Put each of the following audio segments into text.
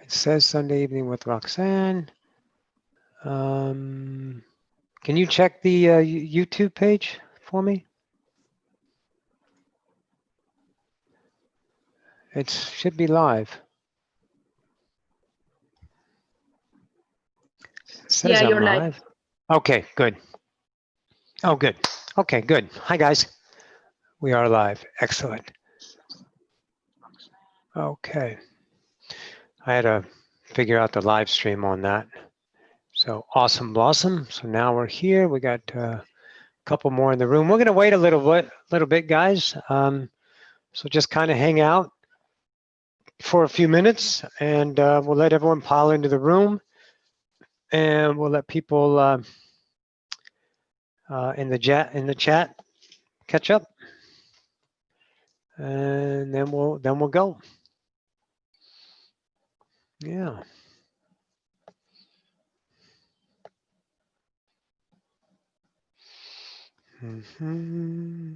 It says Sunday evening with Roxanne. Can you check the YouTube page for me? It should be live. It says Yeah, I'm you're live. live. Okay, good. Oh, good. Okay, good. Hi, guys. We are live. Excellent. Okay. I had to figure out the live stream on that. So awesome blossom. So now we're here. We got a couple more in the room. We're going to wait a little bit, guys. So just kind of hang out for a few minutes, and we'll let everyone pile into the room, and we'll let people in the chat catch up, and then we'll go. Yeah. Mm-hmm.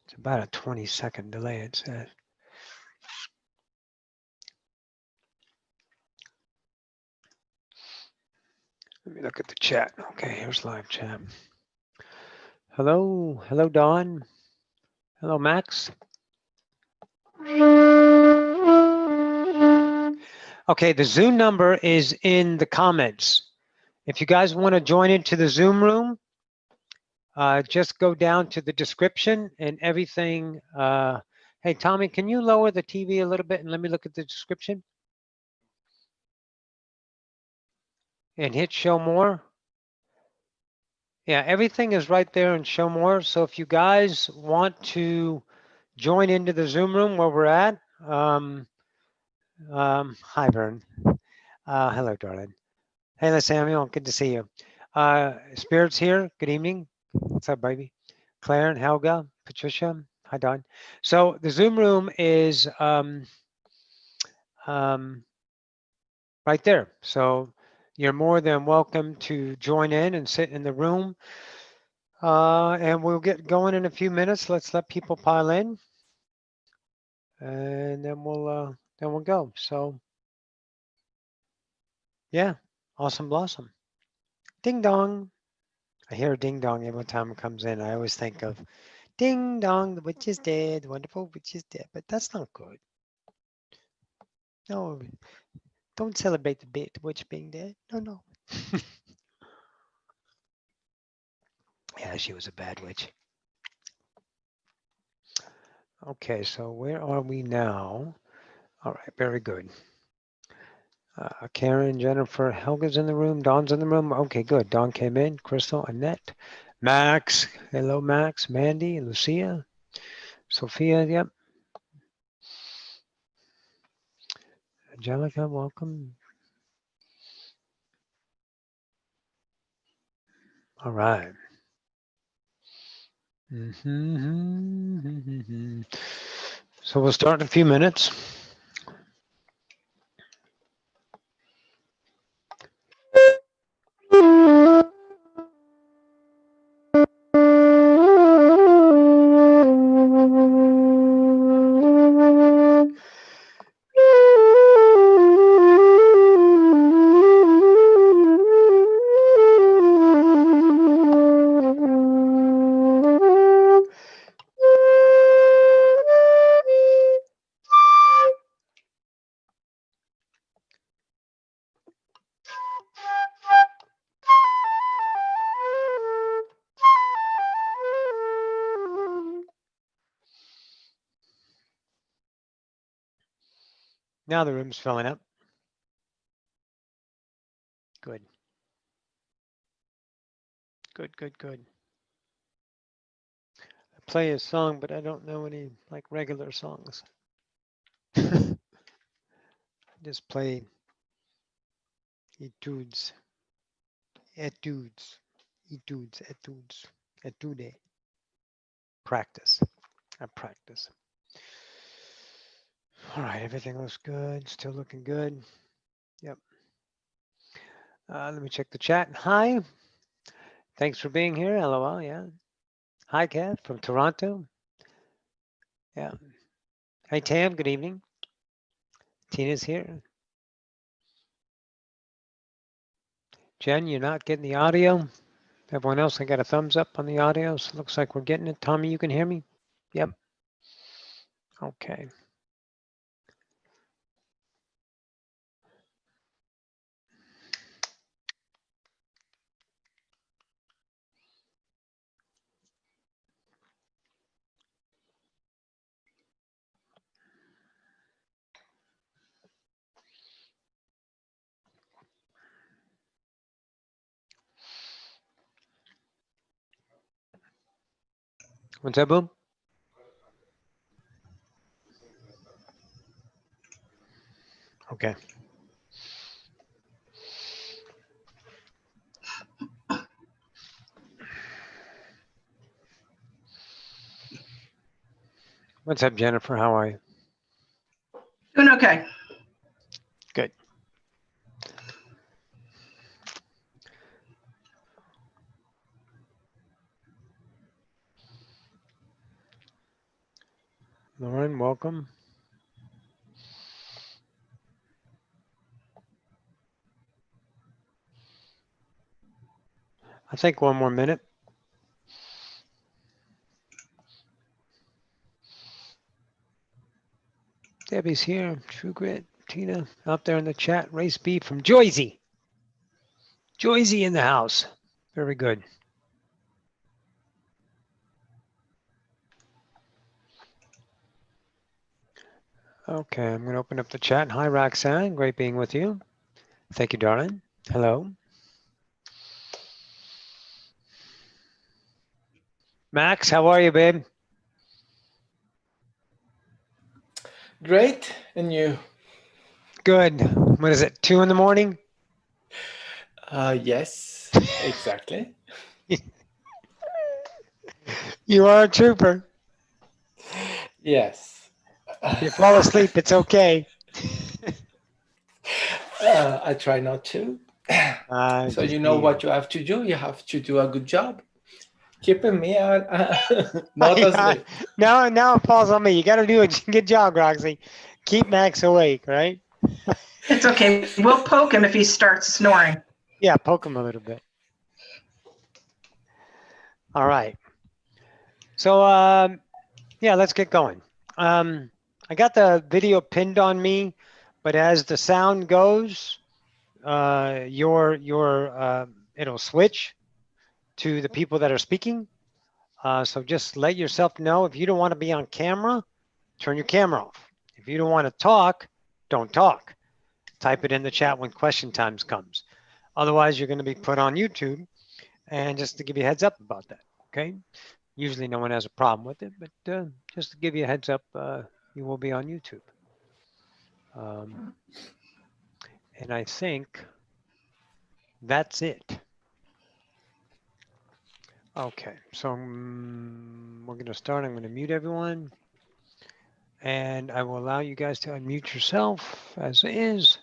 It's about a 20-second delay, it says. Let me look at the chat. Okay, here's live chat. Hello, Dawn. Hello, Max. Okay, the Zoom number is in the comments. If you guys want to join into the Zoom room, just go down to the description and everything. Hey, Tommy, can you lower the TV a little bit and let me look at the description? And hit show more. Yeah, everything is right there in show more. So if you guys want to join into the Zoom room where we're at, hi, Vern. Hello, darling. Hey, Samuel, good to see you. Spirits here, good evening. What's up, baby? Claire and Helga, Patricia, hi, Don. So the Zoom room is right there. So you're more than welcome to join in and sit in the room. And we'll get going in a few minutes. Let's let people pile in, and then we'll go. So yeah, awesome blossom. Ding dong. I hear a ding dong every time it comes in. I always think of ding dong, the witch is dead, the wonderful witch is dead, but that's not good. No, don't celebrate the witch being dead. No. Yeah, she was a bad witch. Okay, so where are we now? All right, very good. Karen, Jennifer, Helga's in the room. Dawn's in the room. Okay, good. Dawn came in. Crystal, Annette, Max. Hello, Max. Mandy, Lucia, Sophia. Yep. Angelica, welcome. All right. So we'll start in a few minutes. Now the room's filling up. Good. Good. I play a song, but I don't know any like regular songs. I just play etudes, etude. Practice. I practice. All right, everything looks good. Still looking good. Yep. Let me check the chat. Hi. Thanks for being here. LOL. Yeah. Hi, Kat from Toronto. Yeah. Hey, Tam. Good evening. Tina's here. Jen, you're not getting the audio. Everyone else, I got a thumbs up on the audio. So looks like we're getting it. Tommy, you can hear me? Yep. Okay. What's that, Boom? Okay. What's up, Jennifer? How are you? Doing okay. Good. Lauren, welcome. I think one more minute. Debbie's here. True Grit. Tina out there in the chat. Race B from Joyzy. Joyzy in the house. Very good. Okay, I'm going to open up the chat. Hi, Roxanne. Great being with you. Thank you, darling. Hello. Max, how are you, babe? Great. And you? Good. What is it, 2 in the morning? Yes, exactly. You are a trooper. Yes. If you fall asleep, it's okay. I try not to. So you know what you have to do? You have to do a good job. Keeping me not asleep. Now it falls on me. You got to do a good job, Roxy. Keep Max awake, right? It's okay. We'll poke him if he starts snoring. Yeah, poke him a little bit. All right. So, yeah, let's get going. I got the video pinned on me, but as the sound goes, it'll switch to the people that are speaking. So just let yourself know if you don't want to be on camera, turn your camera off. If you don't want to talk, don't talk. Type it in the chat when question times comes. Otherwise, you're going to be put on YouTube. And just to give you a heads up about that, okay? Usually no one has a problem with it, but just to give you a heads up, you will be on YouTube. And I think that's it. Okay, so we're going to start. I'm going to mute everyone. And I will allow you guys to unmute yourself as is.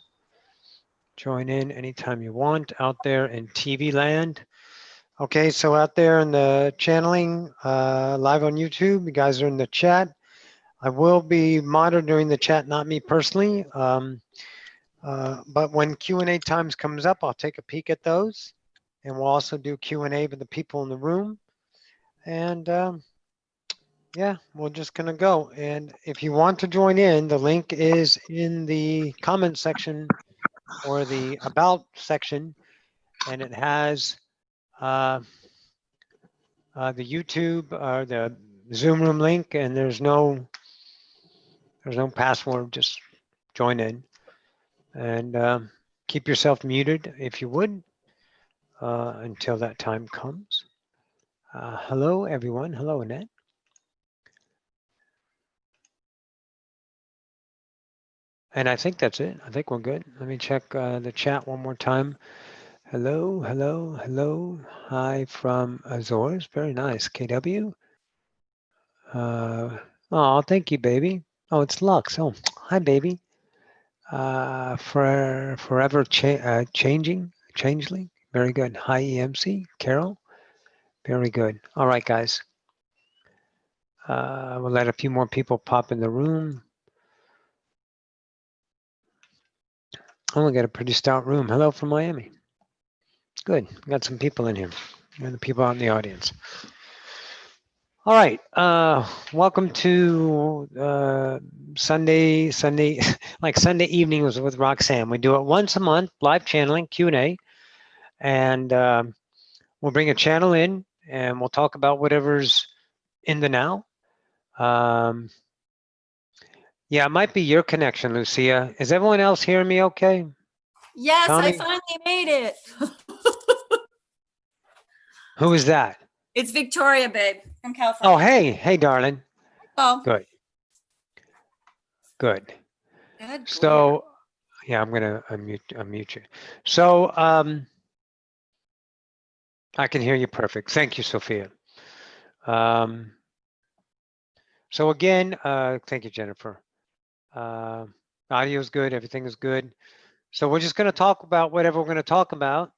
Join in anytime you want out there in TV land. Okay, so out there in the channeling, live on YouTube, you guys are in the chat. I will be monitoring the chat, not me personally. But when Q&A times comes up, I'll take a peek at those. And we'll also do Q&A with the people in the room. And yeah, we're just going to go. And if you want to join in, the link is in the comment section or the about section. And it has the YouTube or the Zoom room link. And there's no password. Just join in. And keep yourself muted if you would until that time comes. Hello, everyone. Hello, Annette. And I think that's it. I think we're good. Let me check the chat one more time. Hello, hello, hello. Hi from Azores. Very nice. KW. Oh, thank you, baby. Oh, it's Lux. Oh, hi, baby. For forever changing. Changeling, very good. Hi, EMC, Carol, very good. All right, guys. We'll let a few more people pop in the room. Oh, we got a pretty stout room. Hello from Miami. Good. Got some people in here and the people out in the audience. All right. Welcome to Sunday, like Sunday evenings with Roxanne. We do it once a month, live channeling, Q&A. And we'll bring a channel in and we'll talk about whatever's in the now. Yeah, it might be your connection, Lucia. Is everyone else hearing me okay? Yes, Tommy? I finally made it. Who is that? It's Victoria, babe, from California. Oh, hey. Hey, darling. Oh. Good. Good. Good. So, yeah, I'm going to unmute you. So, I can hear you perfect. Thank you, Sophia. So again, thank you, Jennifer. Audio is good. Everything is good. So we're just going to talk about whatever we're going to talk about,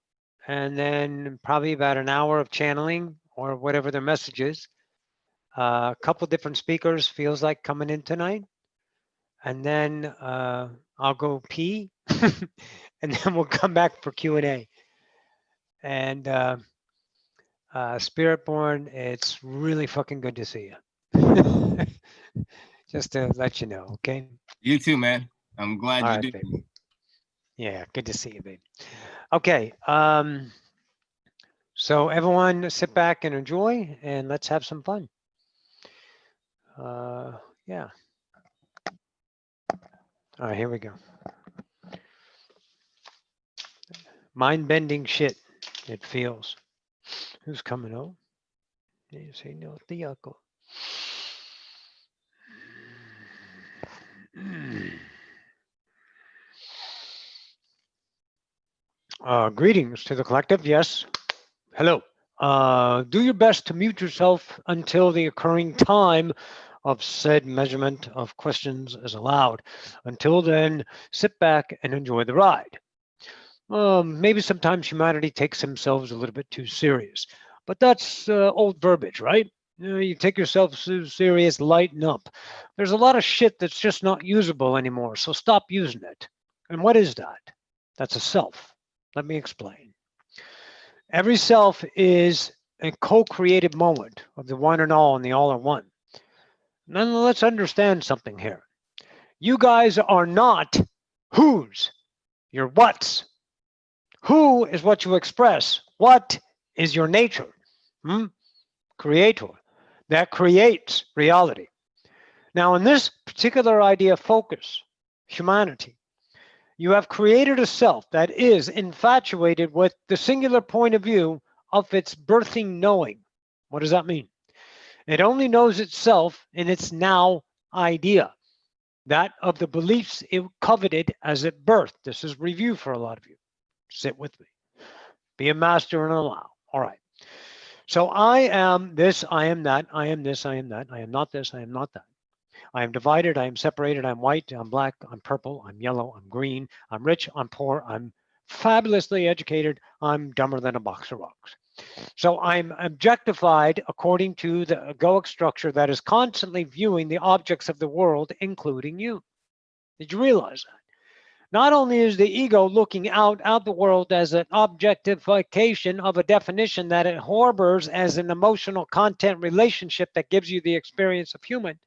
and then probably about an hour of channeling or whatever their message is. A couple different speakers feels like coming in tonight, and then I'll go pee, and then we'll come back for Q&A. And Spiritborn, it's really fucking good to see you. Just to let you know, okay? You too, man. I'm glad you did. Babe. Yeah, good to see you, babe. Okay, so everyone sit back and enjoy, and let's have some fun. Yeah. All right, here we go. Mind-bending shit, it feels. Who's coming over? You say no, Tiago. Greetings to the collective. Yes. Hello. Do your best to mute yourself until the occurring time of said measurement of questions is allowed. Until then, sit back and enjoy the ride. Maybe sometimes humanity takes themselves a little bit too serious, but that's old verbiage, right? You take yourself so serious, lighten up. There's a lot of shit that's just not usable anymore, so stop using it. And what is that? That's a self. Let me explain. Every self is a co-created moment of the one and all and the all are one. Then let's understand something here. You guys are not who's, you're what's. Who is what you express. What is your nature? Creator. That creates reality. Now, in this particular idea focus, humanity, you have created a self that is infatuated with the singular point of view of its birthing knowing. What does that mean? It only knows itself in its now idea, that of the beliefs it coveted as it birthed. This is review for a lot of you. Sit with me. Be a master and allow. All right. So I am this, I am that, I am this, I am that, I am not this, I am not that. I am divided, I am separated, I'm white, I'm black, I'm purple, I'm yellow, I'm green, I'm rich, I'm poor, I'm fabulously educated, I'm dumber than a box of rocks. So I'm objectified according to the egoic structure that is constantly viewing the objects of the world, including you. Did you realize that? Not only is the ego looking out the world as an objectification of a definition that it harbors as an emotional content relationship that gives you the experience of human,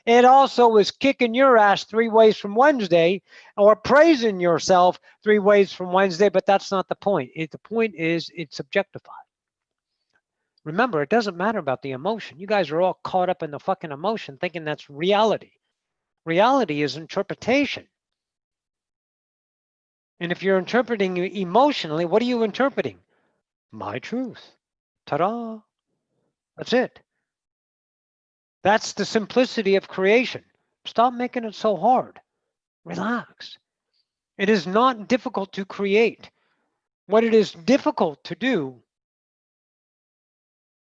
it also is kicking your ass 3 ways from Wednesday or praising yourself 3 ways from Wednesday, but that's not the point. The point is it's objectified. Remember, it doesn't matter about the emotion. You guys are all caught up in the fucking emotion thinking that's reality. Reality is interpretation. And if you're interpreting emotionally, what are you interpreting? My truth. Ta-da. That's it. That's the simplicity of creation. Stop making it so hard. Relax. It is not difficult to create. What it is difficult to do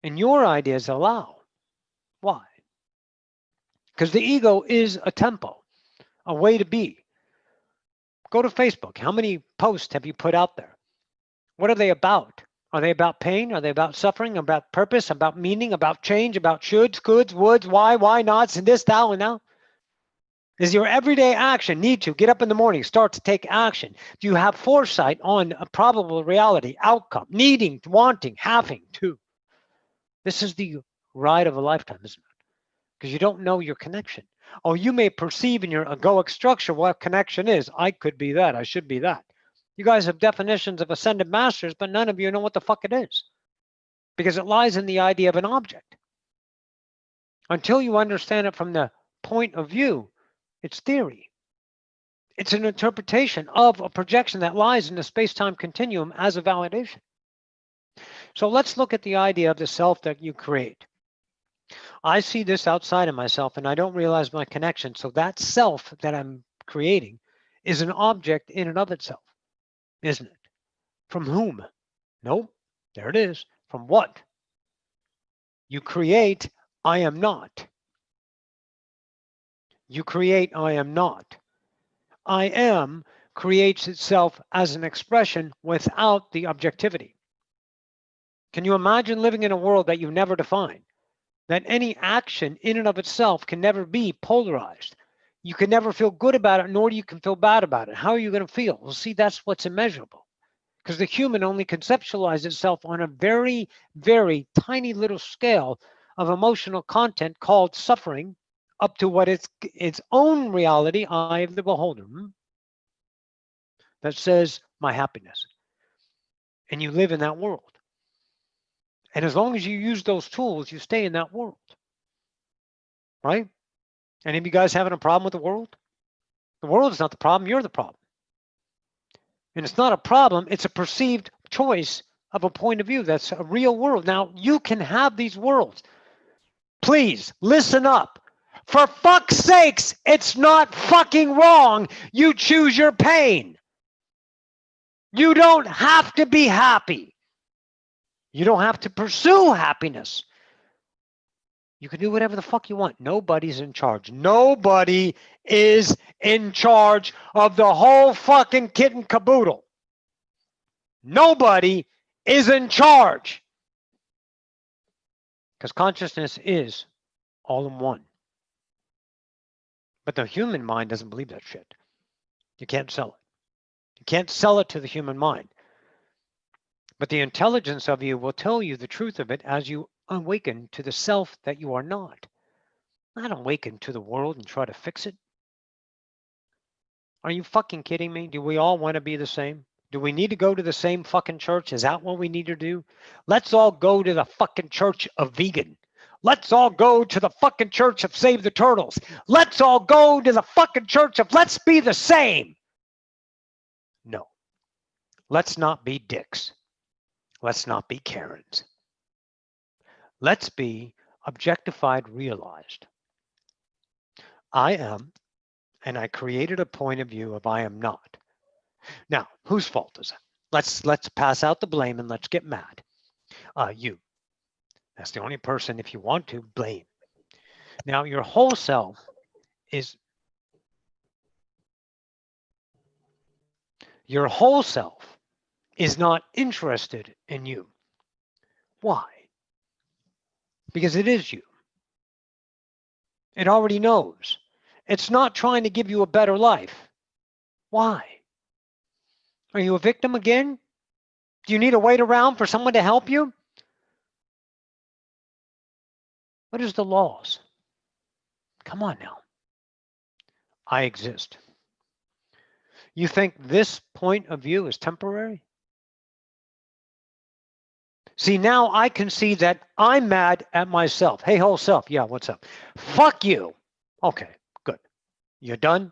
in your ideas allow. Why? Because the ego is a tempo, a way to be. Go to Facebook. How many posts have you put out there? What are they about? Are they about pain? Are they about suffering? About purpose? About meaning? About change? About shoulds, coulds, woulds, why nots, and this, thou, and now? Is your everyday action need to get up in the morning, start to take action? Do you have foresight on a probable reality, outcome, needing, wanting, having to? This is the ride of a lifetime, isn't it? Because you don't know your connection. Oh, you may perceive in your egoic structure what connection is. I could be that. I should be that. You guys have definitions of ascended masters, but none of you know what the fuck it is. Because it lies in the idea of an object. Until you understand it from the point of view, it's theory. It's an interpretation of a projection that lies in the space-time continuum as a validation. So let's look at the idea of the self that you create. I see this outside of myself and I don't realize my connection. So that self that I'm creating is an object in and of itself, isn't it? From whom? Nope, there it is. From what? You create, I am not. You create, I am not. I am creates itself as an expression without the objectivity. Can you imagine living in a world that you never define? That any action in and of itself can never be polarized. You can never feel good about it, nor do you can feel bad about it. How are you going to feel? Well, see, that's what's immeasurable. Because the human only conceptualizes itself on a very, very tiny little scale of emotional content called suffering, up to what its own reality, eye of the beholder, that says my happiness. And you live in that world. And as long as you use those tools, you stay in that world. Right? Any of you guys having a problem with the world? The world is not the problem, you're the problem. And it's not a problem, it's a perceived choice of a point of view. That's a real world. Now, you can have these worlds. Please, listen up. For fuck's sakes, it's not fucking wrong. You choose your pain. You don't have to be happy. You don't have to pursue happiness. You can do whatever the fuck you want. Nobody's in charge. Nobody is in charge of the whole fucking kit and caboodle. Nobody is in charge. Because consciousness is all in one. But the human mind doesn't believe that shit. You can't sell it. You can't sell it to the human mind. But the intelligence of you will tell you the truth of it as you awaken to the self that you are not. Not awaken to the world and try to fix it. Are you fucking kidding me? Do we all want to be the same? Do we need to go to the same fucking church? Is that what we need to do? Let's all go to the fucking church of vegan. Let's all go to the fucking church of Save the Turtles. Let's all go to the fucking church of Let's Be the Same. No. Let's not be dicks. Let's not be Karens. Let's be objectified, realized. I am, and I created a point of view of I am not. Now, whose fault is it? Let's pass out the blame and let's get mad. You. That's the only person, if you want to, blame. Now, your whole self is not interested in you. Why? Because it is you. It already knows. It's not trying to give you a better life. Why? Are you a victim again? Do you need to wait around for someone to help you? What is the laws? Come on now. I exist. You think this point of view is temporary? See, now I can see that I'm mad at myself. Hey, whole self. Yeah, what's up? Fuck you. Okay, good. You done?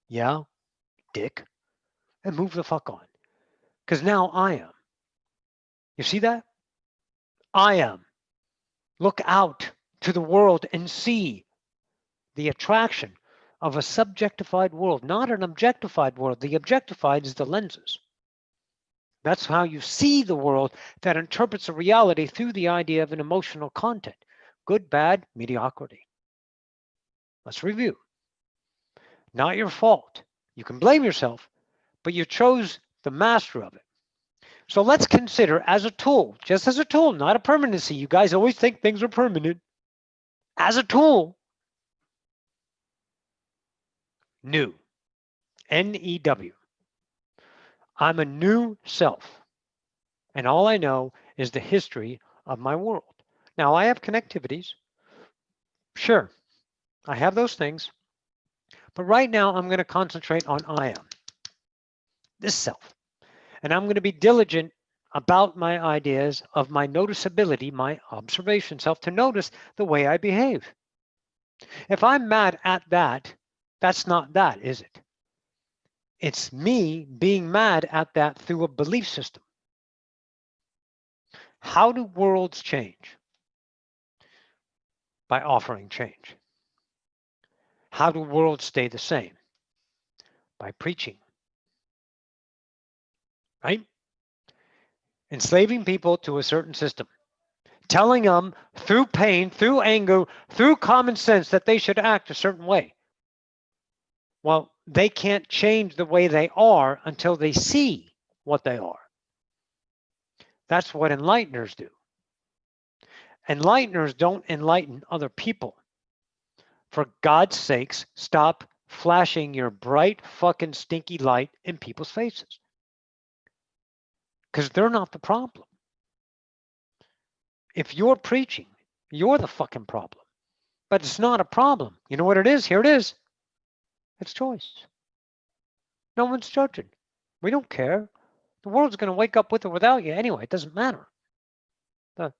Yeah, dick. And move the fuck on. Because now I am. You see that? I am. Look out to the world and see the attraction of a subjectified world, not an objectified world. The objectified is the lenses. That's how you see the world that interprets a reality through the idea of an emotional content. Good, bad, mediocrity. Let's review. Not your fault. You can blame yourself, but you chose the master of it. So let's consider as a tool, just as a tool, not a permanency. You guys always think things are permanent. As a tool, new, N-E-W. I'm a new self. And all I know is the history of my world. Now I have connectivities. Sure, I have those things. But right now I'm going to concentrate on I am, this self. And I'm going to be diligent about my ideas of my noticeability, my observation self, to notice the way I behave. If I'm mad at that, that's not that, is it? It's me being mad at that through a belief system. How do worlds change? By offering change. How do worlds stay the same? By preaching. Right? Enslaving people to a certain system. Telling them through pain, through anger, through common sense that they should act a certain way. Well, they can't change the way they are until they see what they are. That's what enlighteners do. Enlighteners don't enlighten other people. For God's sakes, stop flashing your bright fucking stinky light in people's faces. Because they're not the problem. If you're preaching, you're the fucking problem. But it's not a problem. You know what it is? Here it is. It's choice. No one's judging. We don't care. The world's going to wake up with or without you anyway. It doesn't matter.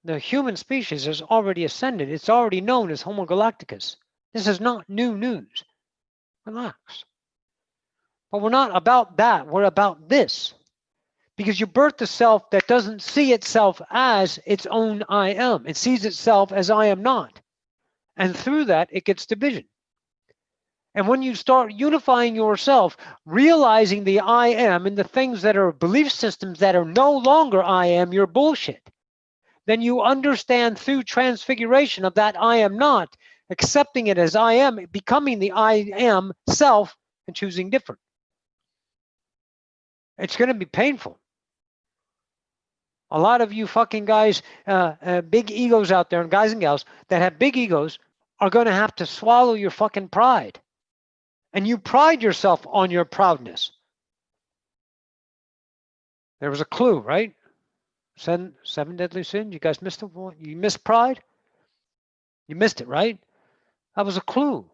The human species has already ascended. It's already known as Homo Galacticus. This is not new news. Relax. But we're not about that. We're about this. Because you birth a self that doesn't see itself as its own I am. It sees itself as I am not. And through that, it gets division. And when you start unifying yourself, realizing the I am and the things that are belief systems that are no longer I am, you're bullshit. Then you understand through transfiguration of that I am not, accepting it as I am, becoming the I am self and choosing different. It's going to be painful. A lot of you fucking guys, big egos out there, and guys and gals that have big egos are going to have to swallow your fucking pride. And you pride yourself on your proudness. There was a clue, right? Seven deadly sins. You guys missed it. You missed pride? You missed it, right? That was a clue.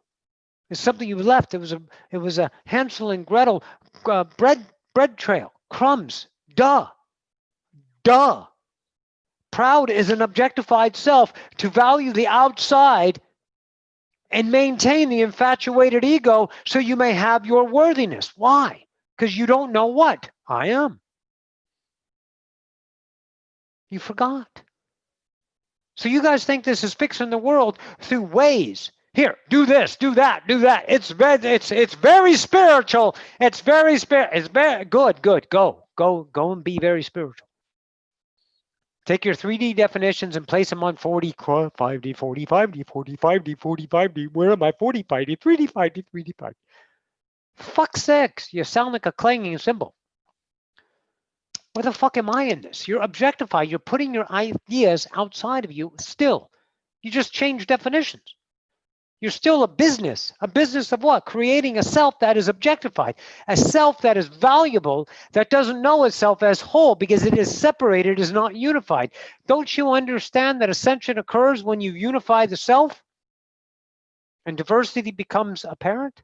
It's something you left. It was a Hansel and Gretel bread trail, crumbs. Duh. Proud is an objectified self to value the outside and maintain the infatuated ego so you may have your worthiness. Why? Because you don't know what I am. You forgot. So you guys think this is fixing the world through ways. Here, do this, do that, do that. It's very spiritual. It's very good. Go and be very spiritual. Take your 3D definitions and place them on 4D, 5D, 40, 5D, 40, 5D, 40, 5D. Where am I? 40, 5D, 3D, 5D, 3D, 5D. Fuck's sakes, you sound like a clanging cymbal. Where the fuck am I in this? You're objectified. You're putting your ideas outside of you still. You just change definitions. You're still a business. A business of what? Creating a self that is objectified. A self that is valuable, that doesn't know itself as whole because it is separated, is not unified. Don't you understand that ascension occurs when you unify the self? And diversity becomes apparent?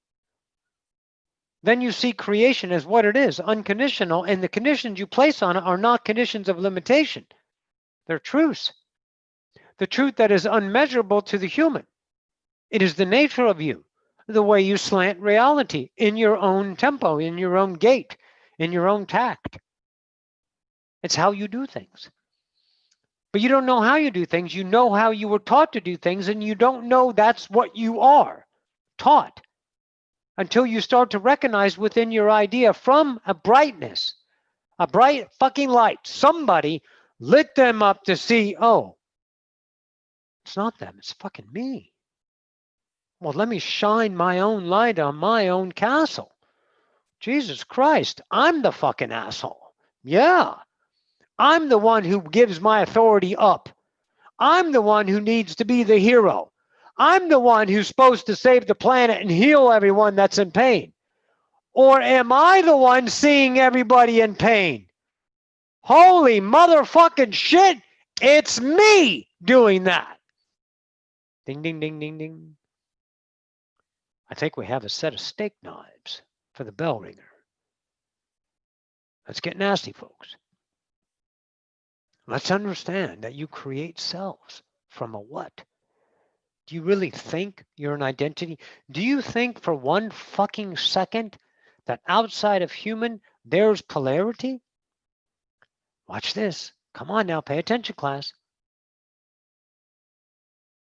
Then you see creation as what it is, unconditional, and the conditions you place on it are not conditions of limitation. They're truths. The truth that is unmeasurable to the human. It is the nature of you, the way you slant reality in your own tempo, in your own gait, in your own tact. It's how you do things. But you don't know how you do things. You know how you were taught to do things, and you don't know that's what you are taught until you start to recognize within your idea from a brightness, a bright fucking light. Somebody lit them up to see, oh, it's not them, it's fucking me. Well, let me shine my own light on my own castle. Jesus Christ, I'm the fucking asshole. Yeah. I'm the one who gives my authority up. I'm the one who needs to be the hero. I'm the one who's supposed to save the planet and heal everyone that's in pain. Or am I the one seeing everybody in pain? Holy motherfucking shit, it's me doing that. Ding, ding, ding, ding, ding. I think we have a set of steak knives for the bell ringer. Let's get nasty, folks. Let's understand that you create selves from a what? Do you really think you're an identity? Do you think for one fucking second that outside of human, there's polarity? Watch this. Come on now, pay attention, class.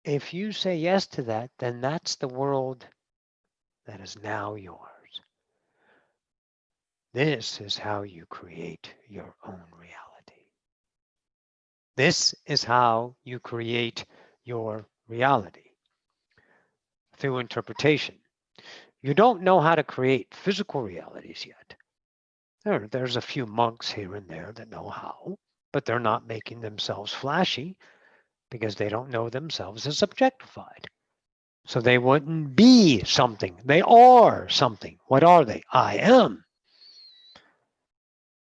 If you say yes to that, then that's the world that is now yours. This is how you create your own reality. This is how you create your reality. Through interpretation. You don't know how to create physical realities yet. There's a few monks here and there that know how, but they're not making themselves flashy because they don't know themselves as objectified. So they wouldn't be something. They are something. What are they? I am.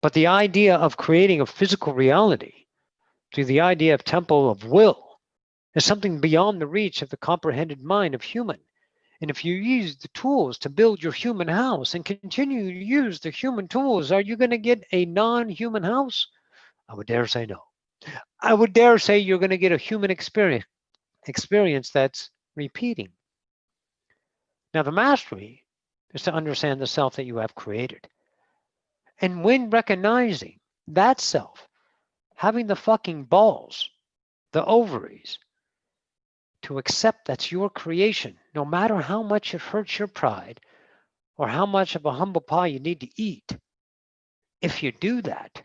But the idea of creating a physical reality through the idea of temple of will is something beyond the reach of the comprehended mind of human. And if you use the tools to build your human house and continue to use the human tools, are you going to get a non-human house? I would dare say no. I would dare say you're going to get a human experience that's repeating. Now, the mastery is to understand the self that you have created. And when recognizing that self, having the fucking balls, the ovaries, to accept that's your creation, no matter how much it hurts your pride or how much of a humble pie you need to eat. If you do that,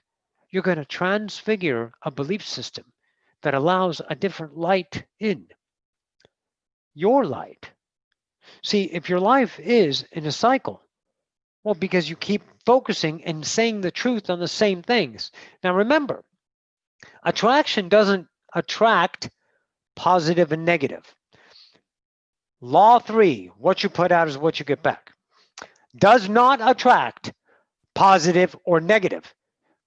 you're going to transfigure a belief system that allows a different light in. Your light. See, if your life is in a cycle, well, because you keep focusing and saying the truth on the same things. Now remember, attraction doesn't attract positive and negative. Law 3, what you put out is what you get back. Does not attract positive or negative,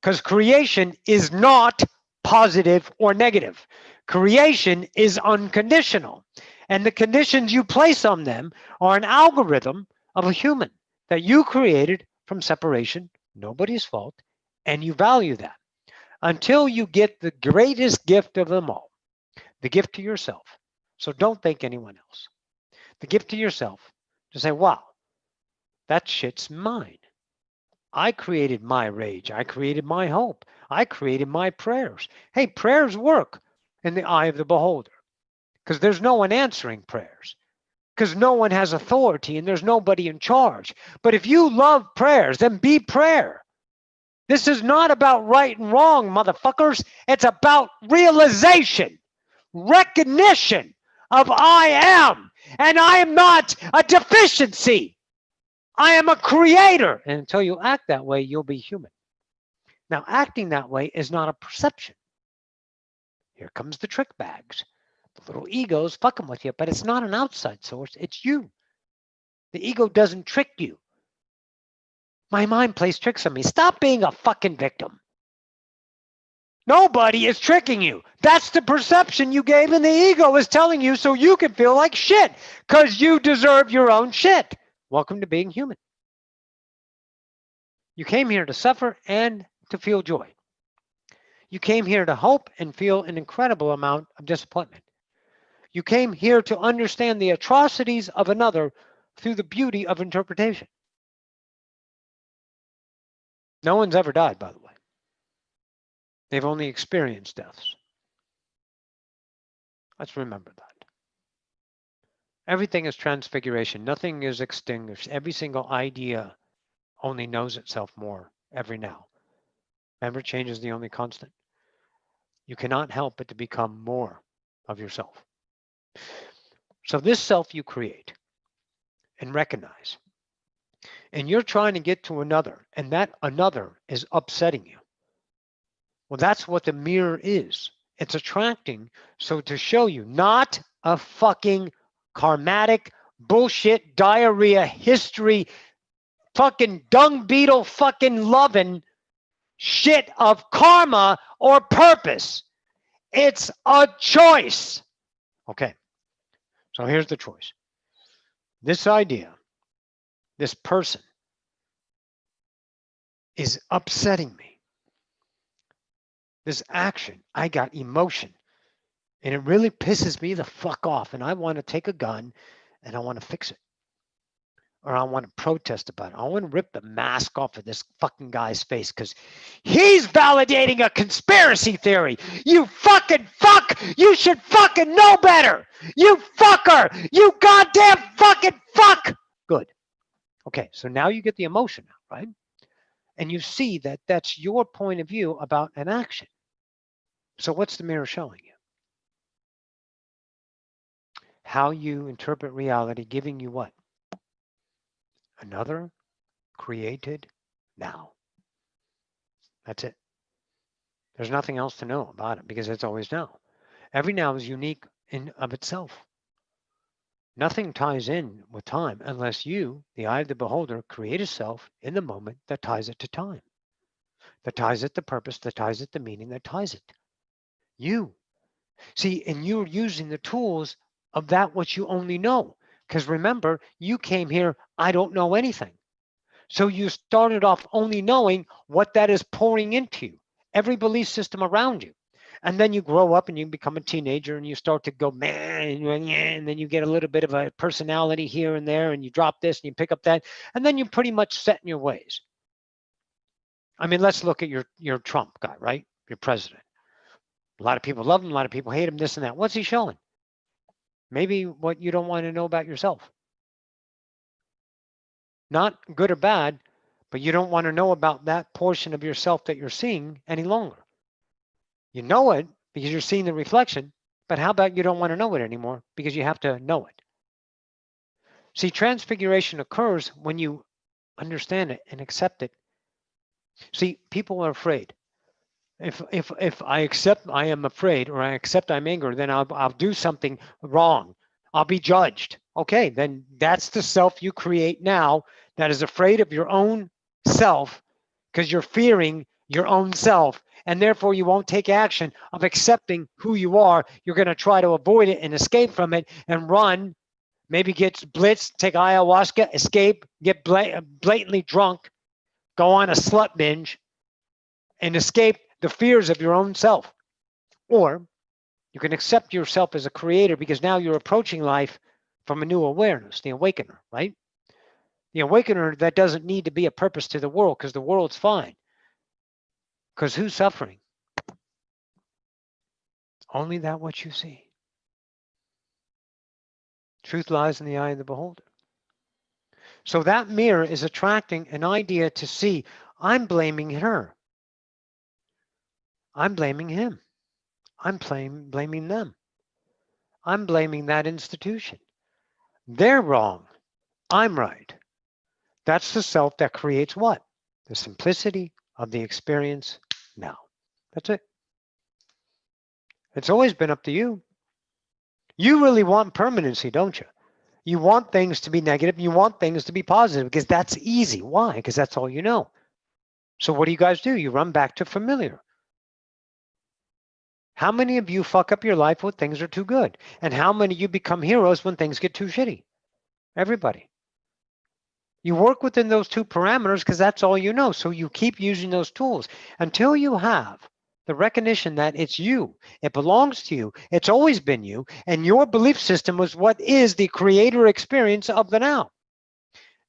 because creation is not positive or negative. Creation is unconditional, and the conditions you place on them are an algorithm of a human that you created from separation, nobody's fault, and you value that until you get the greatest gift of them all, the gift to yourself. So don't thank anyone else. The gift to yourself to say, wow, that shit's mine. I created my rage. I created my hope. I created my prayers. Hey, prayers work in the eye of the beholder because there's no one answering prayers because no one has authority and there's nobody in charge. But if you love prayers, then be prayer. This is not about right and wrong, motherfuckers. It's about realization, recognition of I am, and I am not a deficiency. I am a creator. And until you act that way, you'll be human. Now, acting that way is not a perception. Here comes the trick bags. The little ego's fucking with you, but it's not an outside source. It's you. The ego doesn't trick you. My mind plays tricks on me. Stop being a fucking victim. Nobody is tricking you. That's the perception you gave, and the ego is telling you so you can feel like shit because you deserve your own shit. Welcome to being human. You came here to suffer and to feel joy. You came here to hope and feel an incredible amount of disappointment. You came here to understand the atrocities of another through the beauty of interpretation. No one's ever died, by the way. They've only experienced deaths. Let's remember that. Everything is transfiguration. Nothing is extinguished. Every single idea only knows itself more every now. Remember, change is the only constant. You cannot help but to become more of yourself. So this self you create and recognize. And you're trying to get to another, and that another is upsetting you. Well, that's what the mirror is. It's attracting. So to show you, not a fucking karmatic bullshit diarrhea history, fucking dung beetle fucking loving shit of karma or purpose. It's a choice. Okay. So here's the choice. This idea, this person is upsetting me. This action, I got emotion. And it really pisses me the fuck off. And I want to take a gun and I want to fix it. Or I want to protest about it. I want to rip the mask off of this fucking guy's face because he's validating a conspiracy theory. You fucking fuck. You should fucking know better. You fucker. You goddamn fucking fuck. Good. Okay, so now you get the emotion out, right? And you see that that's your point of view about an action. So what's the mirror showing you? How you interpret reality, giving you what? Another created now. That's it. There's nothing else to know about it because it's always now. Every now is unique in of itself. Nothing ties in with time unless you, the eye of the beholder, create a self in the moment that ties it to time, that ties it to purpose, that ties it to meaning, that ties it. You. See, and you're using the tools of that which you only know. Because remember, you came here, I don't know anything. So you started off only knowing what that is pouring into you, every belief system around you. And then you grow up and you become a teenager and you start to go, man, and then you get a little bit of a personality here and there and you drop this and you pick up that. And then you're pretty much set in your ways. I mean, let's look at your Trump guy, right? Your president. A lot of people love him. A lot of people hate him, this and that. What's he showing? Maybe what you don't want to know about yourself. Not good or bad, but you don't want to know about that portion of yourself that you're seeing any longer. You know it because you're seeing the reflection, but how about you don't want to know it anymore because you have to know it? See, transfiguration occurs when you understand it and accept it. See, people are afraid. If I accept I am afraid or I accept I'm angry, then I'll do something wrong. I'll be judged. Okay, then that's the self you create now that is afraid of your own self because you're fearing your own self and therefore you won't take action of accepting who you are. You're going to try to avoid it and escape from it and run, maybe get blitzed, take ayahuasca, escape, get blatantly drunk, go on a slut binge and escape the fears of your own self. Or you can accept yourself as a creator because now you're approaching life from a new awareness, the awakener, right? The awakener that doesn't need to be a purpose to the world because the world's fine. Because who's suffering? Only that what you see. Truth lies in the eye of the beholder. So that mirror is attracting an idea to see, I'm blaming her. I'm blaming him. I'm blaming them. I'm blaming that institution. They're wrong. I'm right. That's the self that creates what? The simplicity of the experience now. That's it. It's always been up to you. You really want permanency, don't you? You want things to be negative. You want things to be positive because that's easy. Why? Because that's all you know. So what do you guys do? You run back to familiar. How many of you fuck up your life when things are too good? And how many of you become heroes when things get too shitty? Everybody. You work within those two parameters because that's all you know. So you keep using those tools until you have the recognition that it's you. It belongs to you. It's always been you. And your belief system was what is the creator experience of the now.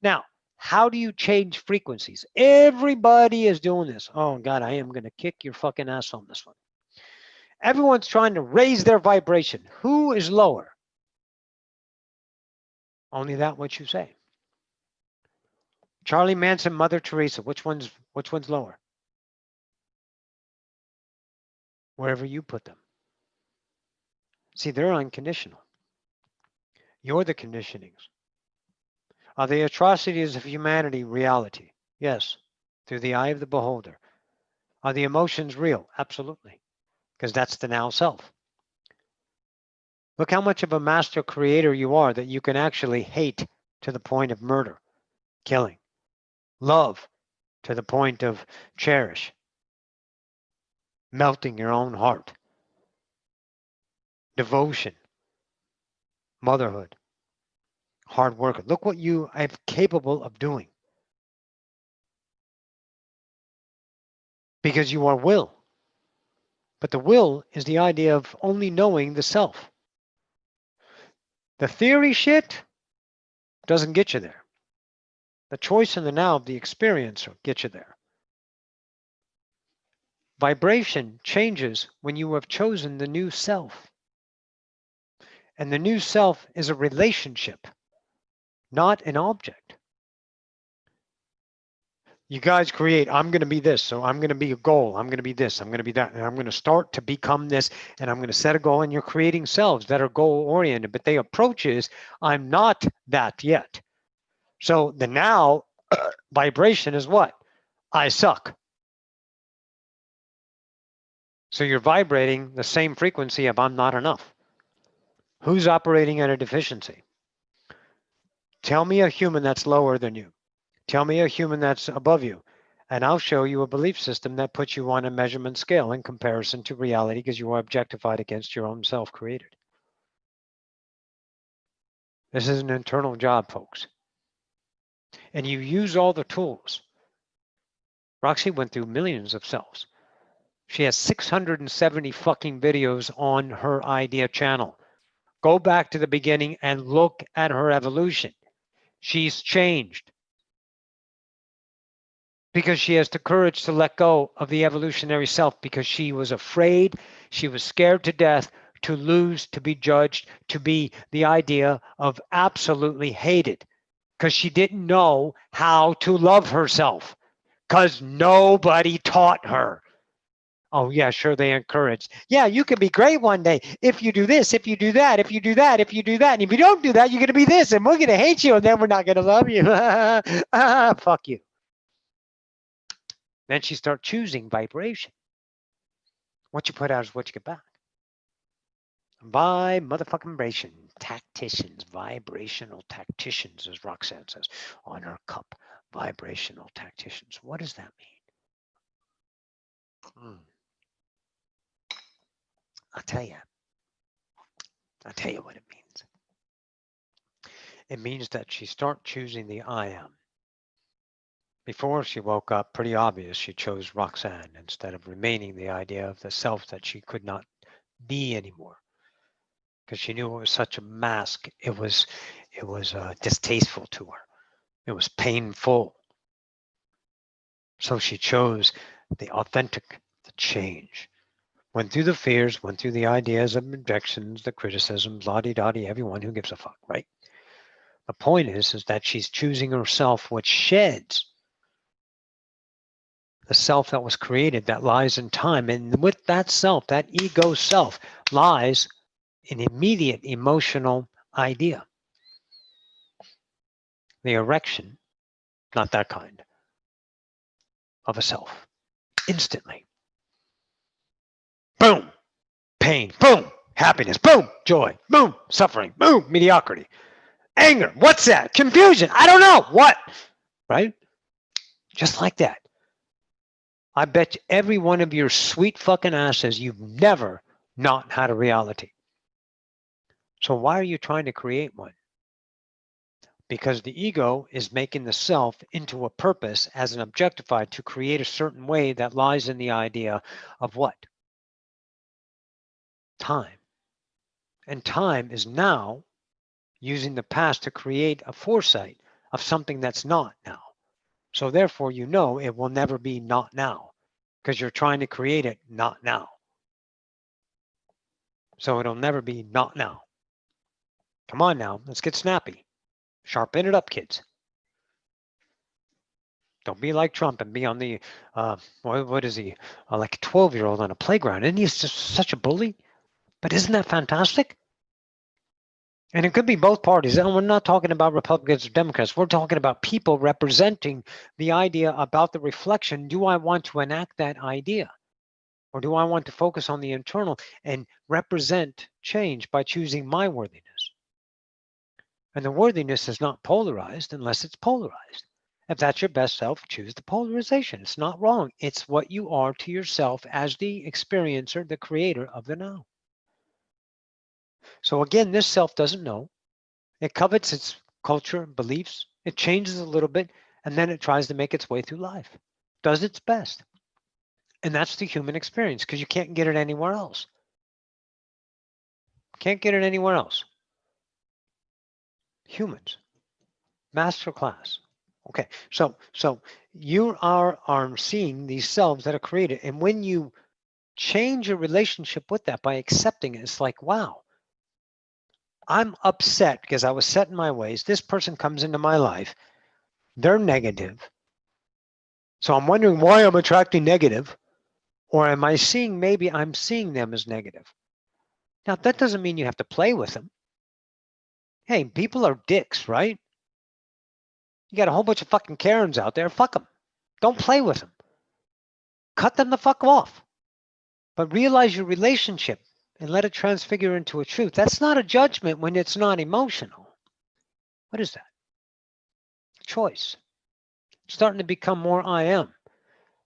Now, how do you change frequencies? Everybody is doing this. Oh, God, I am going to kick your fucking ass on this one. Everyone's trying to raise their vibration. Who is lower? Only that what you say. Charlie Manson, Mother Teresa, which one's lower? Wherever you put them. See, they're unconditional. You're the conditionings. Are the atrocities of humanity reality? Yes, through the eye of the beholder. Are the emotions real? Absolutely. Because that's the now self. Look how much of a master creator you are that you can actually hate to the point of murder, killing, love to the point of cherish, melting your own heart, devotion, motherhood, hard work. Look what you are capable of doing. Because you are will. But the will is the idea of only knowing the self. The theory shit doesn't get you there. The choice in the now of the experience will get you there. Vibration changes when you have chosen the new self. And the new self is a relationship, not an object. You guys create, I'm going to be this, so I'm going to be a goal, I'm going to be this, I'm going to be that, and I'm going to start to become this, and I'm going to set a goal, and you're creating selves that are goal-oriented, but the approach is, I'm not that yet. So the now vibration is what? I suck. So you're vibrating the same frequency of I'm not enough. Who's operating at a deficiency? Tell me a human that's lower than you. Tell me a human that's above you. And I'll show you a belief system that puts you on a measurement scale in comparison to reality because you are objectified against your own self created. This is an internal job, folks. And you use all the tools. Roxy went through millions of selves. She has 670 fucking videos on her idea channel. Go back to the beginning and look at her evolution. She's changed. Because she has the courage to let go of the evolutionary self because she was afraid, she was scared to death to lose, to be judged, to be the idea of absolutely hated because she didn't know how to love herself because nobody taught her. Oh, yeah, sure, they encouraged. Yeah, you can be great one day if you do this, if you do that, if you do that, if you do that. And if you don't do that, you're going to be this, and we're going to hate you, and then we're not going to love you. Fuck you. Then she starts choosing vibration. What you put out is what you get back. Motherfucking tacticians, vibrational tacticians, as Roxanne says on her cup. Vibrational tacticians. What does that mean? I'll tell you what it means. It means that she starts choosing the I am. Before she woke up, pretty obvious, she chose Roxanne instead of remaining the idea of the self that she could not be anymore. Because she knew it was such a mask. It was distasteful to her. It was painful. So she chose the authentic, the change. Went through the fears, went through the ideas of objections, the criticisms, la-di-da-di, everyone who gives a fuck, right? The point is that she's choosing herself, which sheds the self that was created, that lies in time. And with that self, that ego self, lies an immediate emotional idea. The erection, not that kind, of a self. Instantly. Boom, pain, boom, happiness, boom, joy, boom, suffering, boom, mediocrity, anger, what's that? Confusion, I don't know, what? Right? Just like that. I bet you every one of your sweet fucking asses, you've never not had a reality. So why are you trying to create one? Because the ego is making the self into a purpose as an objectified to create a certain way that lies in the idea of what? Time. And time is now using the past to create a foresight of something that's not now. So therefore, you know it will never be not now because you're trying to create it not now. So it'll never be not now. Come on now, let's get snappy. Sharpen it up, kids. Don't be like Trump and be on the, what is he, like a 12-year-old on a playground. Isn't he just such a bully? But isn't that fantastic? And it could be both parties. And we're not talking about Republicans or Democrats. We're talking about people representing the idea about the reflection. Do I want to enact that idea? Or do I want to focus on the internal and represent change by choosing my worthiness? And the worthiness is not polarized unless it's polarized. If that's your best self, choose the polarization. It's not wrong. It's what you are to yourself as the experiencer, the creator of the now. So again, this self doesn't know. It covets its culture, beliefs. It changes a little bit, and then it tries to make its way through life. Does its best. And that's the human experience, because you can't get it anywhere else. Can't get it anywhere else. Humans. Master class. Okay, so you are seeing these selves that are created, and when you change your relationship with that by accepting it, it's like, wow, I'm upset because I was set in my ways. This person comes into my life, they're negative. So I'm wondering why I'm attracting negative, or am I seeing, maybe I'm seeing them as negative. Now, that doesn't mean you have to play with them. Hey, people are dicks, right? You got a whole bunch of fucking Karens out there, fuck them. Don't play with them. Cut them the fuck off. But realize your relationship and let it transfigure into a truth. That's not a judgment when it's not emotional. What is that? Choice. Starting to become more I am.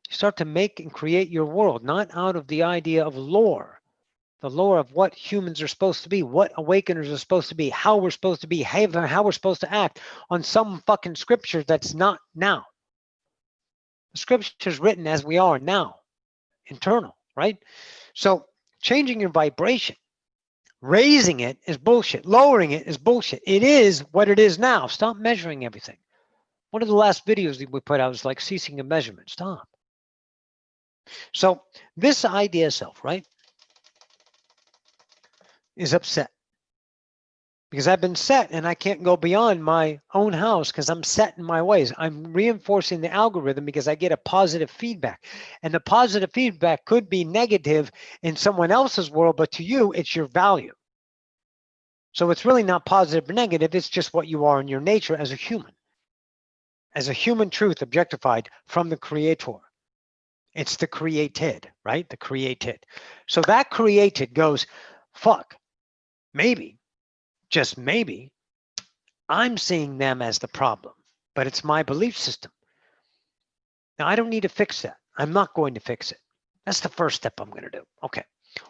You start to make and create your world, not out of the idea of lore, the lore of what humans are supposed to be, what awakeners are supposed to be, how we're supposed to behave, and how we're supposed to act on some fucking scripture that's not now. The scripture is written as we are now, internal, right? So changing your vibration, raising it is bullshit. Lowering it is bullshit. It is what it is now. Stop measuring everything. One of the last videos that we put out was like ceasing a measurement. Stop. So this idea self, right, is upset because I've been set and I can't go beyond my own house because I'm set in my ways. I'm reinforcing the algorithm because I get a positive feedback. And the positive feedback could be negative in someone else's world, but to you, it's your value. So it's really not positive or negative. It's just what you are in your nature as a human truth objectified from the creator. It's the created, right? The created. So that created goes, fuck, maybe, just maybe, I'm seeing them as the problem, but it's my belief system. Now, I don't need to fix that. I'm not going to fix it. That's the first step I'm going to do. Okay,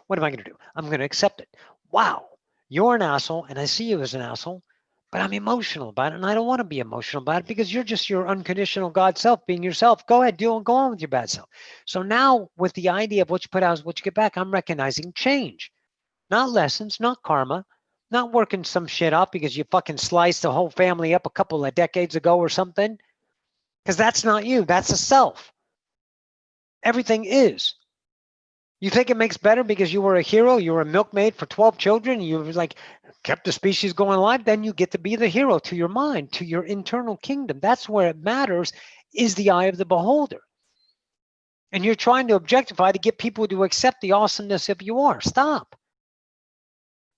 what am I going to do? I'm going to accept it. Wow, you're an asshole, and I see you as an asshole, but I'm emotional about it, and I don't want to be emotional about it because you're just your unconditional God self being yourself. Go ahead, go on with your bad self. So now with the idea of what you put out is what you get back, I'm recognizing change, not lessons, not karma, not working some shit up because you fucking sliced the whole family up a couple of decades ago or something, because that's not you, that's a self. Everything is. You think it makes better because you were a hero, you were a milkmaid for 12 children, you like kept the species going alive, then you get to be the hero to your mind, to your internal kingdom. That's where it matters, is the eye of the beholder. And you're trying to objectify to get people to accept the awesomeness of you are. Stop.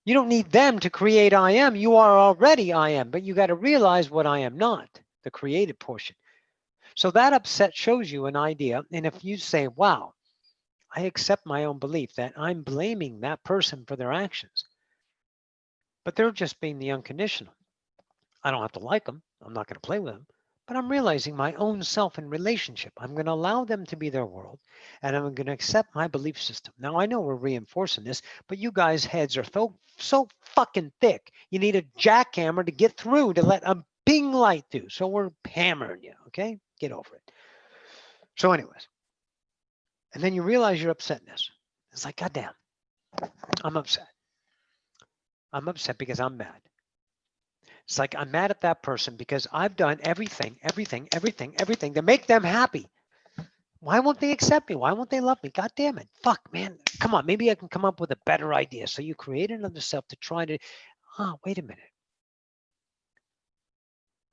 You don't need them to create I am. You are already I am, but you got to realize what I am not, the created portion. So that upset shows you an idea. And if you say, wow, I accept my own belief that I'm blaming that person for their actions, but they're just being the unconditional. I don't have to like them. I'm not going to play with them, but I'm realizing my own self in relationship. I'm going to allow them to be their world, and I'm going to accept my belief system. Now, I know we're reinforcing this, but you guys' heads are so fucking thick. You need a jackhammer to get through, to let a ping light through. So we're hammering you, okay? Get over it. So anyways, and then you realize your upsetness. It's like, goddamn, I'm upset. I'm upset because I'm mad. It's like, I'm mad at that person because I've done everything to make them happy. Why won't they accept me? Why won't they love me? God damn it. Fuck, man. Come on, maybe I can come up with a better idea. So you create another self to try to, wait a minute.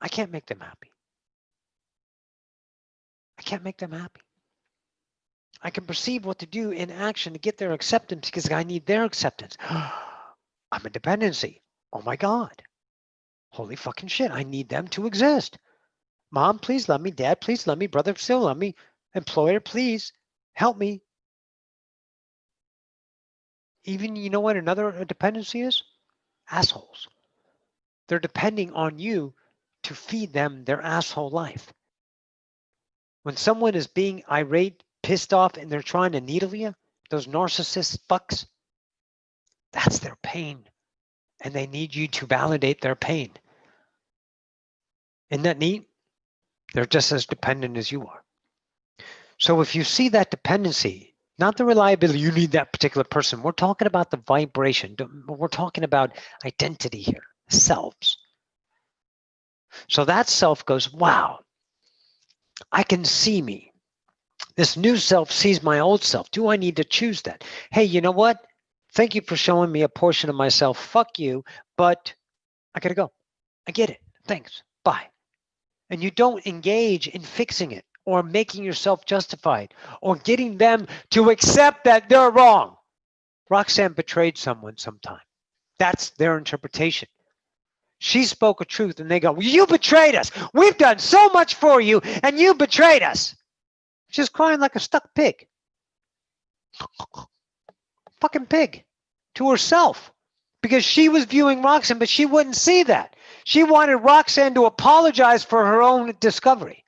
I can't make them happy. I can't make them happy. I can perceive what to do in action to get their acceptance because I need their acceptance. I'm a dependency. oh my God, holy fucking shit, I need them to exist. Mom, please love me. Dad, please love me. Brother, still love me. Employer, please help me. Even, you know what another dependency is? Assholes. They're depending on you to feed them their asshole life. When someone is being irate, pissed off, and they're trying to needle you, those narcissist fucks, that's their pain. And they need you to validate their pain. Isn't that neat? They're just as dependent as you are. So if you see that dependency, not the reliability, you need that particular person. We're talking about the vibration. We're talking about identity here, selves. So that self goes, wow, I can see me. This new self sees my old self. Do I need to choose that? Hey, you know what? Thank you for showing me a portion of myself. Fuck you, but I gotta go. I get it. Thanks. Bye. And you don't engage in fixing it or making yourself justified or getting them to accept that they're wrong. Roxanne betrayed someone sometime. That's their interpretation. She spoke a truth and they go, well, you betrayed us. We've done so much for you and you betrayed us. She's crying like a stuck pig. Fucking pig to herself because she was viewing Roxanne, but she wouldn't see that. She wanted Roxanne to apologize for her own discovery.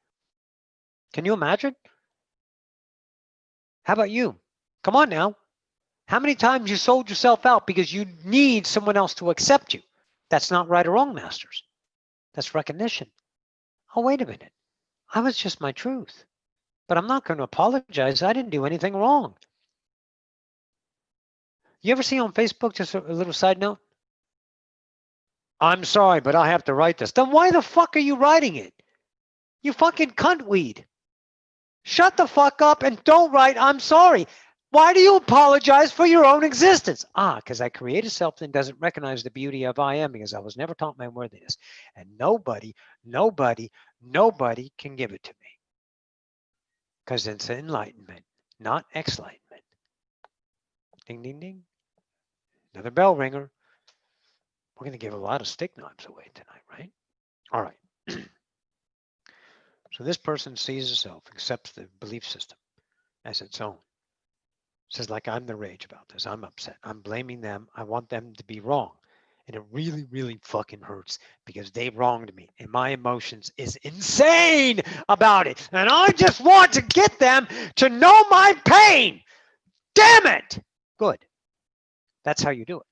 Can you imagine? How about you? Come on now. How many times you sold yourself out because you need someone else to accept you? That's not right or wrong, masters. That's recognition. Oh, wait a minute. I was just my truth. But I'm not going to apologize. I didn't do anything wrong. You ever see on Facebook, just a little side note? I'm sorry, but I have to write this. Then why the fuck are you writing it? You fucking cuntweed. Shut the fuck up and don't write, I'm sorry. Why do you apologize for your own existence? Because I created something that doesn't recognize the beauty of I am because I was never taught my worthiness. And nobody can give it to me. Because it's enlightenment, not exlightenment. Ding, ding, ding. Another bell ringer. We're going to give a lot of stick knives away tonight, right? All right. So this person sees itself, accepts the belief system as its own. Says, like, I'm the rage about this. I'm upset. I'm blaming them. I want them to be wrong. And it really, really fucking hurts because they wronged me. And my emotions is insane about it. And I just want to get them to know my pain. Damn it. Good. That's how you do it.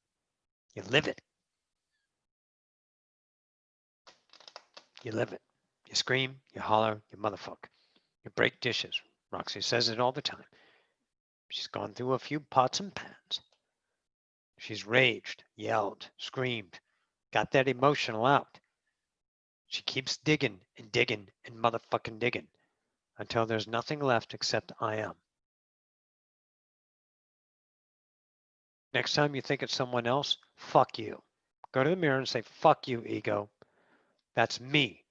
You live it. You live it. You scream, you holler, you motherfucker. You break dishes. Roxy says it all the time. She's gone through a few pots and pans. She's raged, yelled, screamed, got that emotional out. She keeps digging and digging and motherfucking digging until there's nothing left except I am. Next time you think it's someone else, fuck you. Go to the mirror and say, fuck you, ego. That's me.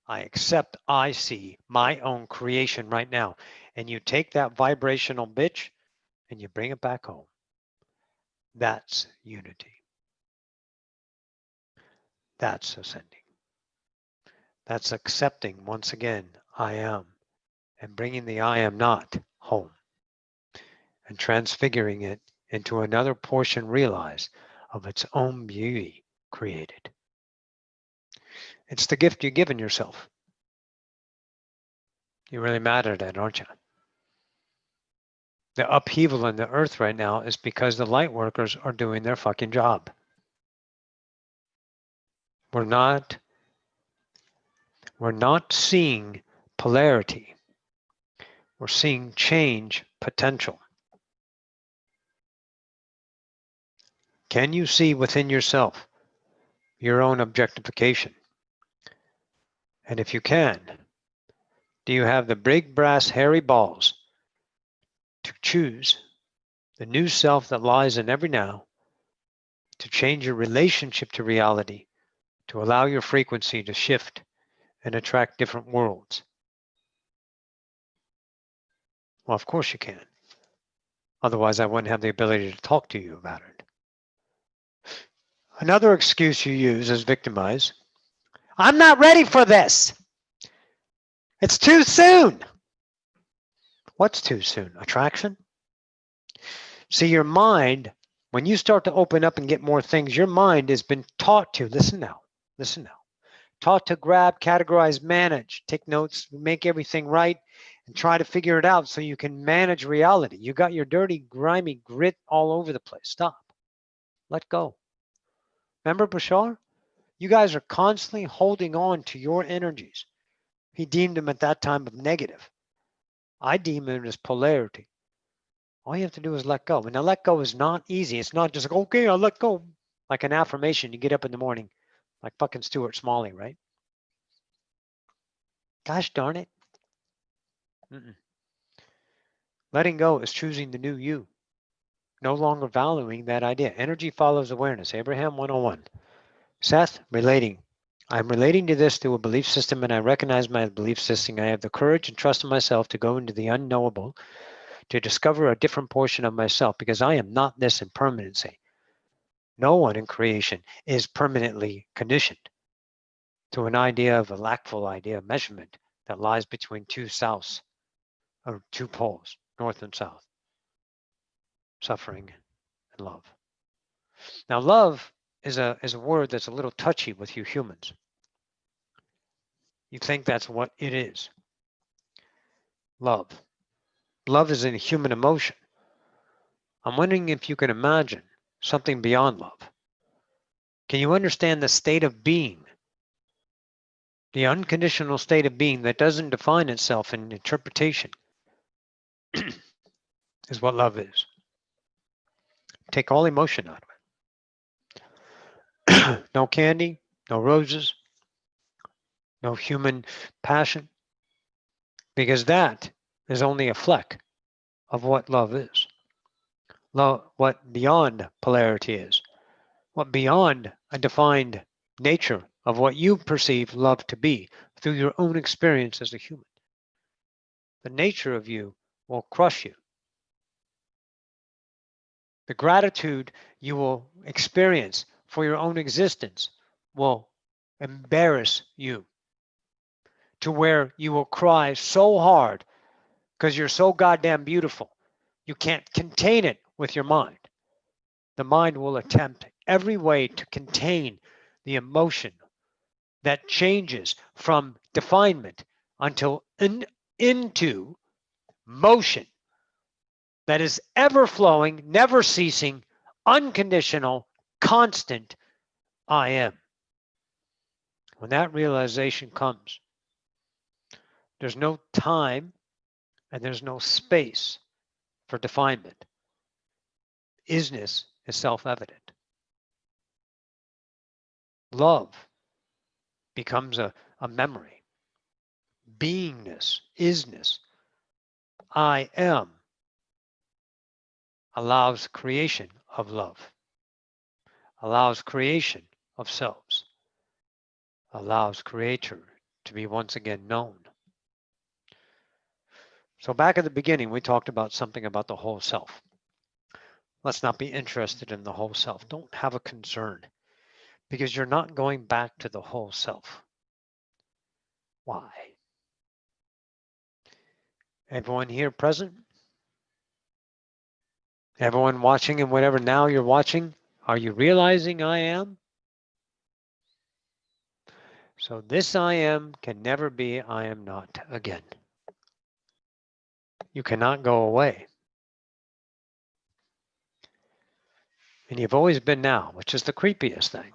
I accept I see my own creation right now. And you take that vibrational bitch and you bring it back home. That's unity. That's ascending. That's accepting, once again, I am, and bringing the I am not home and transfiguring it into another portion realized of its own beauty created. It's the gift you've given yourself. You really matter at that, aren't you? The upheaval in the earth right now is because the light workers are doing their fucking job. We're not seeing polarity. We're seeing change potential. Can you see within yourself your own objectification? And if you can, do you have the big brass hairy balls to choose the new self that lies in every now, to change your relationship to reality, to allow your frequency to shift and attract different worlds? Well, of course you can. Otherwise, I wouldn't have the ability to talk to you about it. Another excuse you use is victimize. I'm not ready for this. It's too soon. What's too soon? Attraction? See, your mind, when you start to open up and get more things, your mind has been taught to, listen now, taught to grab, categorize, manage, take notes, make everything right, and try to figure it out so you can manage reality. You got your dirty, grimy grit all over the place. Stop. Let go. Remember Bashar? You guys are constantly holding on to your energies. He deemed them at that time of negative. I deem it as polarity. All you have to do is let go. And now let go is not easy. It's not just like, okay, I'll let go. Like an affirmation, you get up in the morning, like fucking Stuart Smalley, right? Gosh darn it. Letting go is choosing the new you. No longer valuing that idea. Energy follows awareness. Abraham 101. Seth, relating. I'm relating to this through a belief system, and I recognize my belief system. I have the courage and trust in myself to go into the unknowable, to discover a different portion of myself, because I am not this in permanency. No one in creation is permanently conditioned to an idea of a lackful idea of measurement that lies between two souths, or two poles, north and south, suffering and love. Now, love is a word that's a little touchy with you humans. You think that's what it is. Love. Love is a human emotion. I'm wondering if you can imagine something beyond love. Can you understand the state of being? The unconditional state of being that doesn't define itself in interpretation is what love is. Take all emotion out of it. No candy, no roses, no human passion, because that is only a fleck of what love is. Love, what beyond polarity is, what beyond a defined nature of what you perceive love to be through your own experience as a human. The nature of you will crush you. The gratitude you will experience for your own existence will embarrass you to where you will cry so hard because you're so goddamn beautiful. You can't contain it with your mind. The mind will attempt every way to contain the emotion that changes from definement until into motion that is ever flowing, never ceasing, unconditional, constant I am. When that realization comes, there's no time and there's no space for definement. Isness is self-evident. Love becomes a memory. Beingness, isness, I am, allows creation of love, allows creation of selves, allows creator to be once again known. So back at the beginning, we talked about something about the whole self. Let's not be interested in the whole self. Don't have a concern because you're not going back to the whole self. Why? Everyone here present? Everyone watching and whatever now you're watching, are you realizing I am? So this I am can never be I am not again. You cannot go away. And you've always been now, which is the creepiest thing.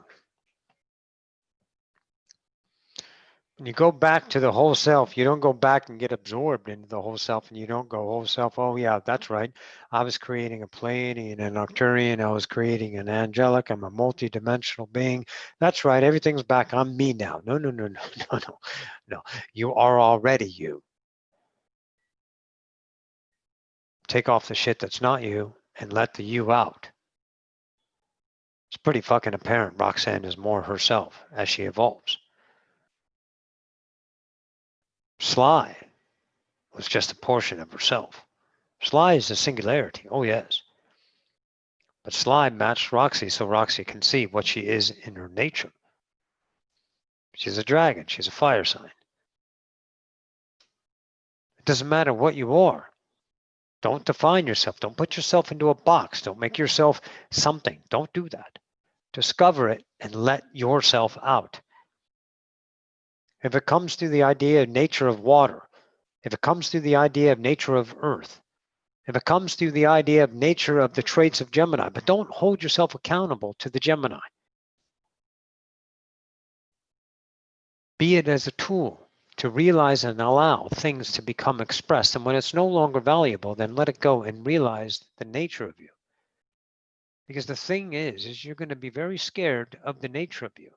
When you go back to the whole self, you don't go back and get absorbed into the whole self, and you don't go whole self, oh yeah, that's right. I was creating a Pleiadian and an Arcturian. I was creating an angelic. I'm a multi-dimensional being. That's right. Everything's back. I'm me now. No. You are already you. Take off the shit that's not you and let the you out. It's pretty fucking apparent Roxanne is more herself as she evolves. Sly was just a portion of herself. Sly is a singularity. Oh, yes. But slide matched Roxy so Roxy can see what she is in her nature. She's a dragon. She's a fire sign. It doesn't matter what you are. Don't define yourself. Don't put yourself into a box. Don't make yourself something. Don't do that. Discover it and let yourself out. If it comes to the idea of nature of water, if it comes to the idea of nature of earth, if it comes to the idea of nature of the traits of Gemini, but don't hold yourself accountable to the Gemini. Be it as a tool to realize and allow things to become expressed. And when it's no longer valuable, then let it go and realize the nature of you. Because the thing is you're going to be very scared of the nature of you.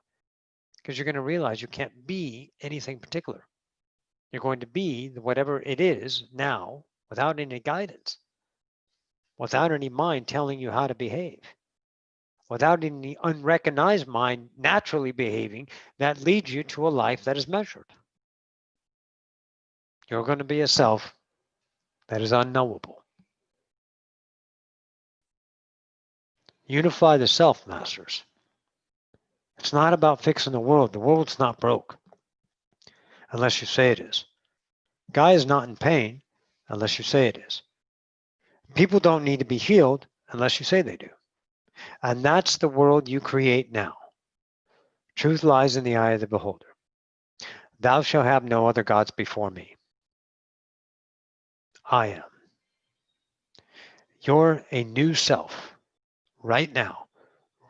Because you're going to realize you can't be anything particular. You're going to be whatever it is now without any guidance, without any mind telling you how to behave, without any unrecognized mind naturally behaving that leads you to a life that is measured. You're going to be a self that is unknowable. Unify the self, masters. It's not about fixing the world. The world's not broke unless you say it is. Guy is not in pain unless you say it is. People don't need to be healed unless you say they do. And that's the world you create now. Truth lies in the eye of the beholder. Thou shalt have no other gods before me. I am. You're a new self right now,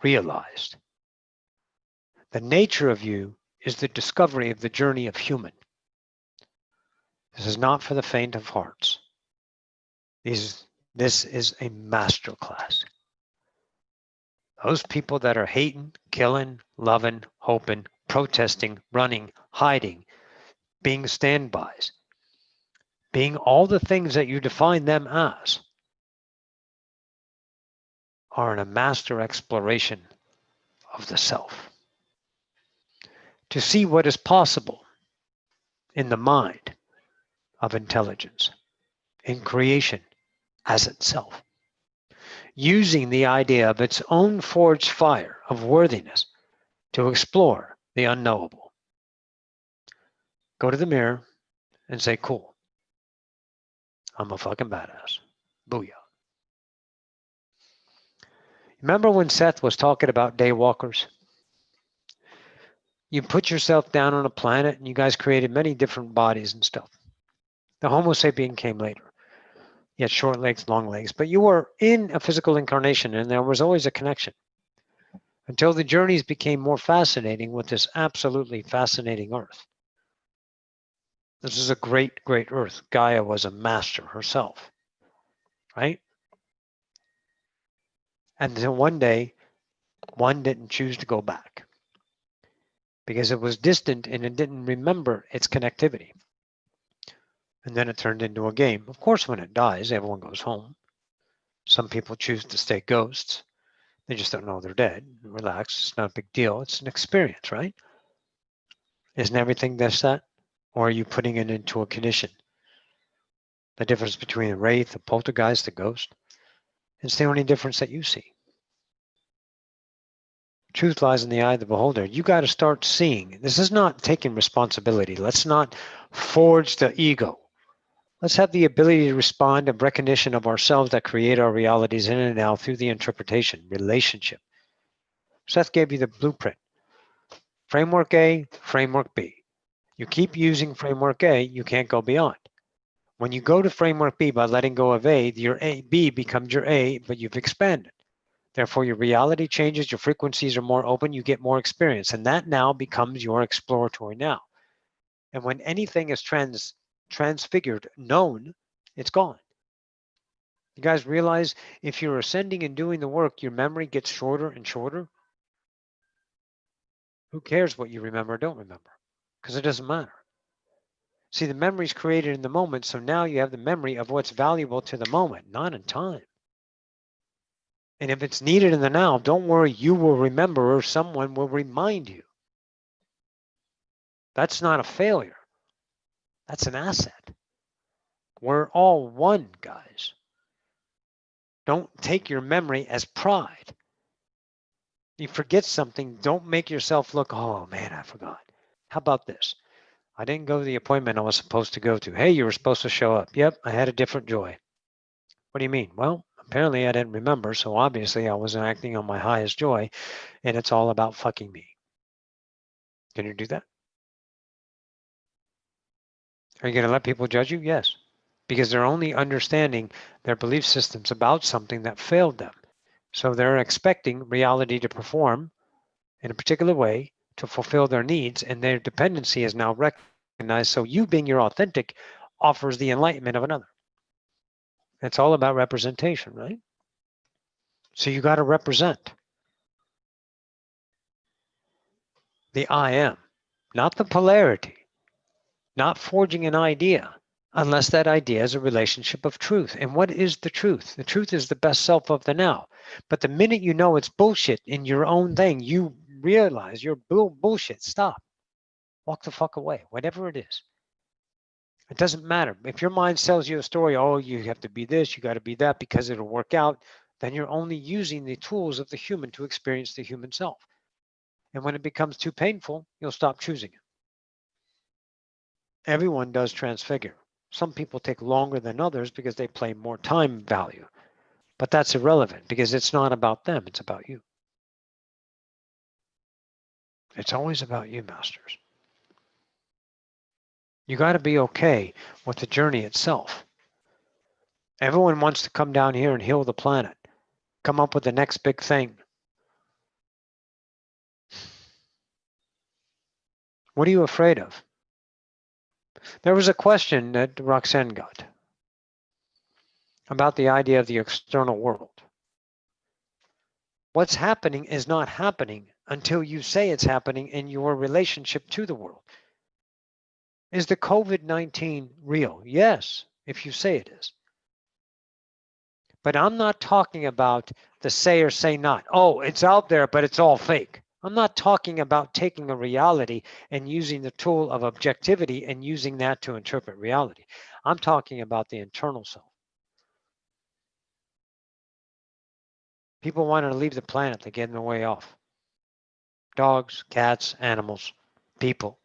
realized. The nature of you is the discovery of the journey of human. This is not for the faint of hearts. This is a master class. Those people that are hating, killing, loving, hoping, protesting, running, hiding, being standbys, being all the things that you define them as, are in a master exploration of the self. To see what is possible in the mind of intelligence, in creation as itself, using the idea of its own forged fire of worthiness to explore the unknowable. Go to the mirror and say, cool, I'm a fucking badass. Booyah. Remember when Seth was talking about daywalkers? You put yourself down on a planet and you guys created many different bodies and stuff. The Homo sapien came later. You had short legs, long legs, but you were in a physical incarnation and there was always a connection until the journeys became more fascinating with this absolutely fascinating Earth. This is a great, great Earth. Gaia was a master herself, right? And then one day, one didn't choose to go back because it was distant and it didn't remember its connectivity. And then it turned into a game. Of course, when it dies, everyone goes home. Some people choose to stay ghosts. They just don't know they're dead. Relax, it's not a big deal. It's an experience, right? Isn't everything that? Or are you putting it into a condition? The difference between a wraith, a poltergeist, a ghost, it's the only difference that you see. Truth lies in the eye of the beholder. You got to start seeing. This is not taking responsibility. Let's not forge the ego. Let's have the ability to respond and recognition of ourselves that create our realities in and now through the interpretation, relationship. Seth gave you the blueprint. Framework A, framework B. You keep using framework A, you can't go beyond. When you go to framework B by letting go of A, your B becomes your A, but you've expanded. Therefore, your reality changes, your frequencies are more open, you get more experience, and that now becomes your exploratory now. And when anything is transfigured, known, it's gone. You guys realize if you're ascending and doing the work, your memory gets shorter and shorter? Who cares what you remember or don't remember? Because it doesn't matter. See, the memory is created in the moment, so now you have the memory of what's valuable to the moment, not in time. And if it's needed in the now, don't worry, you will remember or someone will remind you. That's not a failure. That's an asset. We're all one, guys. Don't take your memory as pride. You forget something, don't make yourself look, oh man, I forgot. How about this? I didn't go to the appointment I was supposed to go to. Hey, you were supposed to show up. Yep, I had a different joy. What do you mean? Well, apparently I didn't remember, so obviously I wasn't acting on my highest joy, and it's all about fucking me. Can you do that? Are you going to let people judge you? Yes. Because they're only understanding their belief systems about something that failed them. So they're expecting reality to perform in a particular way to fulfill their needs, and their dependency is now recognized. So you being your authentic offers the enlightenment of another. It's all about representation, right? So you got to represent the I am, not the polarity, not forging an idea, unless that idea is a relationship of truth. And what is the truth? The truth is the best self of the now. But the minute you know it's bullshit in your own thing, you realize you're bullshit. Stop. Walk the fuck away, whatever it is. It doesn't matter. If your mind tells you a story, oh, you have to be this, you got to be that because it'll work out, then you're only using the tools of the human to experience the human self. And when it becomes too painful, you'll stop choosing it. Everyone does transfigure. Some people take longer than others because they play more time value. But that's irrelevant because it's not about them, it's about you. It's always about you, masters. You got to be okay with the journey itself. Everyone wants to come down here and heal the planet, come up with the next big thing. What are you afraid of? There was a question that Roxanne got about the idea of the external world. What's happening is not happening until you say it's happening in your relationship to the world. Is the COVID-19 real? Yes, if you say it is. But I'm not talking about the say or say not. Oh, it's out there, but it's all fake. I'm not talking about taking a reality and using the tool of objectivity and using that to interpret reality. I'm talking about the internal self. People wanting to leave the planet, they get in the way off. Dogs, cats, animals, people.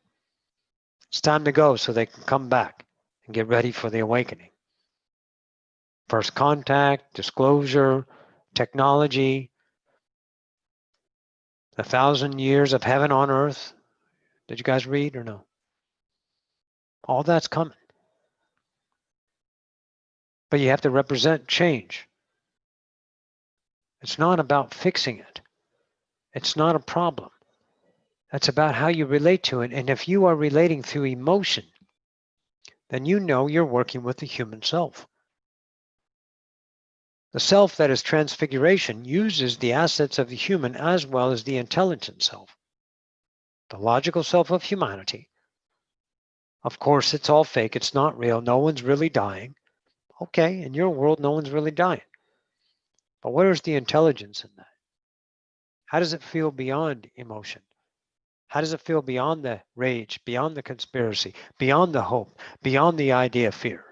It's time to go so they can come back and get ready for the awakening. First contact, disclosure, technology, 1,000 years of heaven on earth. Did you guys read or no? All that's coming. But you have to represent change. It's not about fixing it. It's not a problem. That's about how you relate to it. And if you are relating through emotion, then you know you're working with the human self. The self that is transfiguration uses the assets of the human as well as the intelligent self. The logical self of humanity. Of course, it's all fake. It's not real. No one's really dying. Okay, in your world, no one's really dying. But where is the intelligence in that? How does it feel beyond emotion? How does it feel beyond the rage, beyond the conspiracy, beyond the hope, beyond the idea of fear?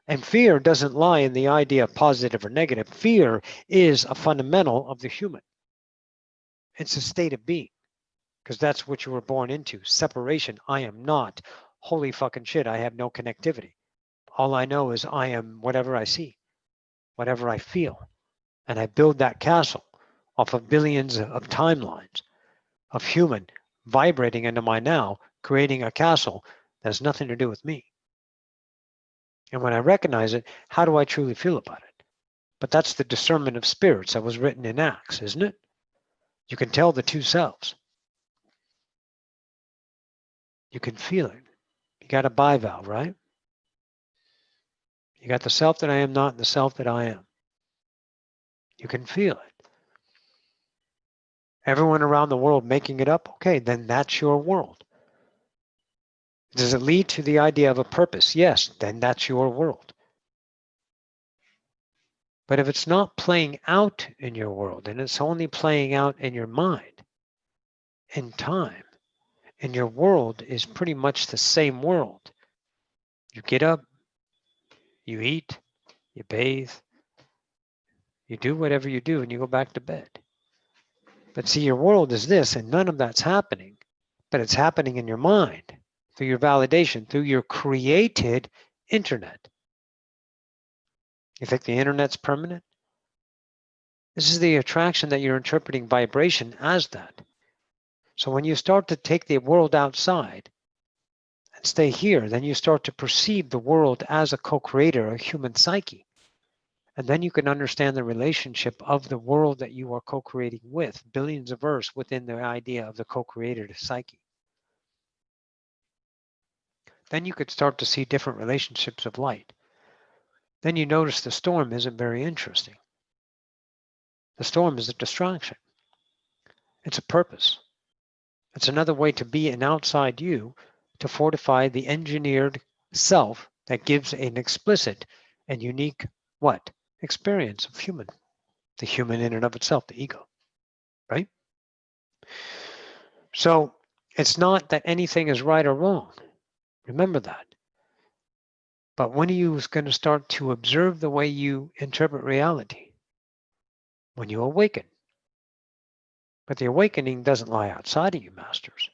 And fear doesn't lie in the idea of positive or negative. Fear is a fundamental of the human. It's a state of being, because that's what you were born into. Separation. I am not. Holy fucking shit, I have no connectivity. All I know is I am whatever I see, whatever I feel. And I build that castle off of billions of timelines of human vibrating into my now, creating a castle that has nothing to do with me. And when I recognize it, how do I truly feel about it? But that's the discernment of spirits that was written in Acts, isn't it? You can tell the two selves. You can feel it. You got a bivalve, right? You got the self that I am not and the self that I am. You can feel it. Everyone around the world making it up, okay, then that's your world. Does it lead to the idea of a purpose? Yes, then that's your world. But if it's not playing out in your world and it's only playing out in your mind, in time, and your world is pretty much the same world. You get up, you eat, you bathe, You do whatever you do and you go back to bed. But see, your world is this, and none of that's happening. But it's happening in your mind, through your validation, through your created internet. You think the internet's permanent? This is the attraction that you're interpreting vibration as that. So when you start to take the world outside and stay here, then you start to perceive the world as a co-creator, a human psyche. And then you can understand the relationship of the world that you are co-creating with, billions of Earths within the idea of the co-creator psyche. Then you could start to see different relationships of light. Then you notice the storm isn't very interesting. The storm is a distraction. It's a purpose. It's another way to be an outside you to fortify the engineered self that gives an explicit and unique what? Experience of human. The human in and of itself, the ego, right? So it's not that anything is right or wrong. Remember that. But when are you going to start to observe the way you interpret reality? When you awaken. But the awakening doesn't lie outside of you, masters.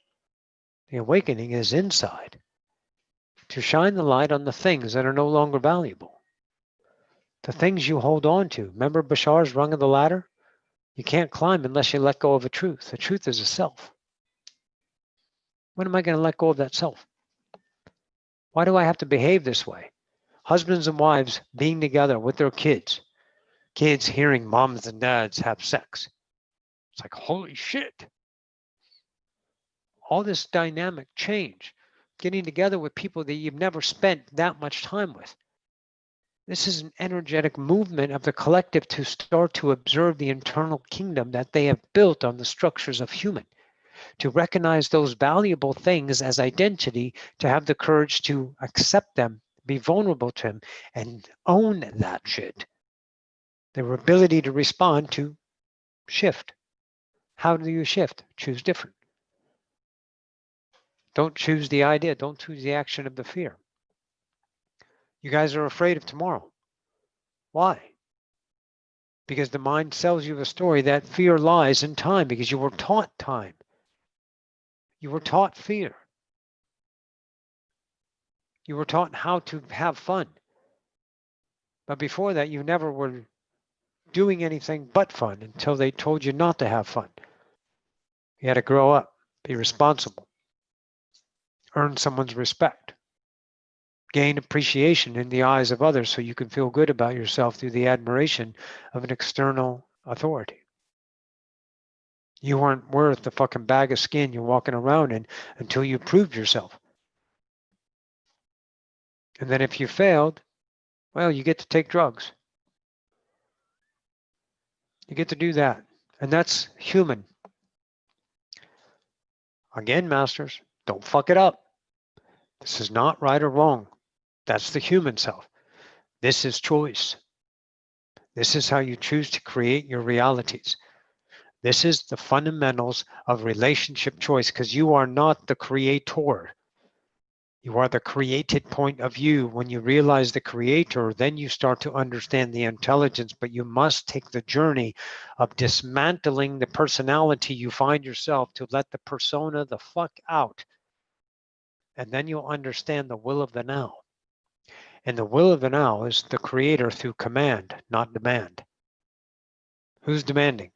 The awakening is inside. To shine the light on the things that are no longer valuable. The things you hold on to. Remember Bashar's rung of the ladder? You can't climb unless you let go of a truth. The truth is a self. When am I going to let go of that self? Why do I have to behave this way? Husbands and wives being together with their kids. Kids hearing moms and dads have sex. It's like, holy shit. All this dynamic change. Getting together with people that you've never spent that much time with. This is an energetic movement of the collective to start to observe the internal kingdom that they have built on the structures of human. To recognize those valuable things as identity, to have the courage to accept them, be vulnerable to them, and own that shit. Their ability to respond to shift. How do you shift? Choose different. Don't choose the idea. Don't choose the action of the fear. You guys are afraid of tomorrow. Why? Because the mind sells you a story that fear lies in time because you were taught time. You were taught fear. You were taught how to have fun. But before that, you never were doing anything but fun until they told you not to have fun. You had to grow up, be responsible, earn someone's respect, gain appreciation in the eyes of others so you can feel good about yourself through the admiration of an external authority. You weren't worth the fucking bag of skin you're walking around in until you proved yourself. And then if you failed, well, you get to take drugs. You get to do that. And that's human. Again, masters, don't fuck it up. This is not right or wrong. That's the human self. This is choice. This is how you choose to create your realities. This is the fundamentals of relationship choice because you are not the creator. You are the created point of view. When you realize the creator, then you start to understand the intelligence, but you must take the journey of dismantling the personality you find yourself to let the persona the fuck out. And then you'll understand the will of the now. And the will of the now is the creator through command, not demand. Who's demanding?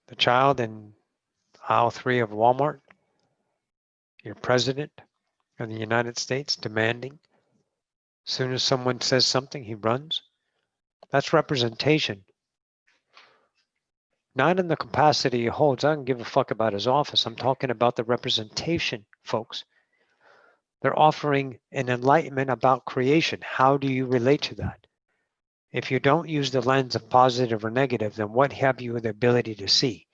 The child in aisle 3 of Walmart? Your president of the United States demanding? As soon as someone says something, he runs? That's representation. Not in the capacity he holds. I don't give a fuck about his office. I'm talking about the representation, folks. They're offering an enlightenment about creation. How do you relate to that? If you don't use the lens of positive or negative, then what have you the ability to see?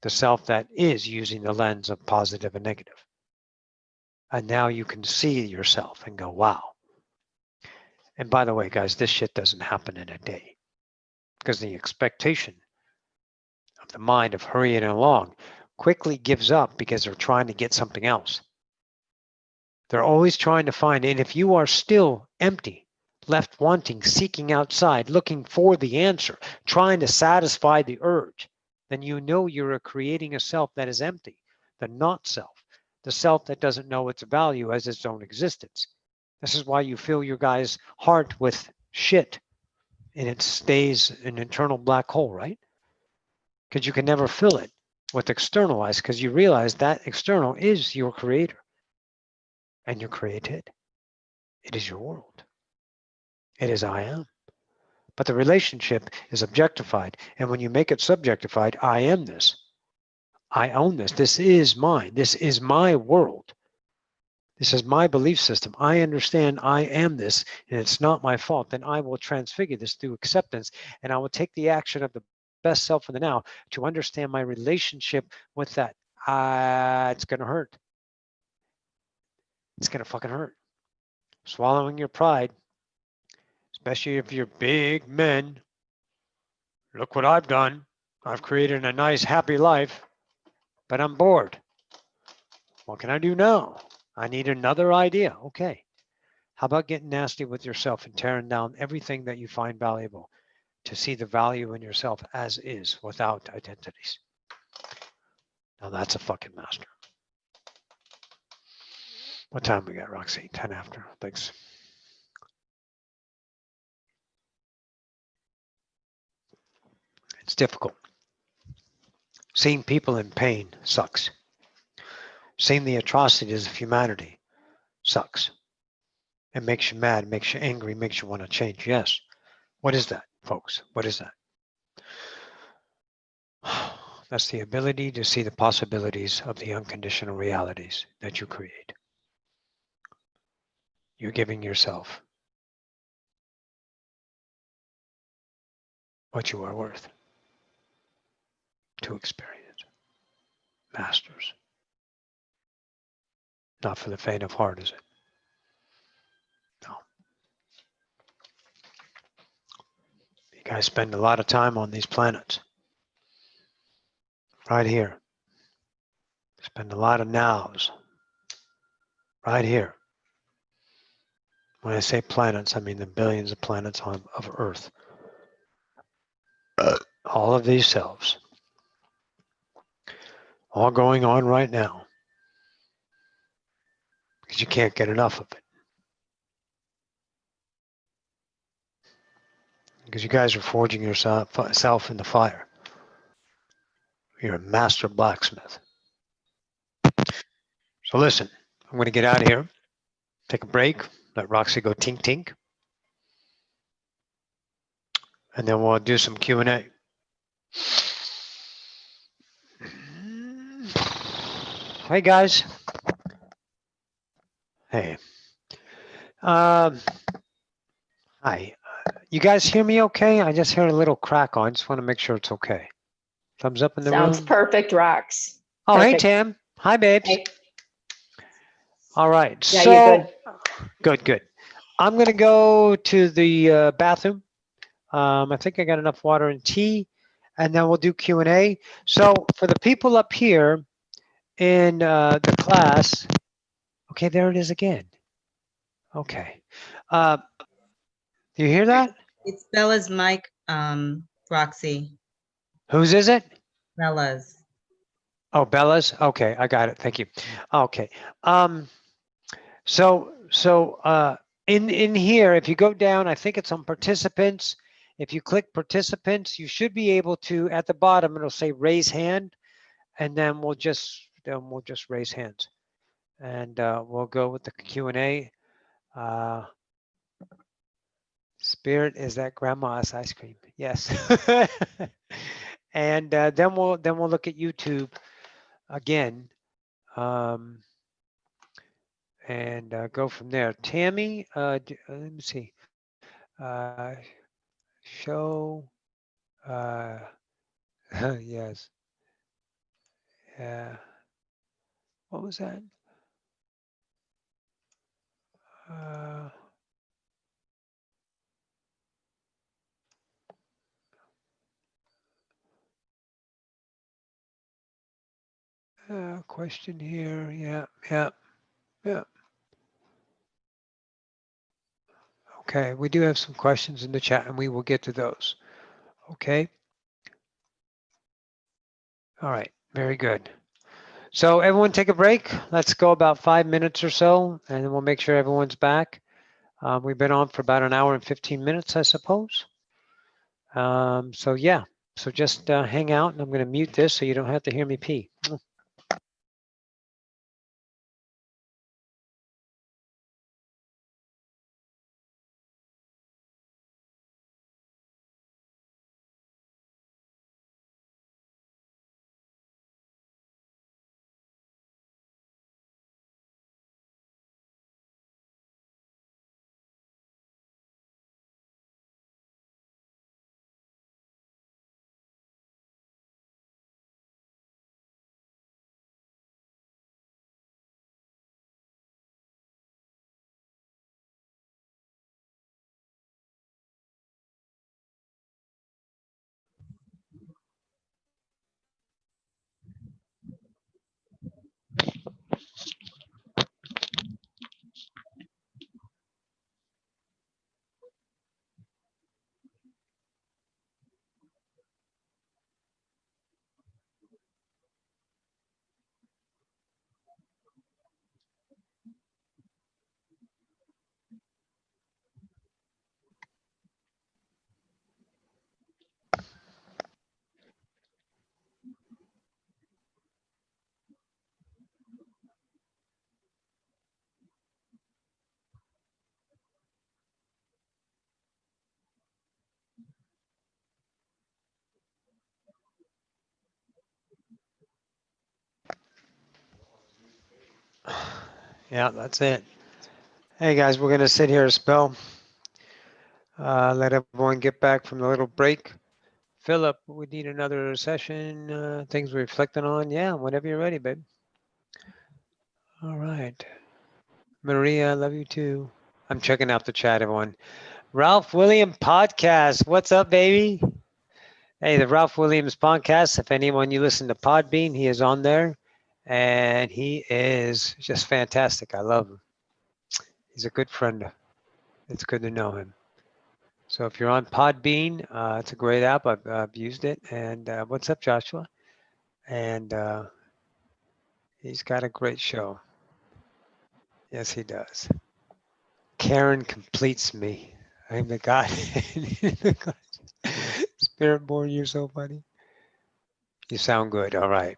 The self that is using the lens of positive and negative. And now you can see yourself and go, wow. And by the way, guys, this shit doesn't happen in a day because the expectation of the mind of hurrying along quickly gives up because they're trying to get something else. They're always trying to find, and if you are still empty, left wanting, seeking outside, looking for the answer, trying to satisfy the urge, then you know you're creating a self that is empty, the not self, the self that doesn't know its value as its own existence. This is why you fill your guy's heart with shit and it stays an internal black hole, right? Because you can never fill it with external eyes because you realize that external is your creator and you're created. It is your world. It is I am. But the relationship is objectified. And when you make it subjectified, I am this. I own this. This is mine. This is my world. This is my belief system. I understand I am this, and it's not my fault. Then I will transfigure this through acceptance, and I will take the action of the best self in the now to understand my relationship with that. It's going to hurt. It's going to fucking hurt. Swallowing your pride, especially if you're big men. Look what I've done. I've created a nice, happy life, but I'm bored. What can I do now? I need another idea. Okay. How about getting nasty with yourself and tearing down everything that you find valuable to see the value in yourself as is without identities? Now that's a fucking master. What time we got, Roxy? 10 after. Thanks. It's difficult. Seeing people in pain sucks. Seeing the atrocities of humanity sucks. It makes you mad, makes you angry, makes you want to change. Yes. What is that, folks? What is that? That's the ability to see the possibilities of the unconditional realities that you create. You're giving yourself what you are worth to experience. Masters. Not for the faint of heart, is it? No. You guys spend a lot of time on these planets. Right here. Spend a lot of nows. Right here. When I say planets, I mean the billions of planets of Earth. All of these selves. All going on right now. Because you can't get enough of it. Because you guys are forging yourself in the fire. You're a master blacksmith. So listen, I'm going to get out of here. Take a break. Let Roxy go tink tink. And then we'll do some Q&A. Hey guys. Hey. Hi. You guys hear me okay? I just heard a little crack on. Just want to make sure it's okay. Thumbs up in the room. Sounds perfect, Rox. Oh, Perfect. hey Tam. Hi, babes. Hey. All right. Yeah, so you're good. Good. I'm going to go to the bathroom. I think I got enough water and tea, and then we'll do Q&A. So for the people up here in the class, okay, there it is again. Okay. Do you hear that? It's Bella's mic, Roxy. Whose is it? Bella's. Oh, Bella's? Okay, I got it. Thank you. Okay. In here, if you go down, I think it's on participants. If you click participants, you should be able to, at the bottom, it'll say raise hand, and then we'll just raise hands. And we'll go with the Q&A. Spirit is that grandma's ice cream. Yes. And then we'll look at YouTube again. And go from there. Tammy, let me see. Show, yes. Yeah. What was that? Question here. Yeah. Okay, we do have some questions in the chat and we will get to those. Okay. All right, very good. So everyone take a break. Let's go about 5 minutes or so, and then we'll make sure everyone's back. We've been on for about an hour and 15 minutes, I suppose. So yeah, so just hang out, and I'm going to mute this so you don't have to hear me pee. Yeah, that's it. Hey guys, we're going to sit here a spell. Let everyone get back from the little break. Philip, we need another session, things we're reflecting on. Yeah, whenever you're ready, babe. All right. Maria, I love you too. I'm checking out the chat, everyone. Ralph William Podcast. What's up, baby? Hey, the Ralph Williams Podcast. If anyone you listen to Podbean, he is on there. And he is just fantastic. I love him. He's a good friend. It's good to know him. So if you're on Podbean, it's a great app. I've used it. And what's up, Joshua? And he's got a great show. Yes, he does. Karen completes me. I'm the God. Spirit born, you're so funny. You sound good. All right.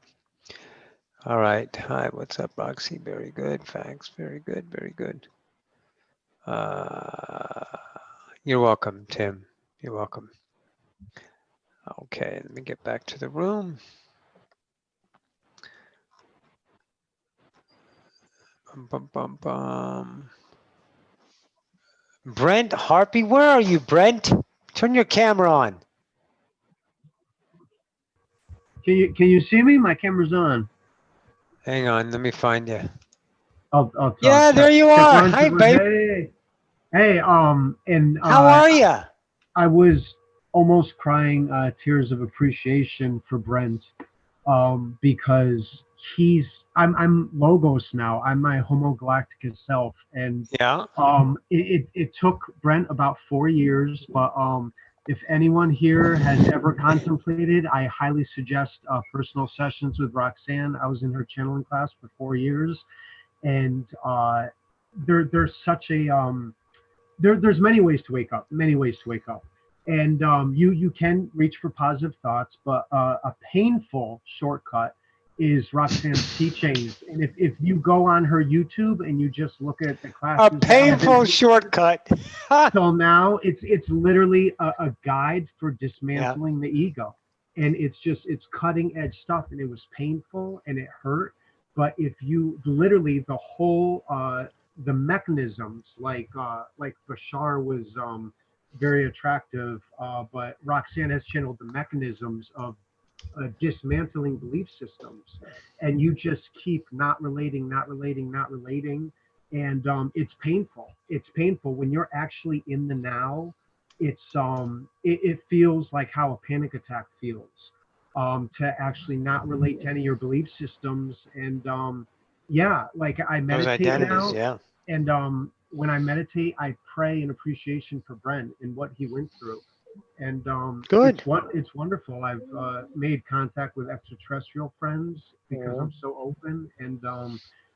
All right. Hi, what's up, Roxy? Very good. Thanks. Very good. Very good. You're welcome, Tim. You're welcome. Okay, let me get back to the room. Bum, bum, bum, bum. Brent Harpy, where are you, Brent? Turn your camera on. Can you see me? My camera's on. Hang on, let me find you. I'll Yeah, there you are. Hi, babe. Hey, and how are you? I was almost crying tears of appreciation for Brent, because I'm Logos now. I'm my Homo Galacticus self, and yeah, it took Brent about 4 years, but if anyone here has ever contemplated, I highly suggest personal sessions with Roxanne. I was in her channeling class for 4 years, and there's such a there's many ways to wake up, and you can reach for positive thoughts, but a painful shortcut is Roxanne's teachings. And if you go on her YouTube and you just look at the classes, a painful shortcut. till now, it's literally a guide for dismantling the ego, and it's cutting edge stuff, and it was painful and it hurt. But if you literally the whole the mechanisms, like Bashar was very attractive, but Roxanne has channeled the mechanisms of dismantling belief systems, and you just keep not relating, and it's painful. It's painful when you're actually in the now. It feels like how a panic attack feels, to actually not relate to any of your belief systems. And yeah, like I meditate now, and when I meditate, I pray in appreciation for Brent and what he went through. And Good. it's wonderful. I've made contact with extraterrestrial friends because I'm so open. And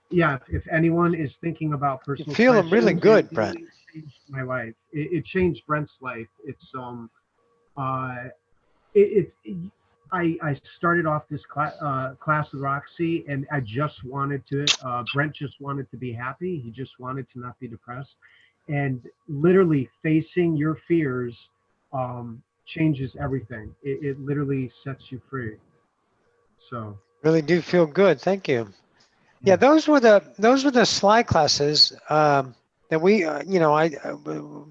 yeah, if anyone is thinking about personal, feeling really good, it Brent. really changed my life. It changed Brent's life. I started off this class with Roxy, and I just wanted to. Brent just wanted to be happy. He just wanted to not be depressed, and literally facing your fears changes everything. It literally sets you free. So Really do feel good. Thank you. Yeah, those were the SLY classes that we,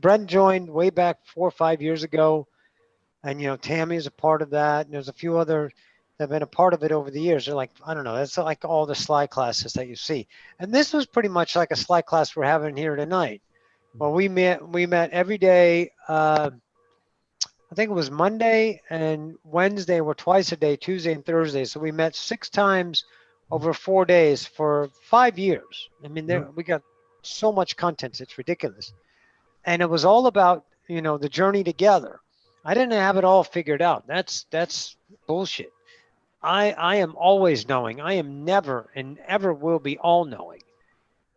Brent joined way back 4 or 5 years ago, and Tammy is a part of that, and there's a few other that have been a part of it over the years. They're like, I don't know, that's like all the SLY classes that you see, and this was pretty much like a SLY class we're having here tonight. Well, we met every day. I think it was Monday and Wednesday were twice a day, Tuesday and Thursday. So we met 6 times over 4 days for 5 years. I mean, we got so much content, it's ridiculous. And it was all about, the journey together. I didn't have it all figured out. That's bullshit. I am always knowing. I am never and ever will be all knowing.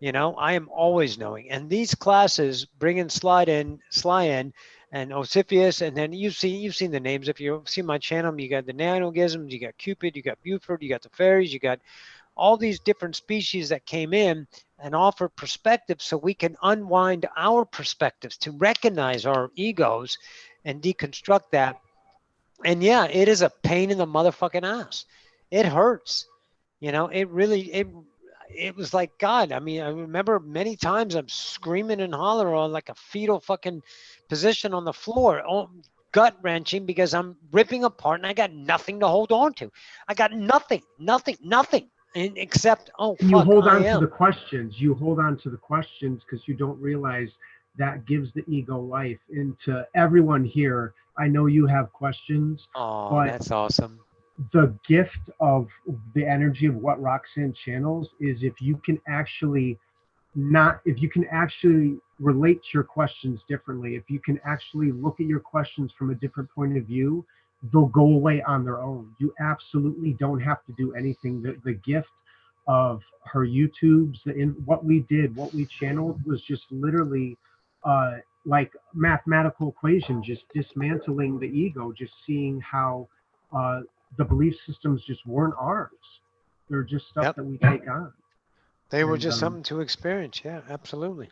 I am always knowing. And these classes bringing Sly in and Osifius, and then you've seen the names. If you see my channel, you got the nanogisms, you got Cupid, you got Buford, you got the fairies, you got all these different species that came in and offer perspective so we can unwind our perspectives to recognize our egos and deconstruct that. And yeah, it is a pain in the motherfucking ass. It hurts. It was like, God, I mean, I remember many times I'm screaming and hollering on like a fetal fucking position on the floor, gut wrenching, because I'm ripping apart and I got nothing to hold on to. I got nothing, except, oh, fuck, you hold on I to the questions. You hold on to the questions because you don't realize that gives the ego life. And to everyone here, I know you have questions. Oh, that's awesome. The gift of the energy of what Roxanne channels is if you can actually relate to your questions differently, if you can actually look at your questions from a different point of view, they'll go away on their own. You absolutely don't have to do anything. The gift of her YouTubes, what we channeled was just literally like mathematical equation, just dismantling the ego, just seeing how the belief systems just weren't ours. They're just stuff that we take on. They were just something to experience. Yeah, absolutely.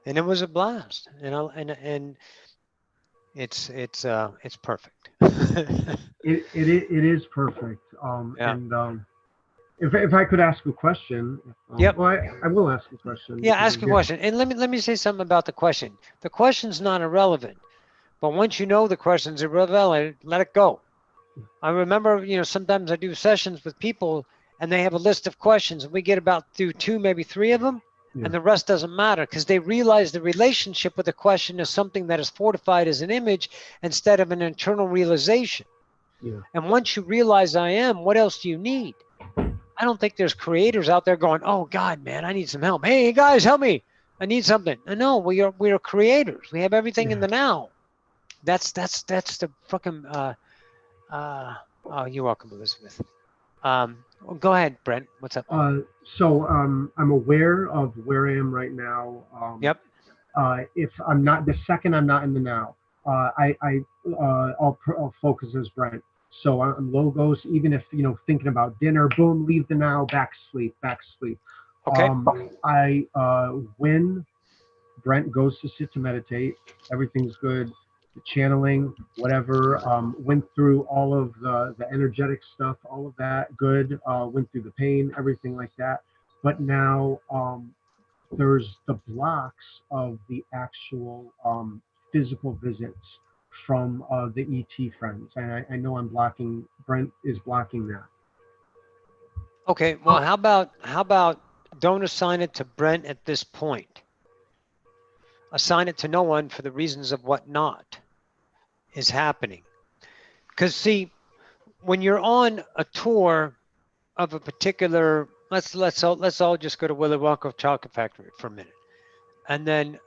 And it was a blast, and it's perfect. it is perfect. And if I could ask a question. Yep. Well, I will ask a question. Yeah, ask a question. And let me say something about the question. The question's not irrelevant, but once you know the question's irrelevant, let it go. I remember, sometimes I do sessions with people and they have a list of questions and we get about through 2, maybe 3 of them, and the rest doesn't matter because they realize the relationship with the question is something that is fortified as an image instead of an internal realization. Yeah. And once you realize I am, what else do you need? I don't think there's creators out there going, oh God, man, I need some help. Hey guys, help me. I need something. No, we are creators. We have everything in the now. That's the fucking, oh, you're welcome, Elizabeth. Go ahead, Brent. What's up? So I'm aware of where I am right now. Yep. If I'm not, the second I'm not in the now, I'll focus as Brent. So I'm logos, even if, thinking about dinner, boom, leave the now, back sleep. Okay. When Brent goes to sit to meditate, everything's good. The channeling, whatever, went through all of the energetic stuff, all of that, good, went through the pain, everything like that. But now there's the blocks of the actual physical visits from the ET friends. And I know Brent is blocking that. Okay, well, how about don't assign it to Brent at this point. Assign it to no one for the reasons of what not is happening. Because see, when you're on a tour of a particular, let's all just go to Willy Wonka Chocolate Factory for a minute. And then,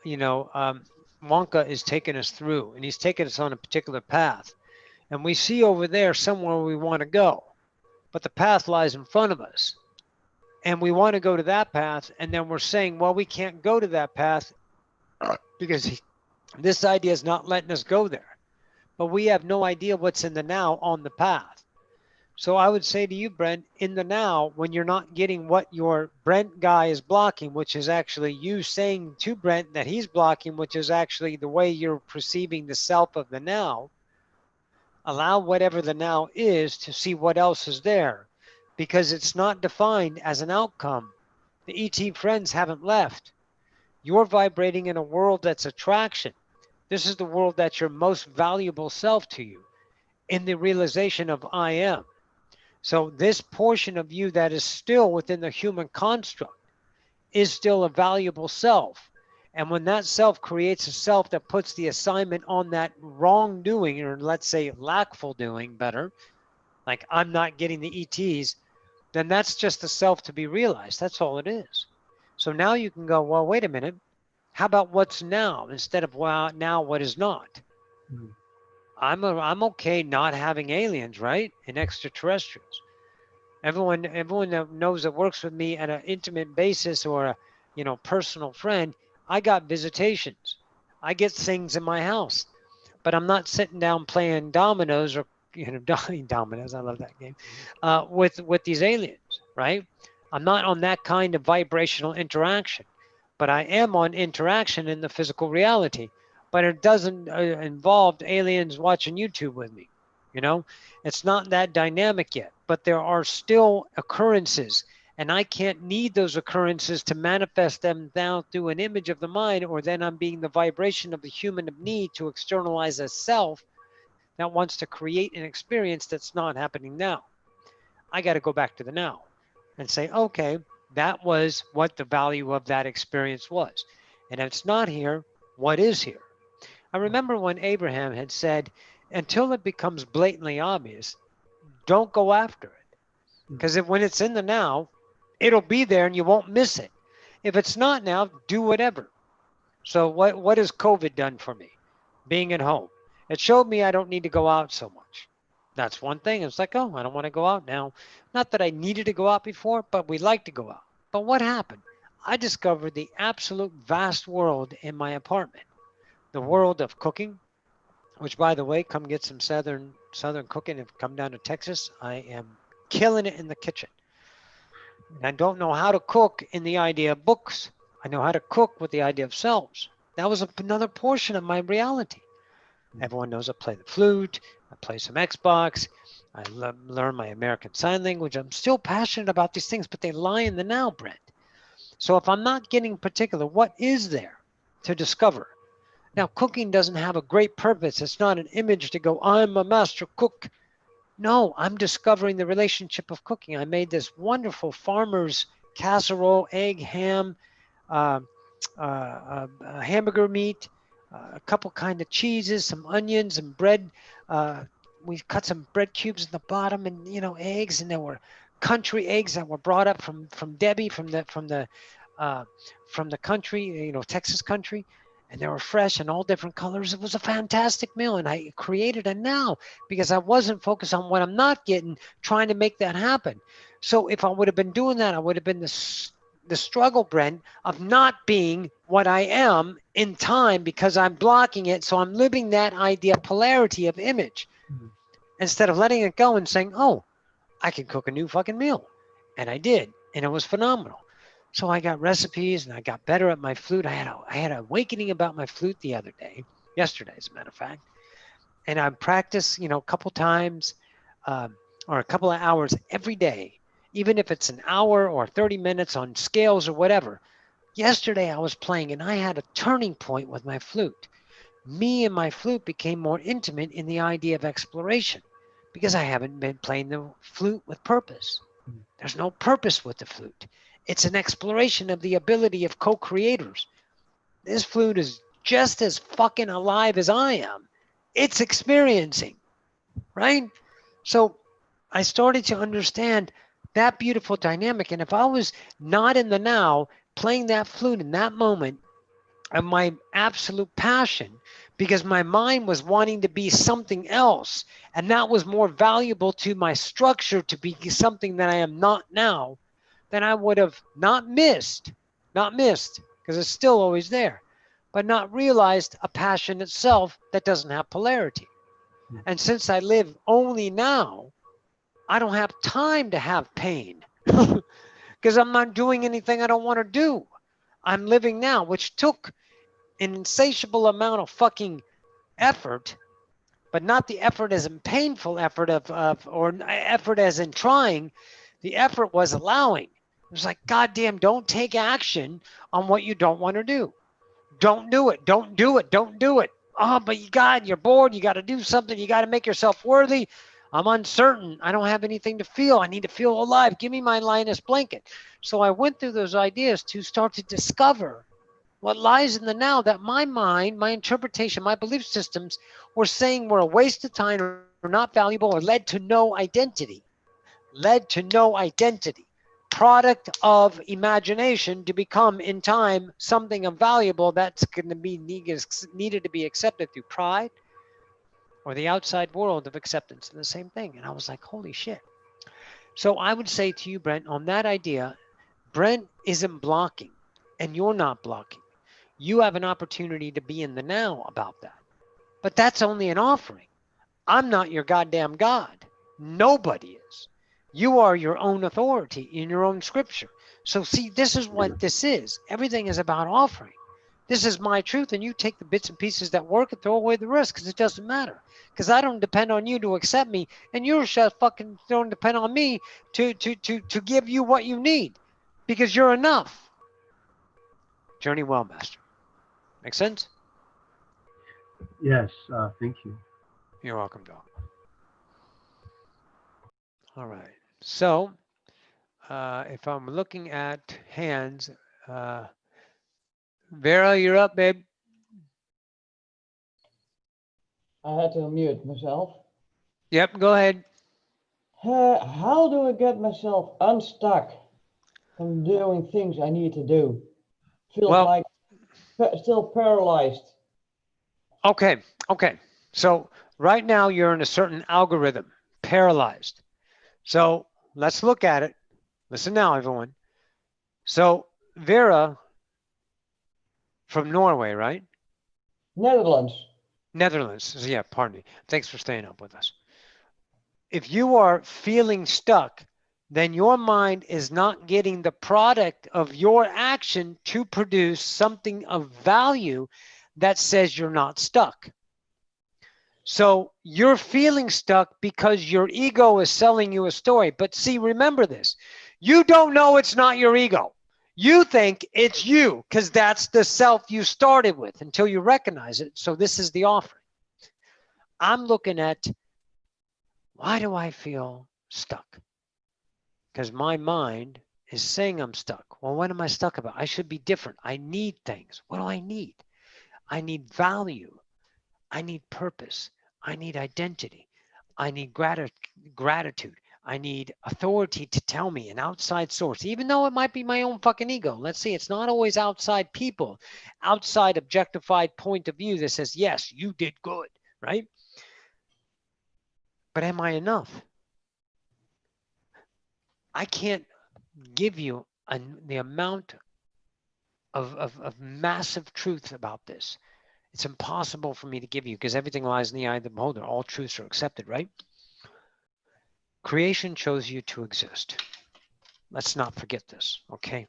Wonka is taking us through, and he's taking us on a particular path. And we see over there somewhere we want to go, but the path lies in front of us. And we want to go to that path. And then we're saying, well, we can't go to that path because this idea is not letting us go there. But we have no idea what's in the now on the path. So I would say to you, Brent, in the now, when you're not getting what your Brent guy is blocking, which is actually you saying to Brent that he's blocking, which is actually the way you're perceiving the self of the now, allow whatever the now is to see what else is there, because it's not defined as an outcome. The ET friends haven't left. You're vibrating in a world that's attraction. This is the world that's your most valuable self to you in the realization of I am. So this portion of you that is still within the human construct is still a valuable self. And when that self creates a self that puts the assignment on that wrongdoing, or let's say lackful doing better, like I'm not getting the ETs, then that's just the self to be realized. That's all it is. So now you can go, well, wait a minute. How about what's now instead of well, now what is not? Mm-hmm. I'm okay not having aliens, right? And extraterrestrials. Everyone that knows that works with me at an intimate basis or a personal friend, I got visitations. I get things in my house, but I'm not sitting down playing dominoes or dominoes. I love that game with these aliens, right? I'm not on that kind of vibrational interaction, but I am on interaction in the physical reality. But it doesn't involve aliens watching YouTube with me. It's not that dynamic yet, but there are still occurrences, and I can't need those occurrences to manifest them down through an image of the mind, or then I'm being the vibration of the human of need to externalize a self that wants to create an experience that's not happening now. I got to go back to the now and say, okay, that was what the value of that experience was. And if it's not here, what is here? I remember when Abraham had said, until it becomes blatantly obvious, don't go after it. Because when it's in the now, it'll be there and you won't miss it. If it's not now, do whatever. So what has COVID done for me? Being at home. It showed me I don't need to go out so much. That's one thing. It's like, oh, I don't want to go out now. Not that I needed to go out before, but we like to go out. But what happened? I discovered the absolute vast world in my apartment. The world of cooking, which, by the way, come get some southern cooking. If you come down to Texas, I am killing it in the kitchen. And I don't know how to cook in the idea of books. I know how to cook with the idea of selves. That was another portion of my reality. Everyone knows I play the flute. I play some Xbox. I learn my American Sign Language. I'm still passionate about these things, but they lie in the now, Brent. So if I'm not getting particular, what is there to discover? Now, cooking doesn't have a great purpose. It's not an image to go, I'm a master cook. No, I'm discovering the relationship of cooking. I made this wonderful farmer's casserole, egg, ham, hamburger meat, a couple kind of cheeses, some onions and bread. We cut some bread cubes in the bottom and, eggs. And there were country eggs that were brought up from Debbie, from the country, Texas country. And they were fresh and all different colors. It was a fantastic meal. And I created a now because I wasn't focused on what I'm not getting, trying to make that happen. So if I would have been doing that, I would have been the struggle, Brent, of not being what I am in time because I'm blocking it. So I'm living that idea, polarity of image, instead of letting it go and saying, oh, I can cook a new fucking meal. And I did. And it was phenomenal. So I got recipes and I got better at my flute. I had an awakening about my flute the other day, yesterday, as a matter of fact. And I practice, a couple times or a couple of hours every day, even if it's an hour or 30 minutes on scales or whatever. Yesterday I was playing and I had a turning point with my flute. Me and my flute became more intimate in the idea of exploration because I haven't been playing the flute with purpose. There's no purpose with the flute. It's an exploration of the ability of co-creators. This flute is just as fucking alive as I am. It's experiencing, right? So I started to understand that beautiful dynamic. And if I was not in the now, playing that flute in that moment, of my absolute passion, because my mind was wanting to be something else. And that was more valuable to my structure to be something that I am not now, then I would have not missed, because it's still always there, but not realized a passion itself that doesn't have polarity. And since I live only now, I don't have time to have pain because I'm not doing anything I don't want to do. I'm living now, which took an insatiable amount of fucking effort, but not the effort as in painful effort or effort as in trying. The effort was allowing. It was like, goddamn, don't take action on what you don't want to do. Don't do it. Don't do it. Don't do it. Oh, but you're bored. You got to do something. You got to make yourself worthy. I'm uncertain. I don't have anything to feel. I need to feel alive. Give me my Linus blanket. So I went through those ideas to start to discover what lies in the now, that my mind, my interpretation, my belief systems were saying were a waste of time or not valuable or led to no identity. Product of imagination to become in time something of valuable that's going to be needed to be accepted through pride or the outside world of acceptance of the same thing. And I was like, holy shit. So I would say to you, Brent, on that idea, Brent isn't blocking and you're not blocking. You have an opportunity to be in the now about that. But that's only an offering. I'm not your goddamn God. Nobody is. You are your own authority in your own scripture. So see, this is what this is. Everything is about offering. This is my truth, and you take the bits and pieces that work and throw away the rest because it doesn't matter. Because I don't depend on you to accept me, and you fucking don't depend on me to give you what you need, because you're enough. Journey well, Master. Make sense? Yes, thank you. You're welcome, dog. All right. So if I'm looking at hands, Vera, you're up, babe. I had to unmute myself. Yep, go ahead. How do I get myself unstuck from doing things I need to do? Feels like still paralyzed. Okay. So right now you're in a certain algorithm, paralyzed. So let's look at it. Listen now, everyone. So Vera from Norway, right? Netherlands. Netherlands. Yeah, pardon me. Thanks for staying up with us. If you are feeling stuck, then your mind is not getting the product of your action to produce something of value that says you're not stuck. So you're feeling stuck because your ego is selling you a story. But see, remember this. You don't know it's not your ego. You think it's you because that's the self you started with until you recognize it. So this is the offering. I'm looking at, why do I feel stuck? Because my mind is saying I'm stuck. Well, what am I stuck about? I should be different. I need things. What do I need? I need value. I need purpose. I need identity. I need gratitude. I need authority to tell me, an outside source, even though it might be my own fucking ego. Let's see, it's not always outside people, outside objectified point of view that says, yes, you did good, right? But am I enough? I can't give you the amount of massive truth about this. It's impossible for me to give you because everything lies in the eye of the beholder. All truths are accepted, right? Creation chose you to exist. Let's not forget this, okay?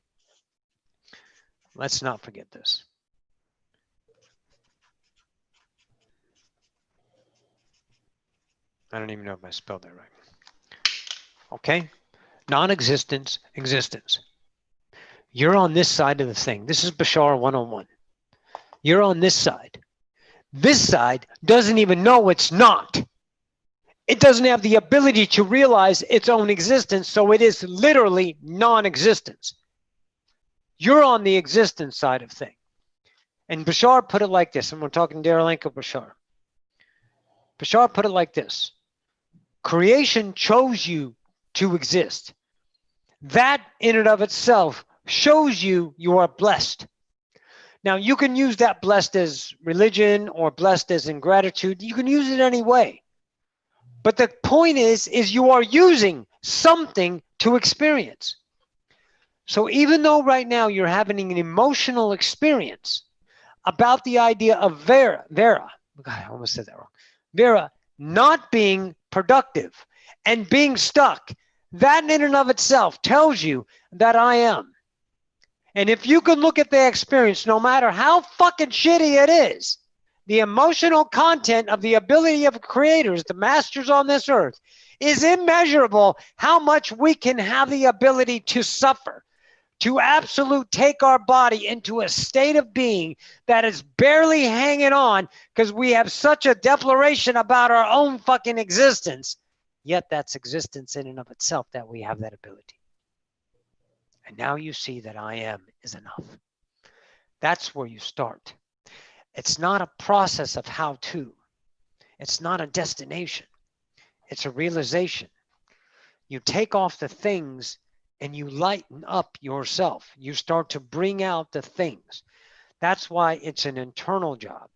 Let's not forget this. I don't even know if I spelled that right. Okay? Non-existence, existence. You're on this side of the thing. This is Bashar 101. You're on this side. This side doesn't even know it's not. It doesn't have the ability to realize its own existence, so it is literally non-existence. You're on the existence side of things. And Bashar put it like this, and we're talking Darylenko Bashar. Bashar put it like this. Creation chose you to exist. That in and of itself shows you you are blessed. Now, you can use that blessed as religion or blessed as ingratitude. You can use it any way. But the point is you are using something to experience. So even though right now you're having an emotional experience about the idea of Vera, God, I almost said that wrong. Vera not being productive and being stuck, that in and of itself tells you that I am. And if you can look at the experience, no matter how fucking shitty it is, the emotional content of the ability of creators, the masters on this earth, is immeasurable how much we can have the ability to suffer, to absolute take our body into a state of being that is barely hanging on because we have such a declaration about our own fucking existence. Yet that's existence in and of itself that we have that ability. And now you see that I am is enough. That's where you start. It's not a process of how to. It's not a destination. It's a realization. You take off the things and you lighten up yourself. You start to bring out the things. That's why it's an internal job.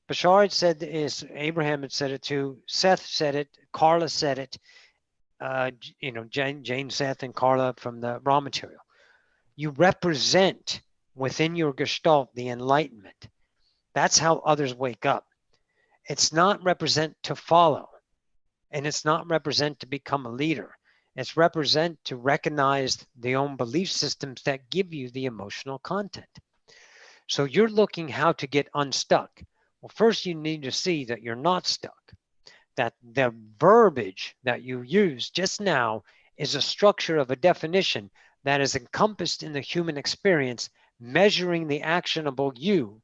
Bashar had said this, Abraham had said it too, Seth said it, Carla said it, Jane, Seth, and Carla from the raw material. You represent within your gestalt the enlightenment. That's how others wake up. It's not represent to follow, and it's not represent to become a leader. It's represent to recognize the own belief systems that give you the emotional content. So you're looking how to get unstuck. Well, first you need to see that you're not stuck, that the verbiage that you used just now is a structure of a definition that is encompassed in the human experience, measuring the actionable you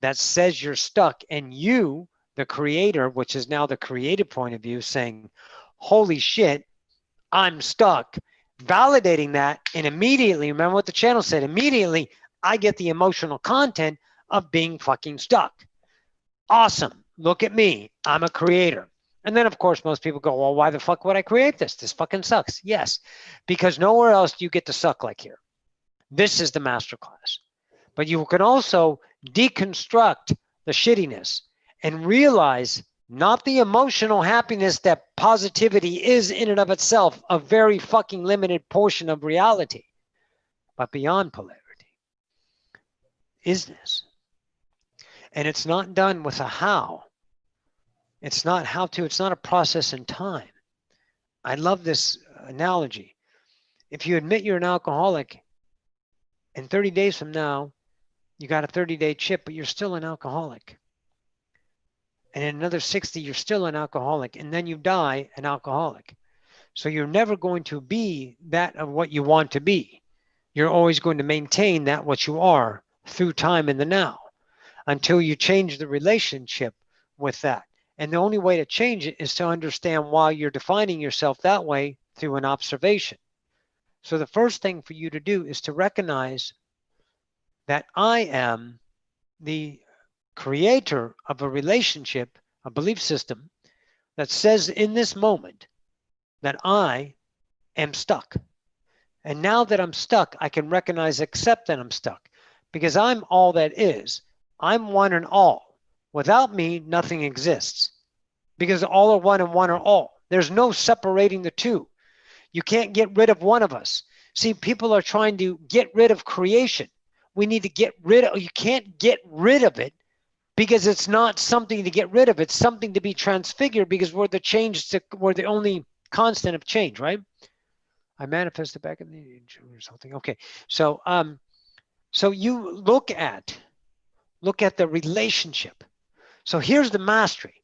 that says you're stuck, and you, the creator, which is now the creative point of view, saying, holy shit, I'm stuck, validating that, and immediately, remember what the channel said, immediately I get the emotional content of being fucking stuck. Awesome. Look at me. I'm a creator. And then, of course, most people go, well, why the fuck would I create this? This fucking sucks. Yes, because nowhere else do you get to suck like here. This is the masterclass. But you can also deconstruct the shittiness and realize not the emotional happiness that positivity is in and of itself, a very fucking limited portion of reality, but beyond polarity, isness. And it's not done with a how. It's not how to, it's not a process in time. I love this analogy. If you admit you're an alcoholic, and 30 days from now, you got a 30-day chip, but you're still an alcoholic. And in another 60, you're still an alcoholic, and then you die an alcoholic. So you're never going to be that of what you want to be. You're always going to maintain that what you are through time in the now until you change the relationship with that. And the only way to change it is to understand why you're defining yourself that way through an observation. So the first thing for you to do is to recognize that I am the creator of a relationship, a belief system that says in this moment that I am stuck. And now that I'm stuck, I can recognize, accept that I'm stuck, because I'm all that is. I'm one and all. Without me, nothing exists, because all are one and one are all. There's no separating the two. You can't get rid of one of us. See, people are trying to get rid of creation. We need to get rid of, you can't get rid of it because it's not something to get rid of. It's something to be transfigured, because we're the only constant of change, right? I manifested back in the or something. Okay, so so you look at the relationship. So here's the mastery.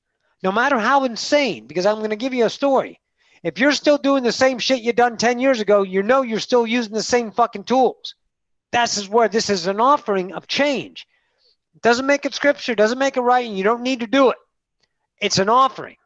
No matter how insane, because I'm going to give you a story. If you're still doing the same shit you done 10 years ago, you know you're still using the same fucking tools. That's where this is an offering of change. It doesn't make it scripture, doesn't make it right, and you don't need to do it. It's an offering.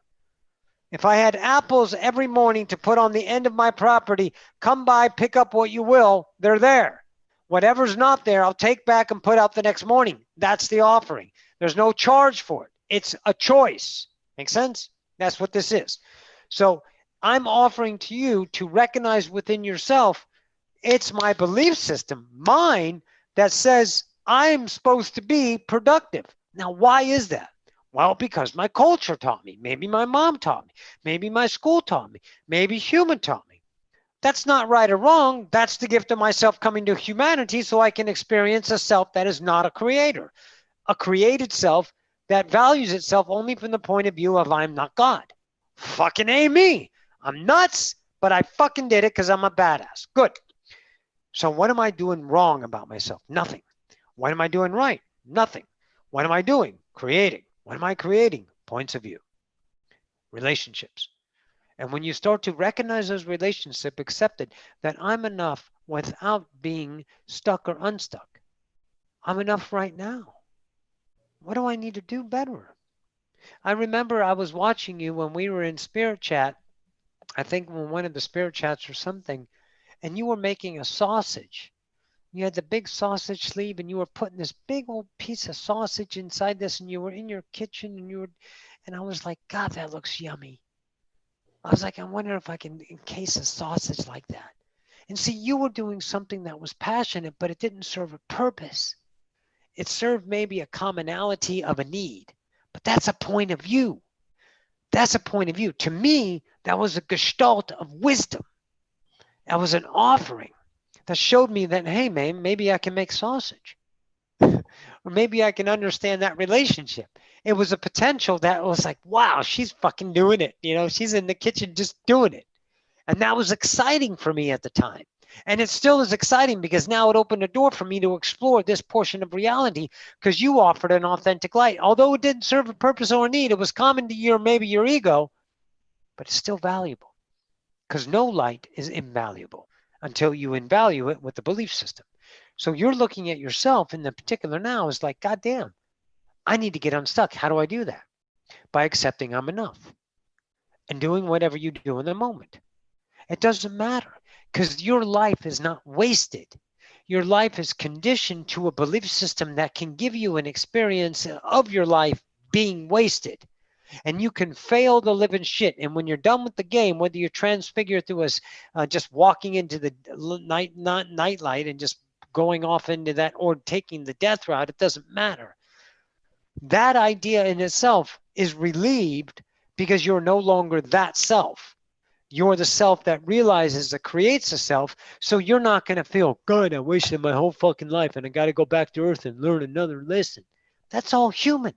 If I had apples every morning to put on the end of my property, come by, pick up what you will, they're there. Whatever's not there, I'll take back and put out the next morning. That's the offering. There's no charge for it. It's a choice. Make sense? That's what this is. So I'm offering to you to recognize within yourself, it's my belief system, mine, that says I'm supposed to be productive. Now, why is that? Well, because my culture taught me. Maybe my mom taught me. Maybe my school taught me. Maybe human taught me. That's not right or wrong. That's the gift of myself coming to humanity so I can experience a self that is not a creator. A created self that values itself only from the point of view of I'm not God. Fucking A me. I'm nuts, but I fucking did it because I'm a badass. Good. So what am I doing wrong about myself? Nothing. What am I doing right? Nothing. What am I doing? Creating. What am I creating? Points of view. Relationships. And when you start to recognize those relationships, accept it, that I'm enough without being stuck or unstuck. I'm enough right now. What do I need to do better? I remember I was watching you when we were in Spirit Chat, I think when one of the Spirit Chats or something, and you were making a sausage. You had the big sausage sleeve and you were putting this big old piece of sausage inside this, and you were in your kitchen and I was like, God, that looks yummy. I was like, I wonder if I can encase a sausage like that. And see, you were doing something that was passionate, but it didn't serve a purpose. It served maybe a commonality of a need, but that's a point of view. That's a point of view. To me, that was a gestalt of wisdom. That was an offering that showed me that, hey, man, maybe I can make sausage. Or maybe I can understand that relationship. It was a potential that was like, wow, she's fucking doing it. You know, she's in the kitchen just doing it. And that was exciting for me at the time. And it still is exciting because now it opened a door for me to explore this portion of reality because you offered an authentic light. Although it didn't serve a purpose or a need, it was common to your, maybe your ego, but it's still valuable because no light is invaluable until you invalue it with the belief system. So you're looking at yourself in the particular now is like, God damn, I need to get unstuck. How do I do that? By accepting I'm enough and doing whatever you do in the moment. It doesn't matter because your life is not wasted. Your life is conditioned to a belief system that can give you an experience of your life being wasted. And you can fail to live in shit. And when you're done with the game, whether you're transfigured through us just walking into the night light and just going off into that or taking the death route, it doesn't matter. That idea in itself is relieved because you're no longer that self. You're the self that realizes that creates a self. So you're not going to feel, God, I wasted my whole fucking life and I got to go back to earth and learn another lesson. That's all human.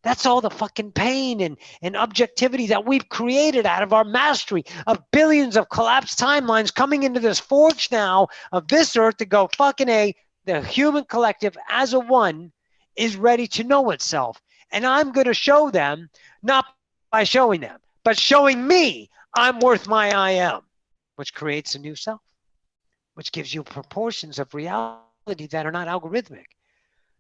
That's all the fucking pain and objectivity that we've created out of our mastery of billions of collapsed timelines coming into this forge now of this earth to go fucking A, the human collective as a one is ready to know itself. And I'm going to show them, not by showing them, but showing me I'm worth my I am, which creates a new self, which gives you proportions of reality that are not algorithmic.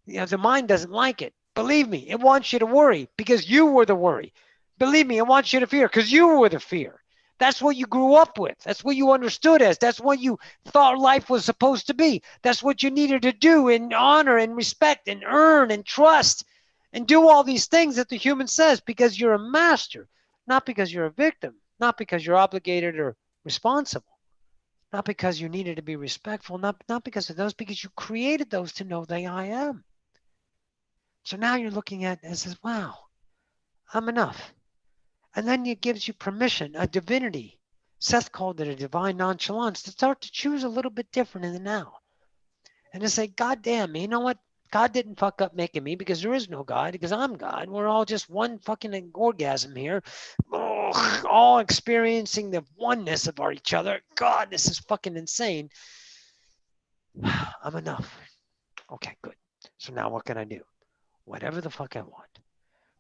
You know, the mind doesn't like it. Believe me, it wants you to worry because you were the worry. Believe me, it wants you to fear because you were the fear. That's what you grew up with. That's what you understood as. That's what you thought life was supposed to be. That's what you needed to do in honor and respect and earn and trust and do all these things that the human says because you're a master, not because you're a victim, not because you're obligated or responsible, not because you needed to be respectful, not because of those, because you created those to know the I am. So now you're looking at it and says, wow, I'm enough. And then it gives you permission, a divinity. Seth called it a divine nonchalance to start to choose a little bit different in the now. And to say, God damn, you know what? God didn't fuck up making me because there is no God, because I'm God. We're all just one fucking orgasm here. Oh, all experiencing the oneness of each other. God, this is fucking insane. I'm enough. Okay, good. So now what can I do? Whatever the fuck I want.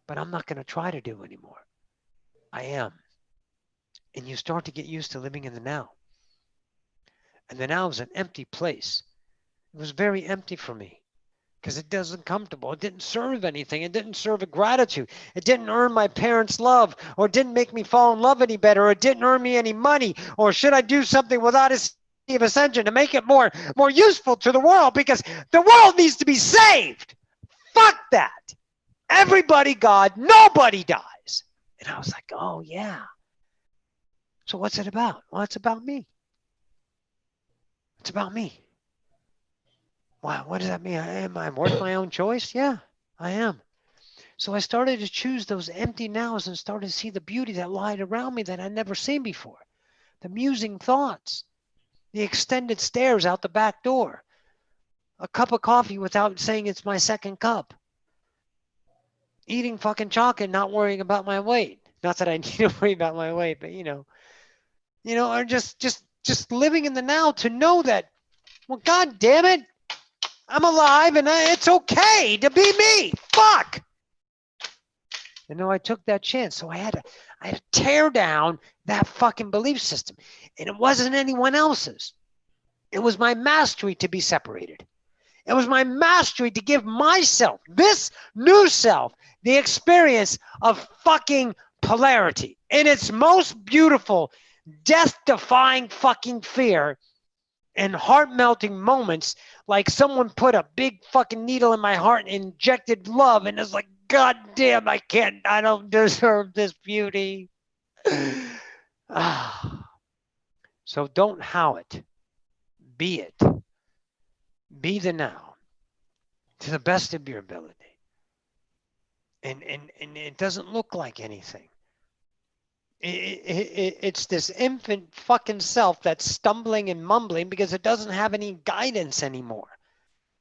But I'm not going to try to do anymore. I am. And you start to get used to living in the now. And the now is an empty place. It was very empty for me because it wasn't comfortable. It didn't serve anything. It didn't serve a gratitude. It didn't earn my parents' love, or it didn't make me fall in love any better, or it didn't earn me any money, or should I do something without of Ascension to make it more useful to the world because the world needs to be saved. Fuck that. Everybody God, nobody dies. And I was like, oh, yeah. So what's it about? Well, it's about me. It's about me. Wow, what does that mean? Am I worth my own choice? Yeah, I am. So I started to choose those empty nows and started to see the beauty that lied around me that I'd never seen before. The musing thoughts, the extended stares out the back door, a cup of coffee without saying it's my second cup, eating fucking chocolate, not worrying about my weight. Not that I need to worry about my weight, but or just living in the now to know that, well, God damn it, I'm alive and it's okay to be me. Fuck. I took that chance. So I had to tear down that fucking belief system. And it wasn't anyone else's. It was my mastery to be separated. It was my mastery to give myself, this new self, the experience of fucking polarity in its most beautiful, death-defying fucking fear and heart-melting moments, like someone put a big fucking needle in my heart and injected love, and it's like, God damn, I don't deserve this beauty. So don't how it. Be it. Be the now to the best of your ability. And it doesn't look like anything. It's this infant fucking self that's stumbling and mumbling because it doesn't have any guidance anymore.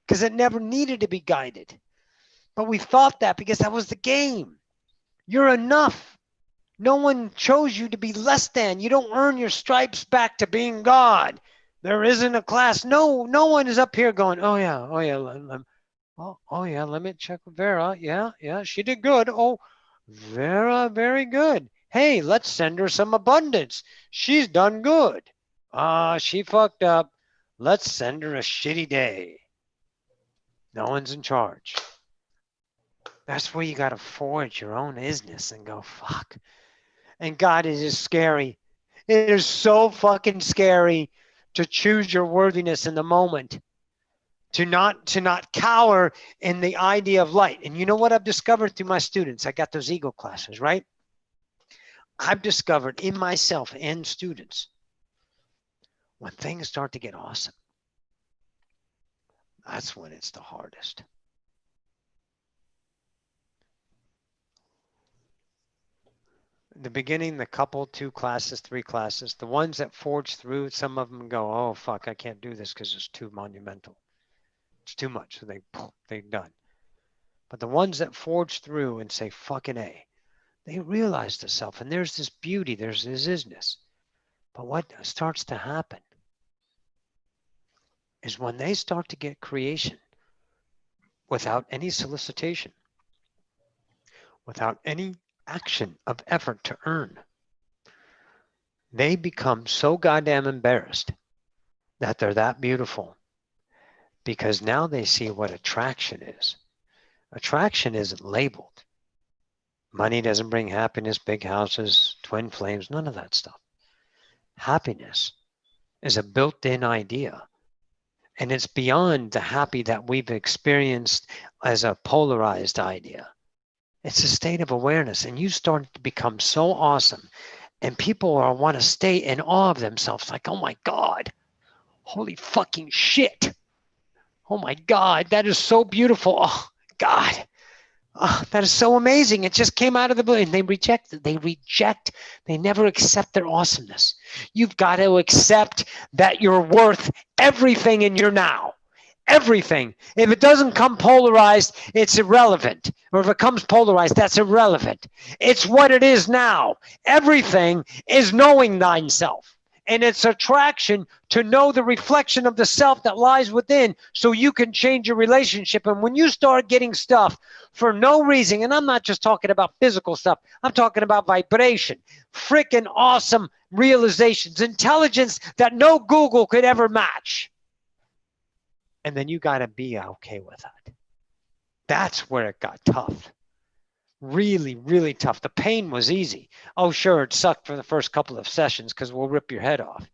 Because it never needed to be guided. But we thought that because that was the game. You're enough. No one chose you to be less than. You don't earn your stripes back to being God. There isn't a class. No one is up here going, oh yeah, let me check with Vera. Yeah, she did good. Oh, Vera, very good. Hey, let's send her some abundance. She's done good. She fucked up. Let's send her a shitty day. No one's in charge. That's where you got to forge your own isness and go, fuck. And God, it is scary. It is so fucking scary to choose your worthiness in the moment, to not cower in the idea of light. And you know what I've discovered through my students? I got those ego classes, right? I've discovered in myself and students, when things start to get awesome, that's when it's the hardest. In the beginning, the couple, 2 classes, 3 classes, the ones that forge through, some of them go, oh, fuck, I can't do this because it's too monumental. It's too much. So they're done. But the ones that forge through and say, fucking A, they realize the self. And there's this beauty, there's this isness. But what starts to happen is when they start to get creation without any solicitation, without any action of effort to earn, they become so goddamn embarrassed that they're that beautiful, because now they see what attraction is. Attraction isn't labeled. Money doesn't bring happiness, big houses, twin flames, none of that stuff. Happiness is a built-in idea. And it's beyond the happy that we've experienced as a polarized idea. It's a state of awareness, and you start to become so awesome, and people want to stay in awe of themselves, like, oh my God, holy fucking shit. Oh my God, that is so beautiful. Oh God, that is so amazing. It just came out of the blue. And they reject it. They never accept their awesomeness. You've got to accept that you're worth everything in your now. Everything. If it doesn't come polarized, it's irrelevant. Or if it comes polarized, that's irrelevant. It's what it is now. Everything is knowing thyself. And it's attraction to know the reflection of the self that lies within, so you can change your relationship. And when you start getting stuff for no reason, and I'm not just talking about physical stuff, I'm talking about vibration, freaking awesome realizations, intelligence that no Google could ever match. And then you got to be okay with that. That's where it got tough. Really, really tough. The pain was easy. Oh, sure, it sucked for the first couple of sessions because we'll rip your head off.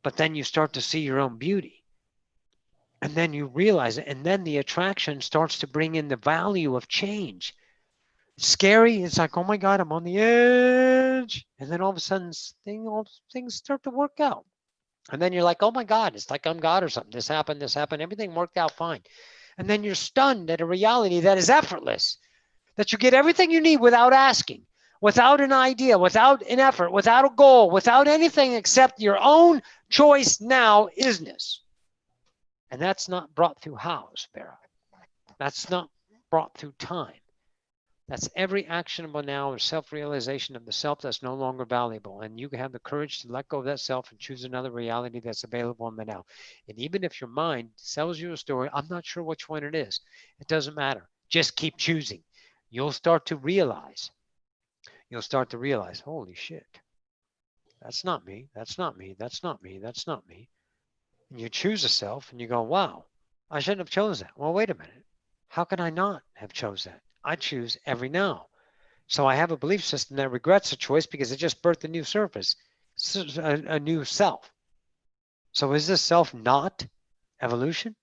But then you start to see your own beauty. And then you realize it. And then the attraction starts to bring in the value of change. It's scary. It's like, oh my God, I'm on the edge. And then all of a sudden, things start to work out. And then you're like, oh my God, it's like I'm God or something. This happened, everything worked out fine. And then you're stunned at a reality that is effortless, that you get everything you need without asking, without an idea, without an effort, without a goal, without anything except your own choice now isness. And that's not brought through hows, Vera. That's not brought through time. That's every actionable now or self-realization of the self that's no longer valuable. And you have the courage to let go of that self and choose another reality that's available in the now. And even if your mind sells you a story, I'm not sure which one it is. It doesn't matter. Just keep choosing. You'll start to realize, holy shit, that's not me. That's not me. That's not me. That's not me. And you choose a self and you go, wow, I shouldn't have chose that. Well, wait a minute. How can I not have chose that? I choose every now. So I have a belief system that regrets a choice because it just birthed a new surface, a new self. So is this self not evolution?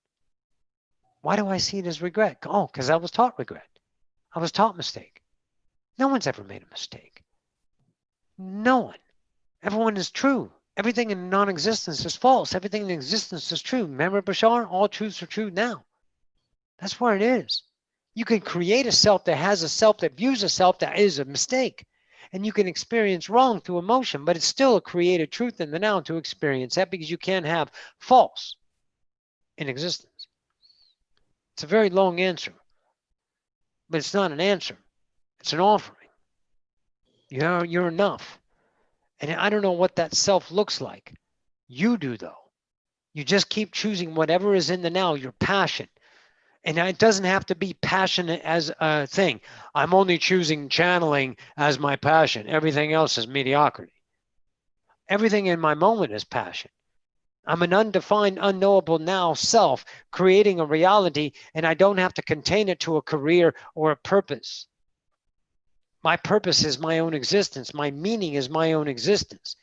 Why do I see it as regret? Oh, because I was taught regret. I was taught mistake. No one's ever made a mistake. No one. Everyone is true. Everything in non-existence is false. Everything in existence is true. Remember, Bashar? All truths are true now. That's where it is. You can create a self that has a self that views a self that is a mistake. And you can experience wrong through emotion, but it's still a created truth in the now to experience that because you can't have false in existence. It's a very long answer, but it's not an answer. It's an offering. You're enough. And I don't know what that self looks like. You do, though. You just keep choosing whatever is in the now, your passion. And it doesn't have to be passionate as a thing. I'm only choosing channeling as my passion. Everything else is mediocrity. Everything in my moment is passion. I'm an undefined, unknowable now self creating a reality, and I don't have to contain it to a career or a purpose. My purpose is my own existence. My meaning is my own existence.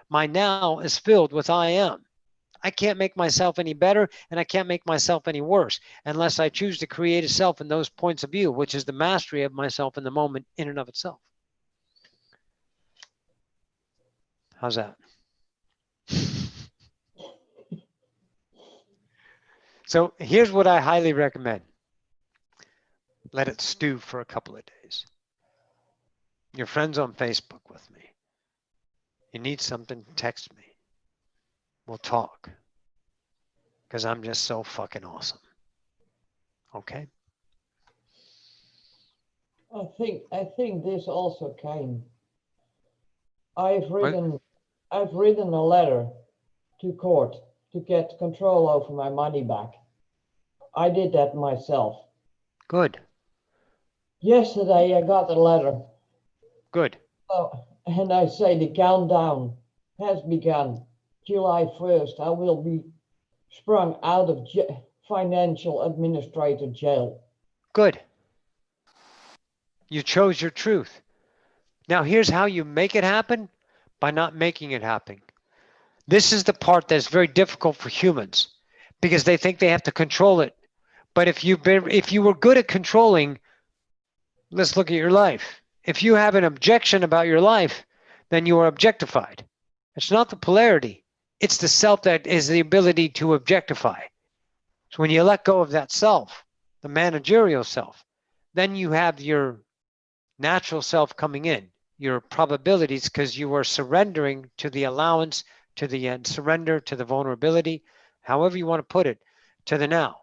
My now is filled with I am. I can't make myself any better and I can't make myself any worse unless I choose to create a self in those points of view, which is the mastery of myself in the moment in and of itself. How's that? So here's what I highly recommend. Let it stew for a couple of days. Your friends on Facebook with me. You need something, text me. We'll talk. Because I'm just so fucking awesome. Okay? I think this also came. I've written a letter to court to get control over my money back. I did that myself. Good. Yesterday I got a letter. Good. Oh, and I say the countdown has begun. July 1st, I will be sprung out of financial administrator jail. Good. You chose your truth. Now here's how you make it happen, by not making it happen. This is the part that's very difficult for humans because they think they have to control it. But if you were good at controlling, let's look at your life. If you have an objection about your life, then you are objectified. It's not the polarity. It's the self that is the ability to objectify. So when you let go of that self, the managerial self, then you have your natural self coming in, your probabilities, because you are surrendering to the allowance, to the surrender, to the vulnerability, however you want to put it, to the now.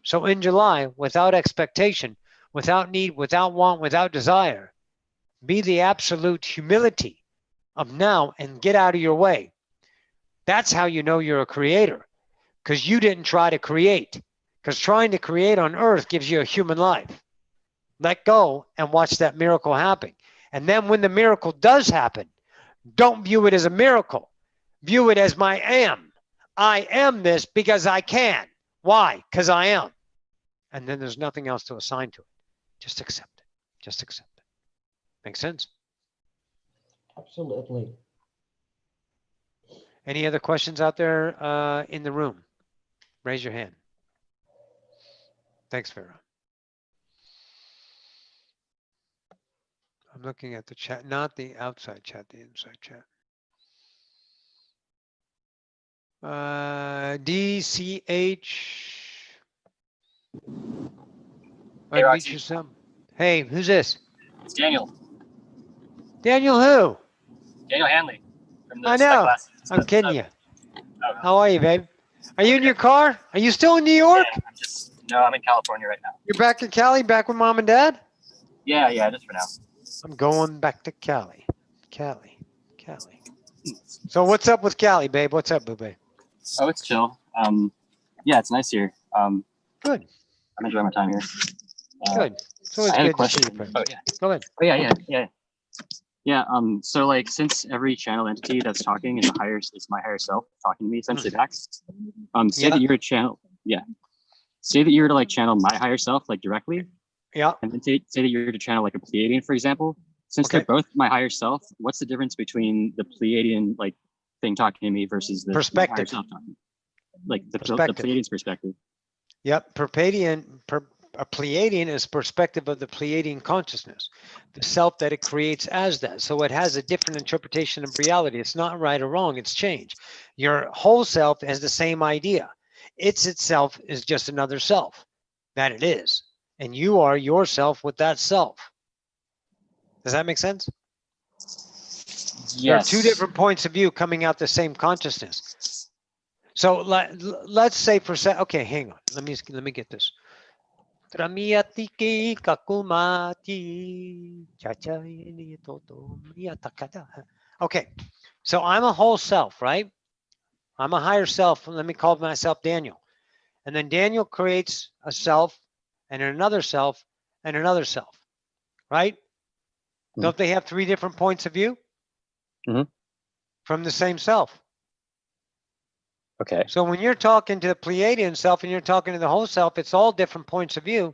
So in July, without expectation, without need, without want, without desire, be the absolute humility of now and get out of your way. That's how you know you're a creator, because you didn't try to create, because trying to create on earth gives you a human life. Let go and watch that miracle happen. And then when the miracle does happen, don't view it as a miracle. View it as my am. I am this because I can. Why? Because I am. And then there's nothing else to assign to it. Just accept it. Just accept it. Make sense? Absolutely. Any other questions out there in the room? Raise your hand. Thanks, Vera. I'm looking at the chat, not the outside chat, the inside chat. DCH. Hey, Unmute Roxy. yourself. Hey, who's this? It's Daniel. Daniel who? Daniel Hanley from the I spec know. class. I'm kidding you. Oh, How are you, babe? Are you in okay. your car? Are you still in New York? Yeah, I'm in California right now. You're back in Cali, back with mom and dad? Yeah, just for now. I'm going back to Cali. Cali. So what's up with Cali, babe? What's up, boo-babe? Oh, it's chill. Yeah, it's nice here. Good. I'm enjoying my time here. Good. It's always I had a good to see question. you, friend. Oh, yeah. Go ahead. Oh, yeah. Yeah, so like since every channel entity that's talking is my higher self talking to me essentially back. Say that you're a channel, say that you were to like channel my higher self like directly. Yeah. And then say that you're to channel like a Pleiadian, for example. Since they're both my higher self, what's the difference between the Pleiadian like thing talking to me versus the perspective higher self talking? Like the Pleiadian's perspective. Yep. A Pleiadian is perspective of the Pleiadian consciousness, the self that it creates as that. So it has a different interpretation of reality. It's not right or wrong, it's change. Your whole self has the same idea. Itself is just another self that it is. And you are yourself with that self. Does that make sense? Yes. There are two different points of view coming out the same consciousness. So let's say okay, hang on. Let me get this. Okay, so I'm a whole self, right? I'm a higher self. Let me call myself Daniel. And then Daniel creates a self and another self and another self, right? Mm-hmm. Don't they have three different points of view? Mm-hmm. From the same self? Okay. So when you're talking to the Pleiadian self and you're talking to the whole self, it's all different points of view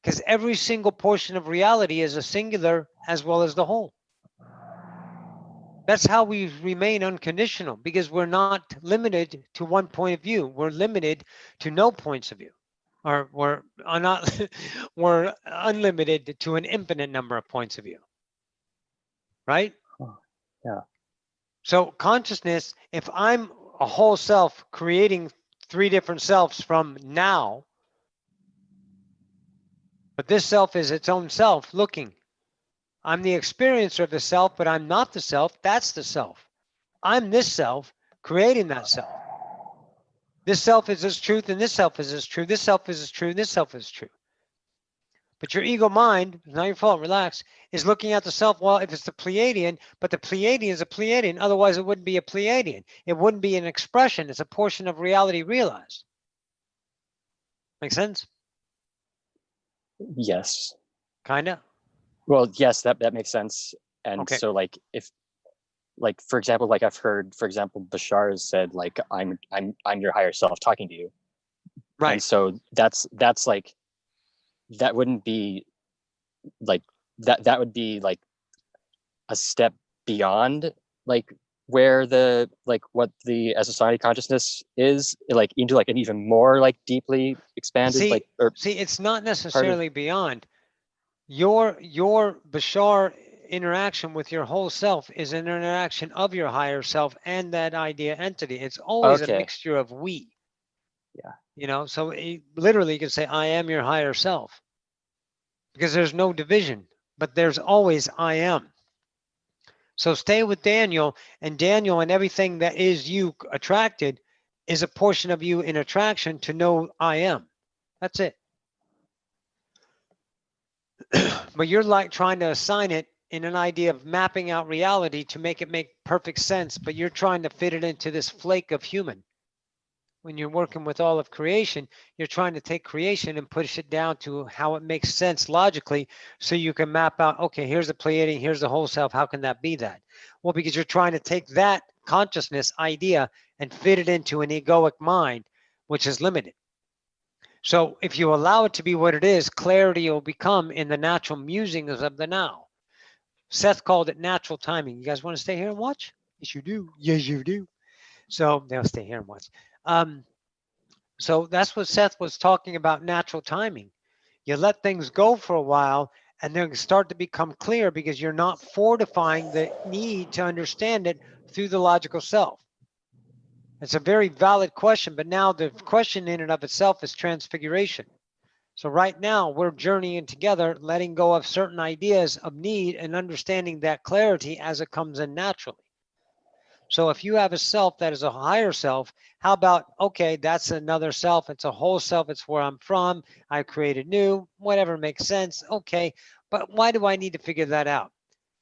because every single portion of reality is a singular as well as the whole. That's how we remain unconditional because we're not limited to one point of view. We're limited to no points of view, or we're unlimited to an infinite number of points of view, right? Yeah. So consciousness, if I'm a whole self creating three different selves from now, but this self is its own self looking. I'm the experiencer of the self, but I'm not the self. That's the self. I'm this self creating that self. This self is as truth, and this self is as true. This self is as true, and this self is true. But your ego mind, it's not your fault, relax, is looking at the self, well, if it's the Pleiadian, but the Pleiadian is a Pleiadian, otherwise it wouldn't be a Pleiadian. It wouldn't be an expression, it's a portion of reality realized. Make sense? Yes. Kinda? Well, yes, that makes sense. And okay. So like if like for example, like I've heard, for example, Bashar has said like I'm your higher self talking to you. Right. And so that's like that wouldn't be like that would be like a step beyond like where the like what the as a society consciousness is like into like an even more like deeply expanded see it's not necessarily beyond your Bashar interaction with your whole self is an interaction of your higher self and that idea entity. It's always a mixture of we. Yeah. You know, so literally you can say I am your higher self because there's no division, but there's always I am. So stay with Daniel, and everything that is you attracted is a portion of you in attraction to know I am. That's it. But you're like trying to assign it in an idea of mapping out reality to make it make perfect sense, but you're trying to fit it into this flake of human. When you're working with all of creation, you're trying to take creation and push it down to how it makes sense logically so you can map out, okay, here's the Pleiadian, here's the whole self, how can that be that? Well, because you're trying to take that consciousness idea and fit it into an egoic mind, which is limited. So if you allow it to be what it is, clarity will become in the natural musings of the now. Seth called it natural timing. You guys want to stay here and watch? Yes, you do. Yes, you do. So they'll stay here and watch. So that's what Seth was talking about, natural timing. You let things go for a while and then start to become clear because you're not fortifying the need to understand it through the logical self. It's a very valid question, but now the question in and of itself is transfiguration. So right now we're journeying together, letting go of certain ideas of need and understanding that clarity as it comes in naturally. So if you have a self that is a higher self, how about, okay, that's another self. It's a whole self. It's where I'm from. I created new, whatever makes sense. Okay. But why do I need to figure that out?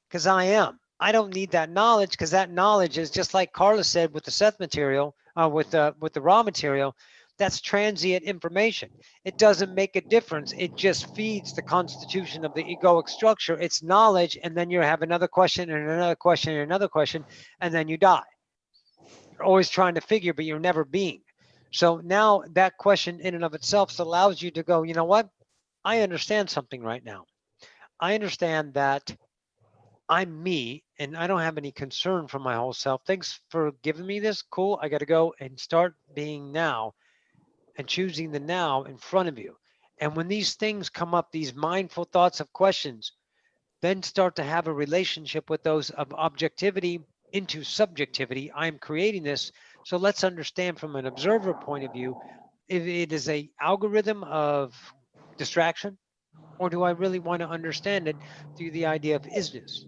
Because I am. I don't need that knowledge, because that knowledge is just like Carla said with the Seth material, with the raw material. That's transient information. It doesn't make a difference. It just feeds the constitution of the egoic structure. It's knowledge, and then you have another question and another question and another question, and then you die. You're always trying to figure, but you're never being. So now that question in and of itself allows you to go, you know what? I understand something right now. I understand that I'm me, and I don't have any concern for my whole self. Thanks for giving me this. Cool. I got to go and start being now and choosing the now in front of you. And when these things come up, these mindful thoughts of questions, then start to have a relationship with those of objectivity into subjectivity. I'm creating this. So let's understand from an observer point of view, if it is a algorithm of distraction, or do I really want to understand it through the idea of isness?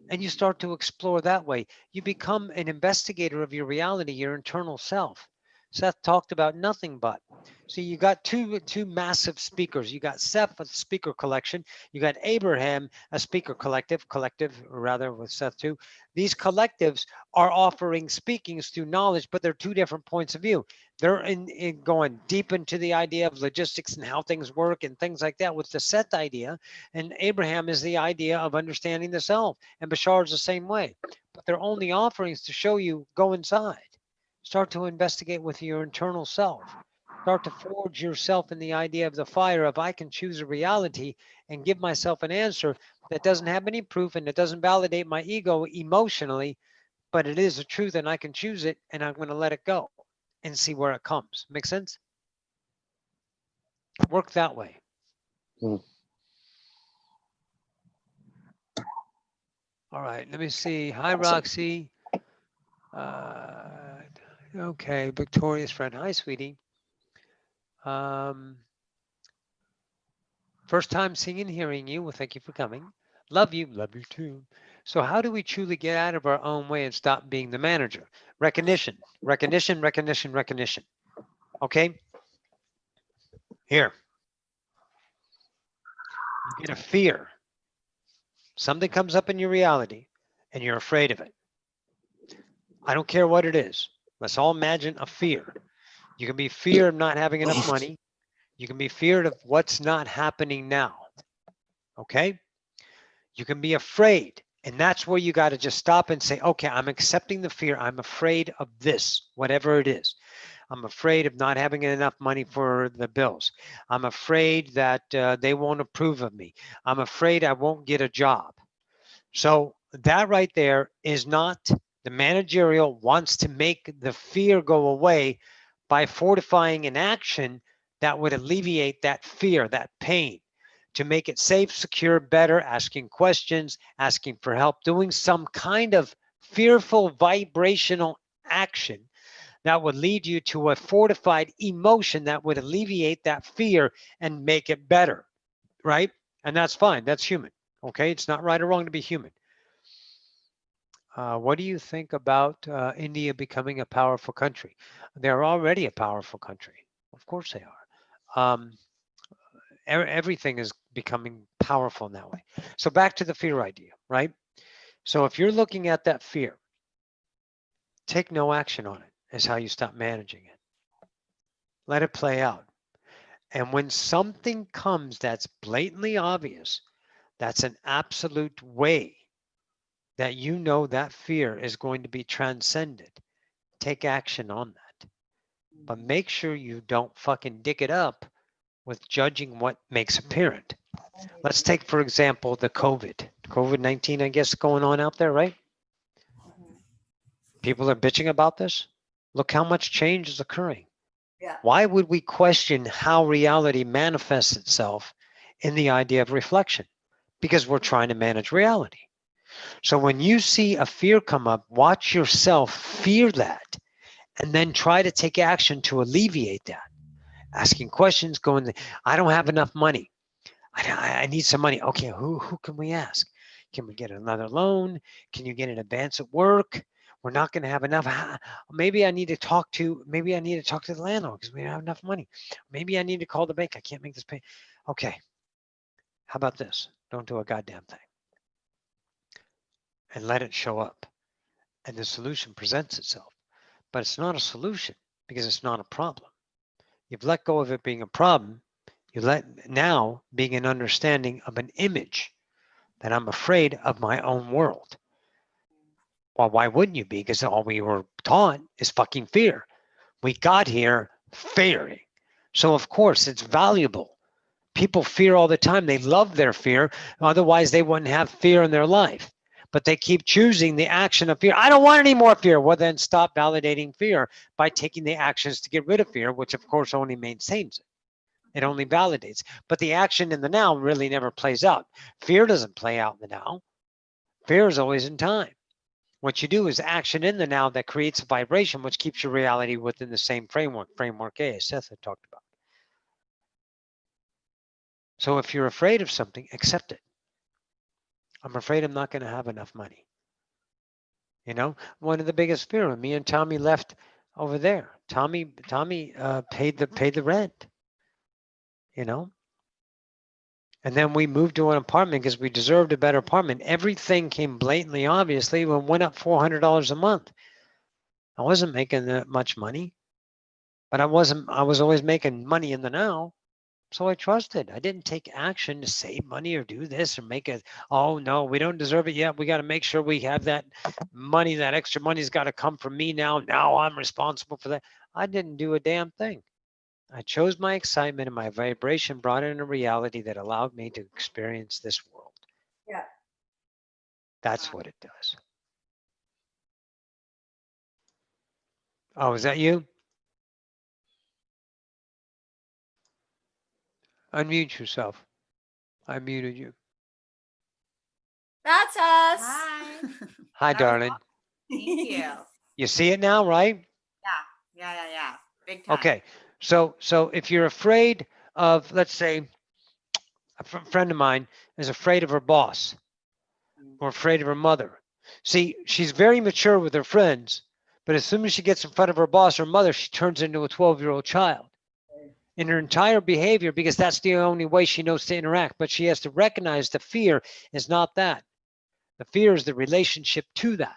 And you start to explore that way. You become an investigator of your reality, your internal self. Seth talked about nothing but. So you got two massive speakers. You got Seth, a speaker collection. You got Abraham, a speaker collective, or rather with Seth too. These collectives are offering speakings through knowledge, but they're two different points of view. They're in going deep into the idea of logistics and how things work and things like that with the Seth idea. And Abraham is the idea of understanding the self. And Bashar is the same way. But they're only offerings to show you, go inside. Start to investigate with your internal self. Start to forge yourself in the idea of the fire of I can choose a reality and give myself an answer that doesn't have any proof and it doesn't validate my ego emotionally, but it is a truth and I can choose it and I'm going to let it go and see where it comes. Make sense? Work that way. Mm. All right, let me see. Hi, Roxy. Okay, Victoria's friend. Hi, sweetie. First time seeing and hearing you. Well, thank you for coming. Love you too. So how do we truly get out of our own way and stop being the manager? Recognition, recognition, recognition, recognition. Okay? Here. You get a fear. Something comes up in your reality and you're afraid of it. I don't care what it is. Let's all imagine a fear. You can be fear of not having enough money. You can be feared of what's not happening now. Okay? You can be afraid. And that's where you got to just stop and say, okay, I'm accepting the fear. I'm afraid of this, whatever it is. I'm afraid of not having enough money for the bills. I'm afraid that they won't approve of me. I'm afraid I won't get a job. So that right there is not, the managerial wants to make the fear go away by fortifying an action that would alleviate that fear, that pain, to make it safe, secure, better, asking questions, asking for help, doing some kind of fearful vibrational action that would lead you to a fortified emotion that would alleviate that fear and make it better, right? And that's fine. That's human. Okay, it's not right or wrong to be human. What do you think about India becoming a powerful country? They're already a powerful country. Of course they are. Everything is becoming powerful in that way. So back to the fear idea, right? So if you're looking at that fear, take no action on it is how you stop managing it. Let it play out. And when something comes that's blatantly obvious, that's an absolute way that you know that fear is going to be transcended. Take action on that. But make sure you don't fucking dig it up with judging what makes apparent. Let's take, for example, the COVID-19, I guess, going on out there, right? People are bitching about this. Look how much change is occurring. Yeah. Why would we question how reality manifests itself in the idea of reflection? Because we're trying to manage reality. So when you see a fear come up, watch yourself fear that and then try to take action to alleviate that. Asking questions, going, I don't have enough money. I need some money. Okay, who can we ask? Can we get another loan? Can you get an advance at work? We're not going to have enough. Maybe I need to talk to the landlord because we don't have enough money. Maybe I need to call the bank. I can't make this pay. Okay, how about this? Don't do a goddamn thing. And let it show up. And the solution presents itself. But it's not a solution because it's not a problem. You've let go of it being a problem. You let now being an understanding of an image that I'm afraid of my own world. Well, why wouldn't you be? Because all we were taught is fucking fear. We got here fearing. So of course it's valuable. People fear all the time. They love their fear. Otherwise they wouldn't have fear in their life. But they keep choosing the action of fear. I don't want any more fear. Well, then stop validating fear by taking the actions to get rid of fear, which of course only maintains it. It only validates. But the action in the now really never plays out. Fear doesn't play out in the now. Fear is always in time. What you do is action in the now that creates a vibration, which keeps your reality within the same framework A, as Seth had talked about. So if you're afraid of something, accept it. I'm afraid I'm not going to have enough money. You know, one of the biggest fear when me and Tommy left over there. Tommy paid the rent. You know, and then we moved to an apartment because we deserved a better apartment. Everything came blatantly obviously when went up $400 a month. I wasn't making that much money, but I was always making money in the now. So I trusted. I didn't take action to save money or do this or make it, oh no, we don't deserve it yet. We got to make sure we have that money. That extra money's got to come from me now. Now I'm responsible for that. I didn't do a damn thing. I chose my excitement and my vibration brought in a reality that allowed me to experience this world. Yeah. That's what it does. Oh, is that you? Unmute yourself. I muted you. That's us. Hi. Hi, darling. Thank you. You see it now, right? Yeah. Big time. Okay. So if you're afraid of, let's say, a friend of mine is afraid of her boss or afraid of her mother. See, she's very mature with her friends, but as soon as she gets in front of her boss or mother, she turns into a 12-year-old child. In her entire behavior, because that's the only way she knows to interact. But she has to recognize the fear is not that. The fear is the relationship to that.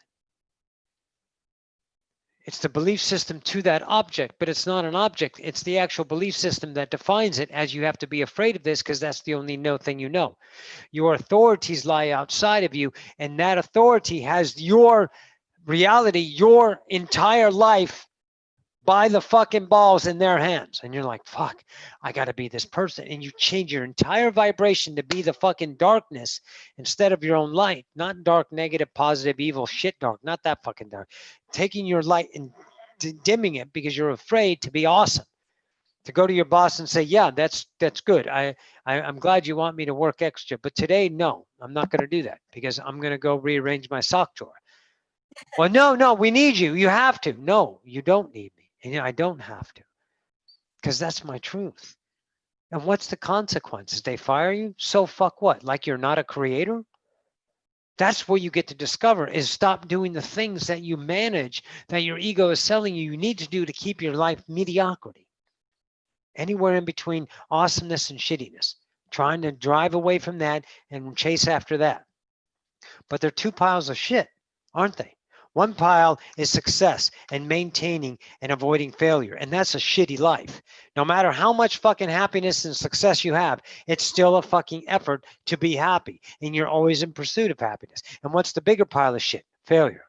It's the belief system to that object, but it's not an object. It's the actual belief system that defines it as you have to be afraid of this because that's the only thing you know. Your authorities lie outside of you, and that authority has your reality, your entire life by the fucking balls in their hands. And you're like, fuck, I got to be this person. And you change your entire vibration to be the fucking darkness instead of your own light. Not dark, negative, positive, evil, shit dark. Not that fucking dark. Taking your light and dimming it because you're afraid to be awesome. To go to your boss and say, yeah, that's good. I'm glad you want me to work extra. But today, no, I'm not going to do that because I'm going to go rearrange my sock drawer. Well, no, we need you. You have to. No, you don't need me. And I don't have to, because that's my truth. And what's the consequences? They fire you? So fuck what? Like you're not a creator? That's what you get to discover is stop doing the things that you manage, that your ego is telling you need to do to keep your life mediocrity. Anywhere in between awesomeness and shittiness. Trying to drive away from that and chase after that. But they're two piles of shit, aren't they? One pile is success and maintaining and avoiding failure. And that's a shitty life. No matter how much fucking happiness and success you have, it's still a fucking effort to be happy. And you're always in pursuit of happiness. And what's the bigger pile of shit? Failure.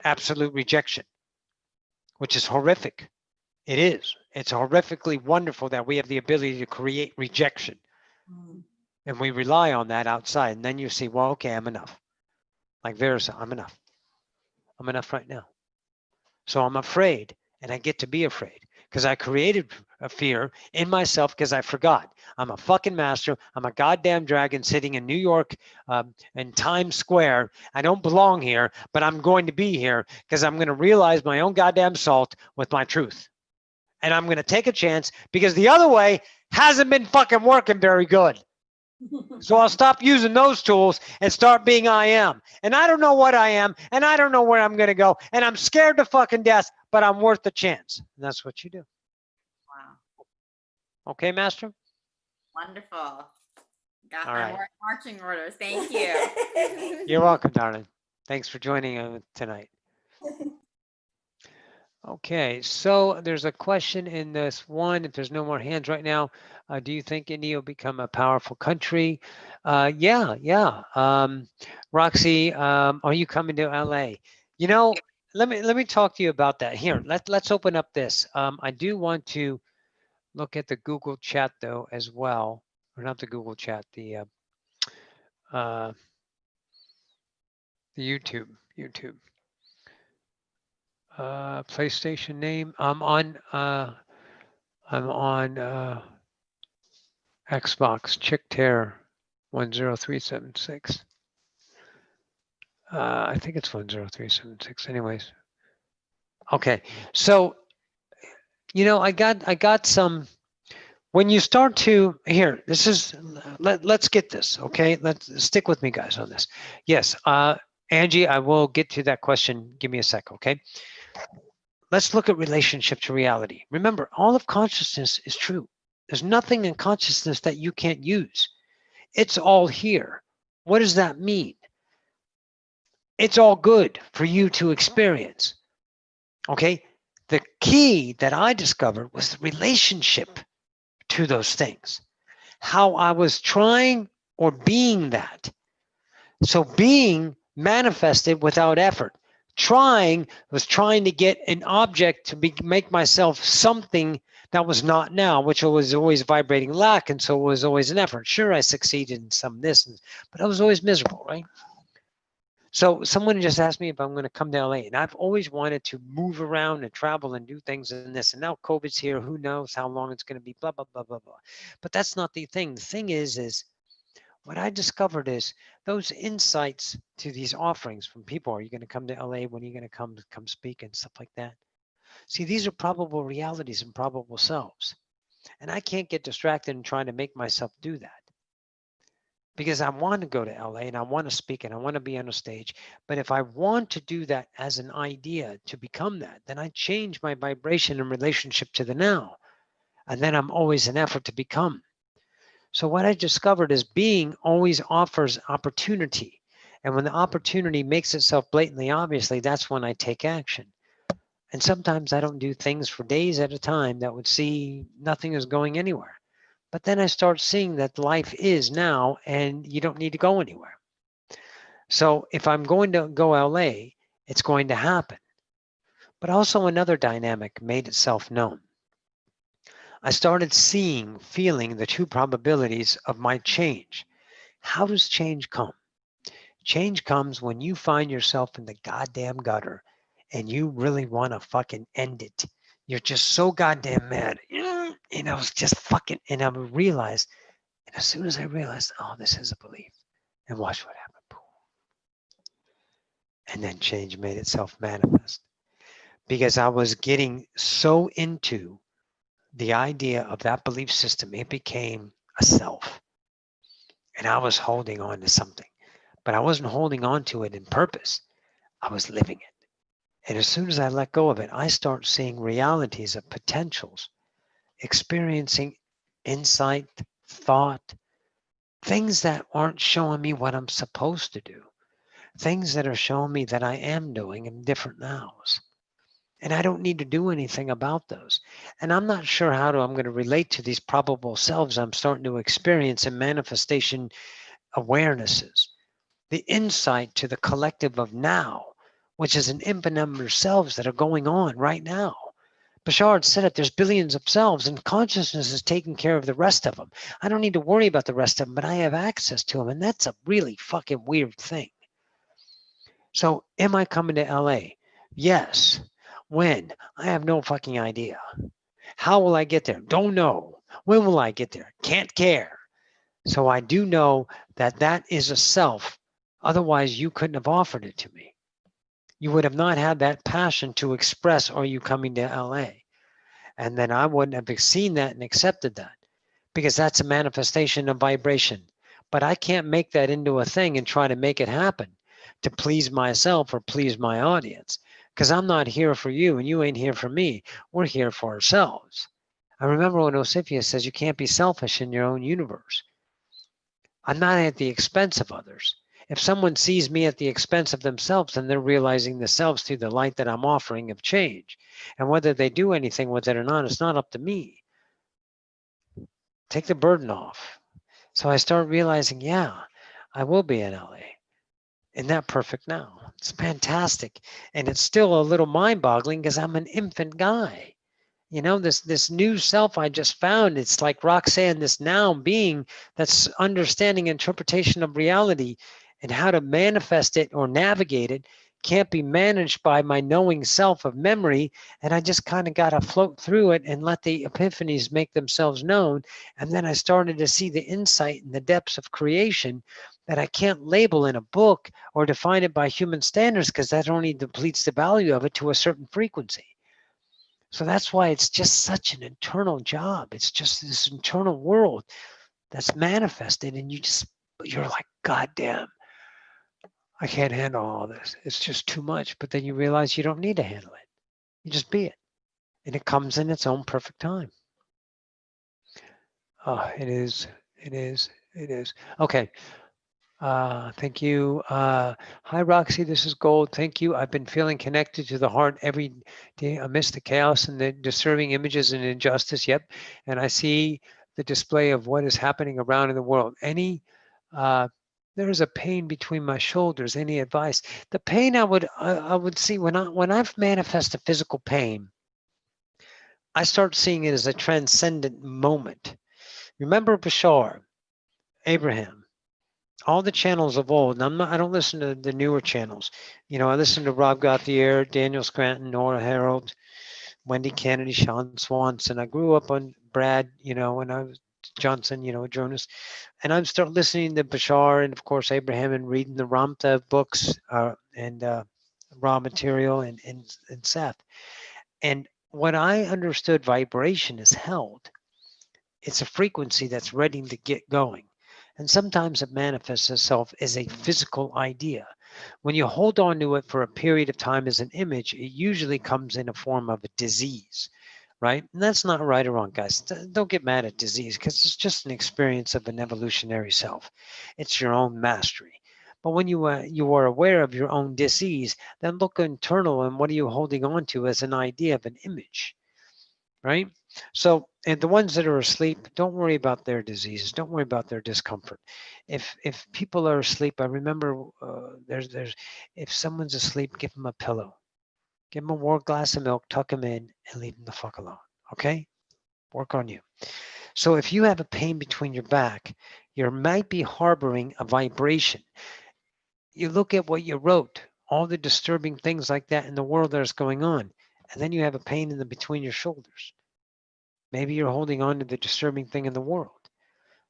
Absolute rejection, which is horrific. It is. It's horrifically wonderful that we have the ability to create rejection. And we rely on that outside. And then you see, well, okay, I'm enough. Like Vera said, I'm enough. I'm enough right now. So I'm afraid, and I get to be afraid because I created a fear in myself because I forgot. I'm a fucking master. I'm a goddamn dragon sitting in New York in Times Square. I don't belong here, but I'm going to be here because I'm going to realize my own goddamn salt with my truth. And I'm going to take a chance because the other way hasn't been fucking working very good. So I'll stop using those tools and start being I am. And I don't know what I am, and I don't know where I'm going to go, and I'm scared to fucking death, but I'm worth the chance. And that's what you do. Wow. Okay, Master? Wonderful. Got All my right. marching orders. Thank you. You're welcome, darling. Thanks for joining tonight. Okay, so there's a question in this one. If there's no more hands right now, do you think India will become a powerful country? Yeah. Roxy, are you coming to LA? You know, let me talk to you about that. Here, let's open up this. I do want to look at the Google chat though as well, or not the Google chat, the YouTube. PlayStation name. I'm on Xbox Chick Tear 10376. I think it's 10376. Anyways. Okay. So, you know, I got some. When you start to here, this is let's get this. Okay. Let's stick with me, guys, on this. Yes. Angie, I will get to that question. Give me a sec. Okay. Let's look at relationship to reality. Remember, all of consciousness is true. There's nothing in consciousness that you can't use. It's all here. What does that mean? It's all good for you to experience. Okay? The key that I discovered was the relationship to those things. How I was trying or being that. So being manifested without effort. Trying was trying to get an object to make myself something that was not now, which was always vibrating lack, and so it was always an effort. Sure, I succeeded in some this, but I was always miserable, right? So someone just asked me if I'm going to come to LA, and I've always wanted to move around and travel and do things in this, and now COVID's here. Who knows how long it's going to be, blah, blah, blah, blah, blah. But that's not the thing. The thing is what I discovered is those insights to these offerings from people. Are you going to come to LA? When are you going to come speak and stuff like that? See, these are probable realities and probable selves. And I can't get distracted in trying to make myself do that. Because I want to go to LA and I want to speak and I want to be on a stage. But if I want to do that as an idea to become that, then I change my vibration in relationship to the now. And then I'm always an effort to become. So what I discovered is being always offers opportunity. And when the opportunity makes itself blatantly obviously, that's when I take action. And sometimes I don't do things for days at a time that would see nothing is going anywhere. But then I start seeing that life is now and you don't need to go anywhere. So if I'm going to go LA, it's going to happen. But also another dynamic made itself known. I started feeling the two probabilities of my change. How does change come? Change comes when you find yourself in the goddamn gutter and you really want to fucking end it. You're just so goddamn mad. You know, it's just fucking, and I realized, and as soon as I realized, oh, this is a belief, and watch what happened. And then change made itself manifest. Because I was getting so into the idea of that belief system, it became a self. And I was holding on to something, but I wasn't holding on to it in purpose. I was living it. And as soon as I let go of it, I start seeing realities of potentials, experiencing insight, thought, things that aren't showing me what I'm supposed to do, things that are showing me that I am doing in different nows. And I don't need to do anything about those. And I'm not sure how I'm going to relate to these probable selves I'm starting to experience in manifestation awarenesses. The insight to the collective of now, which is an infinite number of selves that are going on right now. Bashar said it, there's billions of selves and consciousness is taking care of the rest of them. I don't need to worry about the rest of them, but I have access to them. And that's a really fucking weird thing. So am I coming to LA? Yes. When? I have no fucking idea. How will I get there? Don't know. When will I get there? Can't care. So I do know that that is a self. Otherwise, you couldn't have offered it to me. You would have not had that passion to express, are you coming to LA? And then I wouldn't have seen that and accepted that, because that's a manifestation of vibration. But I can't make that into a thing and try to make it happen to please myself or please my audience, because I'm not here for you and you ain't here for me. We're here for ourselves. I remember when Osifia says you can't be selfish in your own universe. I'm not at the expense of others. If someone sees me at the expense of themselves, then they're realizing themselves through the light that I'm offering of change. And whether they do anything with it or not, it's not up to me. Take the burden off. So I start realizing, yeah, I will be in LA. Isn't that perfect now? It's fantastic. And it's still a little mind-boggling because I'm an infant guy. You know, this new self I just found, it's like Roxanne, this now being that's understanding interpretation of reality and how to manifest it or navigate it can't be managed by my knowing self of memory. And I just kind of got to float through it and let the epiphanies make themselves known. And then I started to see the insight in the depths of creation that I can't label in a book or define it by human standards, because that only depletes the value of it to a certain frequency. So that's why it's just such an internal job. It's just this internal world that's manifested, and you're like, God damn, I can't handle all this. It's just too much. But then you realize you don't need to handle it. You just be it. And it comes in its own perfect time. Oh, it is. Okay. Thank you. Hi, Roxy. This is Gold. Thank you. I've been feeling connected to the heart every day amidst the chaos and the disturbing images and injustice. Yep. And I see the display of what is happening around in the world. There is a pain between my shoulders. Any advice? The pain I would see when I've manifested physical pain, I start seeing it as a transcendent moment. Remember Bashar, Abraham, all the channels of old, and I don't listen to the newer channels. You know, I listen to Rob Gauthier, Daniel Scranton, Nora Harold, Wendy Kennedy, Sean Swanson. I grew up on Brad, you know, when I was Johnson, you know, Jonas. And I'm start listening to Bashar and, of course, Abraham, and reading the Ramtha books and Raw Material and Seth. And what I understood vibration is held. It's a frequency that's ready to get going. And sometimes it manifests itself as a physical idea. When you hold on to it for a period of time as an image, it usually comes in a form of a disease, right? And that's not right or wrong, guys. Don't get mad at disease, because it's just an experience of an evolutionary self. It's your own mastery. But when you are aware of your own disease, then look internal and what are you holding on to as an idea of an image, right? So, and the ones that are asleep, don't worry about their diseases. Don't worry about their discomfort. If people are asleep, I remember if someone's asleep, give them a pillow. Give them a warm glass of milk, tuck them in, and leave them the fuck alone, okay? Work on you. So if you have a pain between your back, you might be harboring a vibration. You look at what you wrote, all the disturbing things like that in the world that is going on, and then you have a pain in the between your shoulders. Maybe you're holding on to the disturbing thing in the world.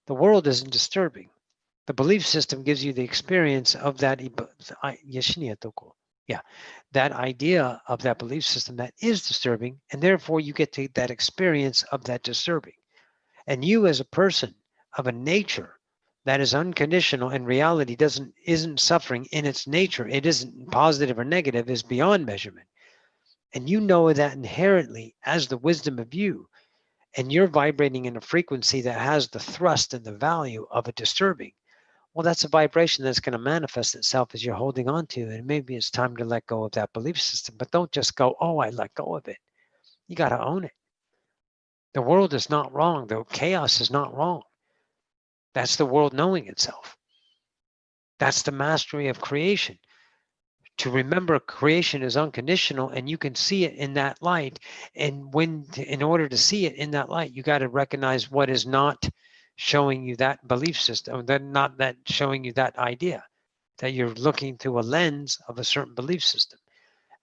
The world isn't disturbing. The belief system gives you the experience of that. Yeah, that idea of that belief system that is disturbing, and therefore you get to that experience of that disturbing. And you as a person of a nature that is unconditional and reality isn't suffering in its nature, it isn't positive or negative, is beyond measurement. And you know that inherently as the wisdom of you, and you're vibrating in a frequency that has the thrust and the value of a disturbing. Well, that's a vibration that's going to manifest itself as you're holding on to, and maybe it's time to let go of that belief system. But don't just go, oh, I let go of it. You got to own it. The world is not wrong. The chaos is not wrong. That's the world knowing itself. That's the mastery of creation. To remember creation is unconditional, and you can see it in that light. And in order to see it in that light, you got to recognize what is not showing you that belief system, not that showing you that idea, that you're looking through a lens of a certain belief system.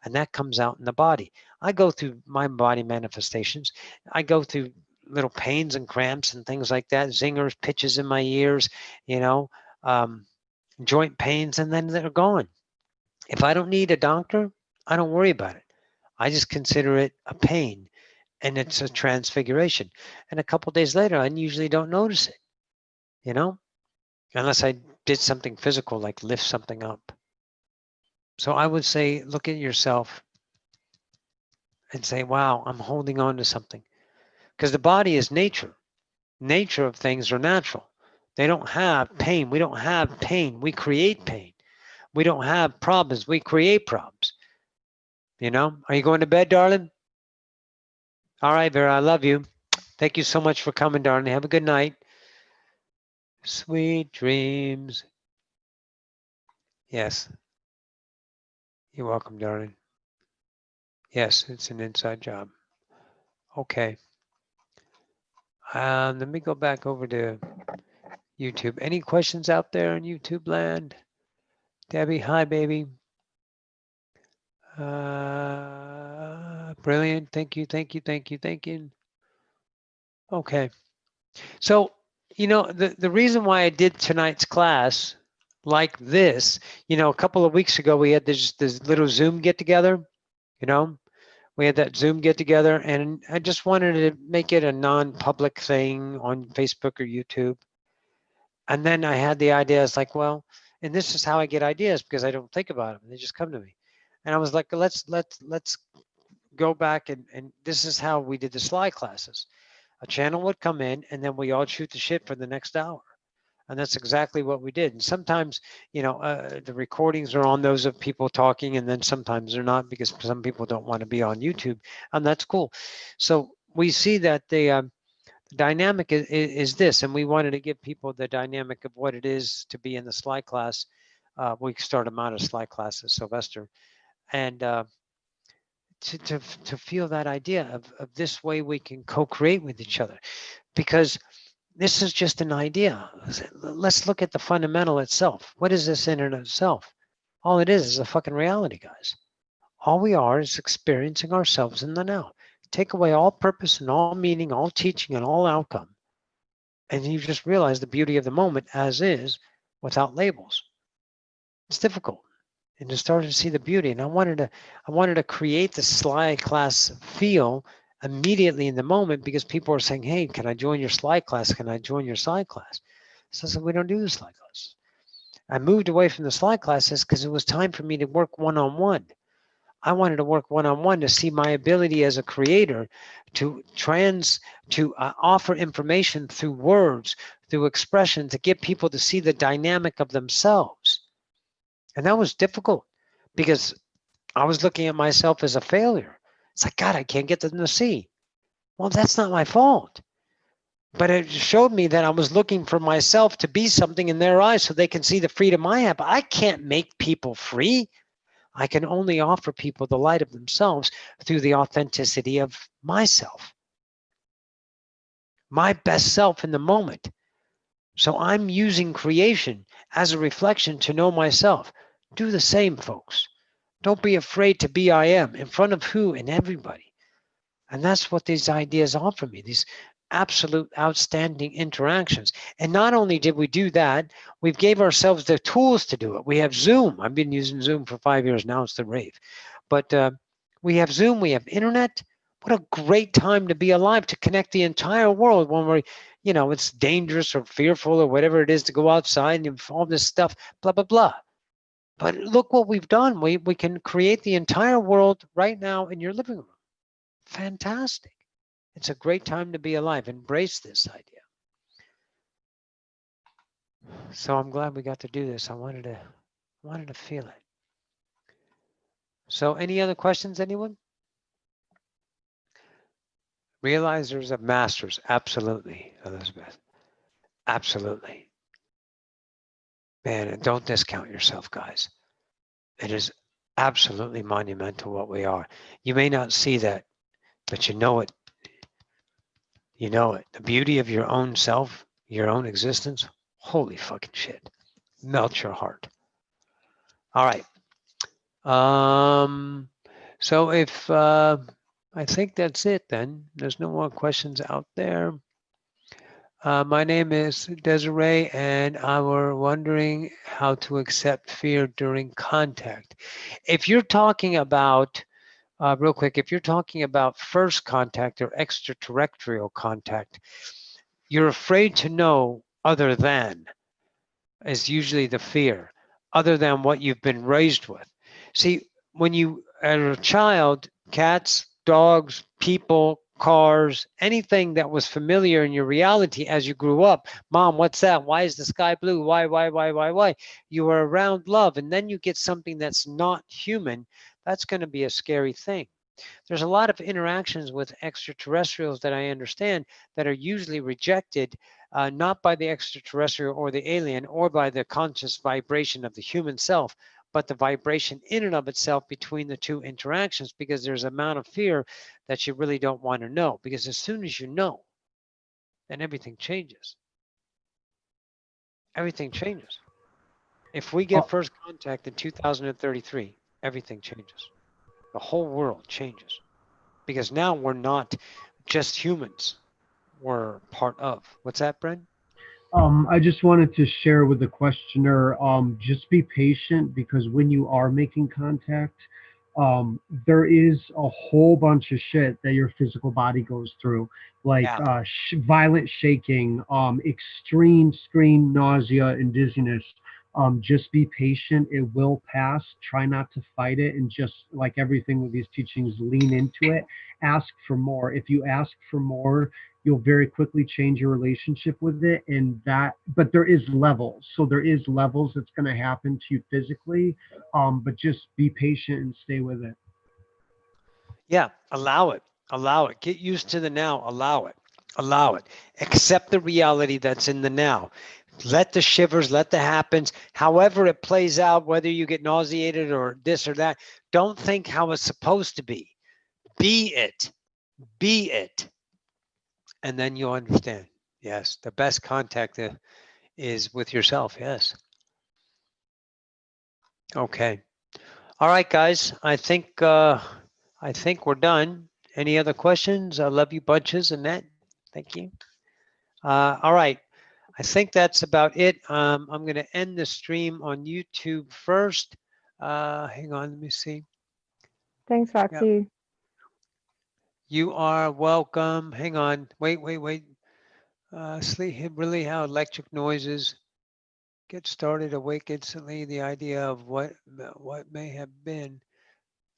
And that comes out in the body. I go through my body manifestations. I go through little pains and cramps and things like that, zingers, pitches in my ears, you know, joint pains, and then they're gone. If I don't need a doctor, I don't worry about it. I just consider it a pain, and it's a transfiguration. And a couple days later, I usually don't notice it, you know, unless I did something physical like lift something up. So I would say, look at yourself and say, wow, I'm holding on to something. Because the body is nature. Nature of things are natural. They don't have pain. We don't have pain. We create pain. We don't have problems. We create problems. You know, are you going to bed, darling? All right, Vera, I love you. Thank you so much for coming, darling. Have a good night. Sweet dreams. Yes. You're welcome, darling. Yes, it's an inside job. Okay. Let me go back over to YouTube. Any questions out there in YouTube land? Debbie, hi, baby. Brilliant. Thank you, thank you, thank you, thank you. Okay. So, you know, the reason why I did tonight's class like this, you know, a couple of weeks ago, we had this little Zoom get together, you know, we had that Zoom get together, and I just wanted to make it a non-public thing on Facebook or YouTube. And then I had the idea, it's like, well, and this is how I get ideas, because I don't think about them. They just come to me. And I was like, let's go back, and this is how we did the slide classes. A channel would come in, and then we all shoot the shit for the next hour. And that's exactly what we did. And sometimes, you know, the recordings are on those of people talking, and then sometimes they're not, because some people don't want to be on YouTube, and that's cool. So we see that the dynamic is this, and we wanted to give people the dynamic of what it is to be in the slide class. We start them out of slide classes, Sylvester, and to feel that idea of this way we can co-create with each other, because this is just an idea. Let's look at the fundamental itself. What is this in and of itself? All it is a fucking reality, guys. All we are is experiencing ourselves in the now. Take away all purpose and all meaning, all teaching and all outcome, and you just realize the beauty of the moment as is, without labels. It's difficult. And to start to see the beauty. And I wanted to create the slide class feel immediately in the moment, because people are saying, hey, can I join your slide class? Can I join your slide class? So I said, we don't do the slide class. I moved away from the slide classes because it was time for me to work one-on-one. I wanted to work one-on-one to see my ability as a creator to offer information through words, through expression, to get people to see the dynamic of themselves. And that was difficult, because I was looking at myself as a failure. It's like, God, I can't get them to see. Well, that's not my fault. But it showed me that I was looking for myself to be something in their eyes so they can see the freedom I have. I can't make people free. I can only offer people the light of themselves through the authenticity of myself, my best self in the moment. So I'm using creation as a reflection to know myself. Do the same, folks. Don't be afraid to be I am, in front of who? And everybody. And that's what these ideas offer me, these absolute outstanding interactions. And not only did we do that, we gave ourselves the tools to do it. We have Zoom. I've been using Zoom for 5 years now. It's the rave. But we have Zoom. We have internet. What a great time to be alive, to connect the entire world when we're, you know, it's dangerous or fearful or whatever it is to go outside and all this stuff, blah, blah, blah. But look what we've done. We can create the entire world right now in your living room. Fantastic. It's a great time to be alive. Embrace this idea. So I'm glad we got to do this. I wanted to feel it. So any other questions, anyone? Realizers of masters. Absolutely, Elizabeth. Absolutely. Man, and don't discount yourself, guys. It is absolutely monumental what we are. You may not see that, but you know it. You know it. The beauty of your own self, your own existence. Holy fucking shit. Melt your heart. All right. So if, I think that's it then. There's no more questions out there. My name is Desiree, and I were wondering how to accept fear during contact. If you're talking about, real quick, if you're talking about first contact or extraterrestrial contact, you're afraid to know other than is usually the fear, other than what you've been raised with. See, when you are a child, cats, dogs, people, cars, anything that was familiar in your reality as you grew up, mom, what's that? Why is the sky blue? Why? You are around love, and then you get something that's not human. That's going to be a scary thing. There's a lot of interactions with extraterrestrials that I understand that are usually rejected, not by the extraterrestrial or the alien or by the conscious vibration of the human self, but the vibration in and of itself between the two interactions, because there's an amount of fear that you really don't want to know, because as soon as you know, then everything changes. Everything changes. If we get first contact in 2033, everything changes. The whole world changes. Because now we're not just humans, we're part of. What's that, Brent? I just wanted to share with the questioner, just be patient, because when you are making contact, there is a whole bunch of shit that your physical body goes through, like violent shaking, extreme scream, nausea, and dizziness. Just be patient. It will pass. Try not to fight it, and just like everything with these teachings, lean into it. Ask for more. If you ask for more, you'll very quickly change your relationship with it. And that, but there is levels. So there is levels that's going to happen to you physically, but just be patient and stay with it. Yeah, allow it. Allow it. Get used to the now. Allow it. Allow it. Accept the reality that's in the now. Let the shivers, let the happens, however it plays out, whether you get nauseated or this or that. Don't think how it's supposed to be. Be it. Be it. And then you'll understand. Yes, the best contact is with yourself. Yes. Okay. All right, guys. I think we're done. Any other questions? I love you bunches, Annette. Thank you. All right. I think that's about it. I'm going to end the stream on YouTube first. Hang on, let me see. Thanks, Roxy. Yep. You are welcome. Hang on. Wait. Sleep really how electric noises get started, awake instantly. The idea of what may have been.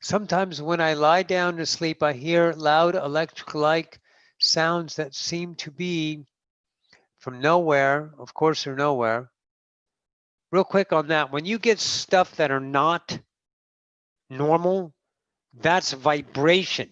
Sometimes when I lie down to sleep, I hear loud electric-like sounds that seem to be from nowhere. Of course, they're nowhere. Real quick on that, when you get stuff that are not normal, that's vibration.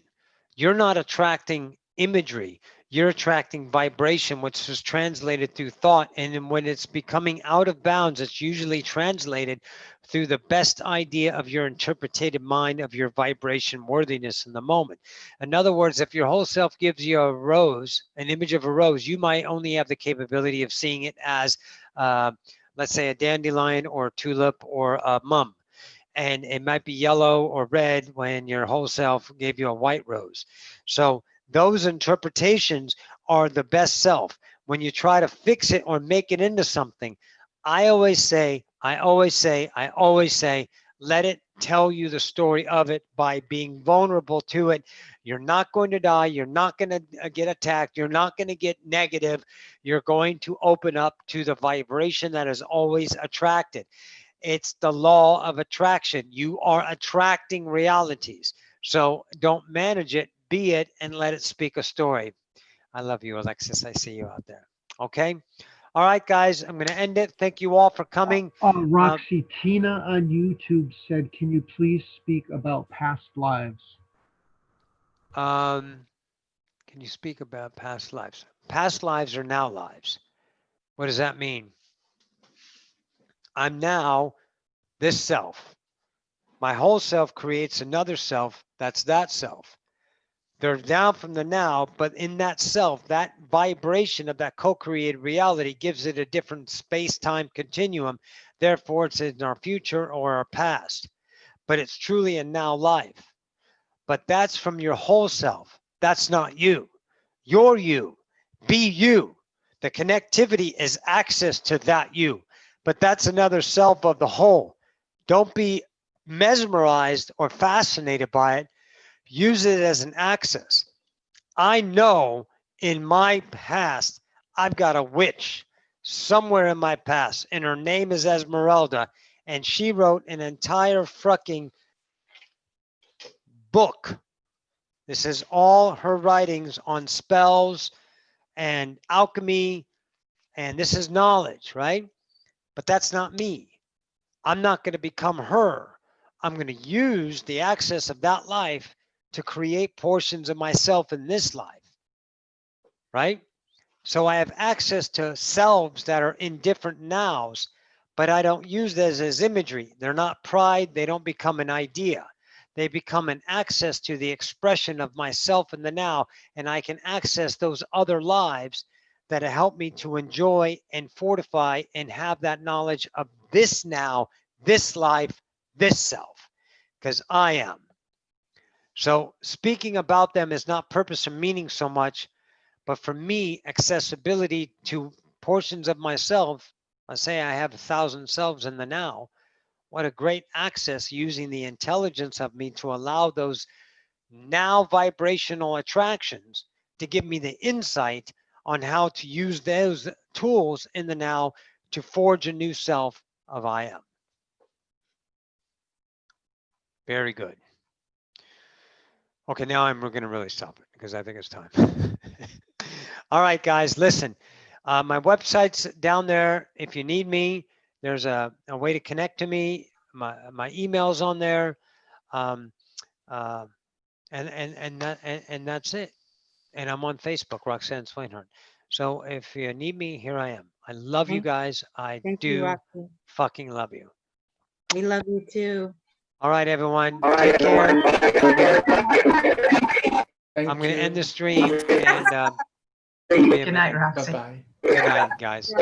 You're not attracting imagery. You're attracting vibration, which is translated through thought. And then when it's becoming out of bounds, it's usually translated through the best idea of your interpretive mind of your vibration worthiness in the moment. In other words, if your whole self gives you a rose, an image of a rose, you might only have the capability of seeing it as, let's say, a dandelion or a tulip or a mum. And it might be yellow or red when your whole self gave you a white rose. So those interpretations are the best self. When you try to fix it or make it into something, I always say, let it tell you the story of it by being vulnerable to it. You're not going to die. You're not going to get attacked. You're not going to get negative. You're going to open up to the vibration that is always attracted. It's the law of attraction. You are attracting realities. So don't manage it, be it, and let it speak a story. I love you, Alexis. I see you out there. Okay. All right, guys, I'm going to end it. Thank you all for coming. Roxy, Tina on YouTube said, can you please speak about past lives? Can you speak about past lives? Past lives are now lives. What does that mean? I'm now this self. My whole self creates another self. That's that self. They're down from the now, but in that self, that vibration of that co-created reality gives it a different space-time continuum. Therefore, it's in our future or our past, but it's truly a now life. but that's from your whole self. That's not you. You're you. Be you. The connectivity is access to that you, but that's another self of the whole. Don't be mesmerized or fascinated by it. Use it as an access. I know in my past, I've got a witch somewhere in my past, and her name is Esmeralda, and she wrote an entire fucking book. This is all her writings on spells and alchemy, and this is knowledge, right? But that's not me. I'm not going to become her. I'm going to use the access of that life to create portions of myself in this life, right? So I have access to selves that are in different nows, but I don't use those as imagery. They're not pride. They don't become an idea. They become an access to the expression of myself in the now, and I can access those other lives that help me to enjoy and fortify and have that knowledge of this now, this life, this self, because I am. So speaking about them is not purpose or meaning so much, but for me, accessibility to portions of myself. I say I have 1,000 selves in the now. What a great access using the intelligence of me to allow those now vibrational attractions to give me the insight on how to use those tools in the now to forge a new self of I am. Very good. Okay, now we're going to really stop it because I think it's time. All right, guys, listen. My website's down there. If you need me, there's a way to connect to me. My email's on there, and that's it. And I'm on Facebook, Roxanne Swainhart. So if you need me, here I am. I love you guys. I Thank do you, Roxy. fucking love you. We love you too. All right, everyone. Take care. I'm going to end the stream and Good night, Roxy. Bye-bye. good night, guys.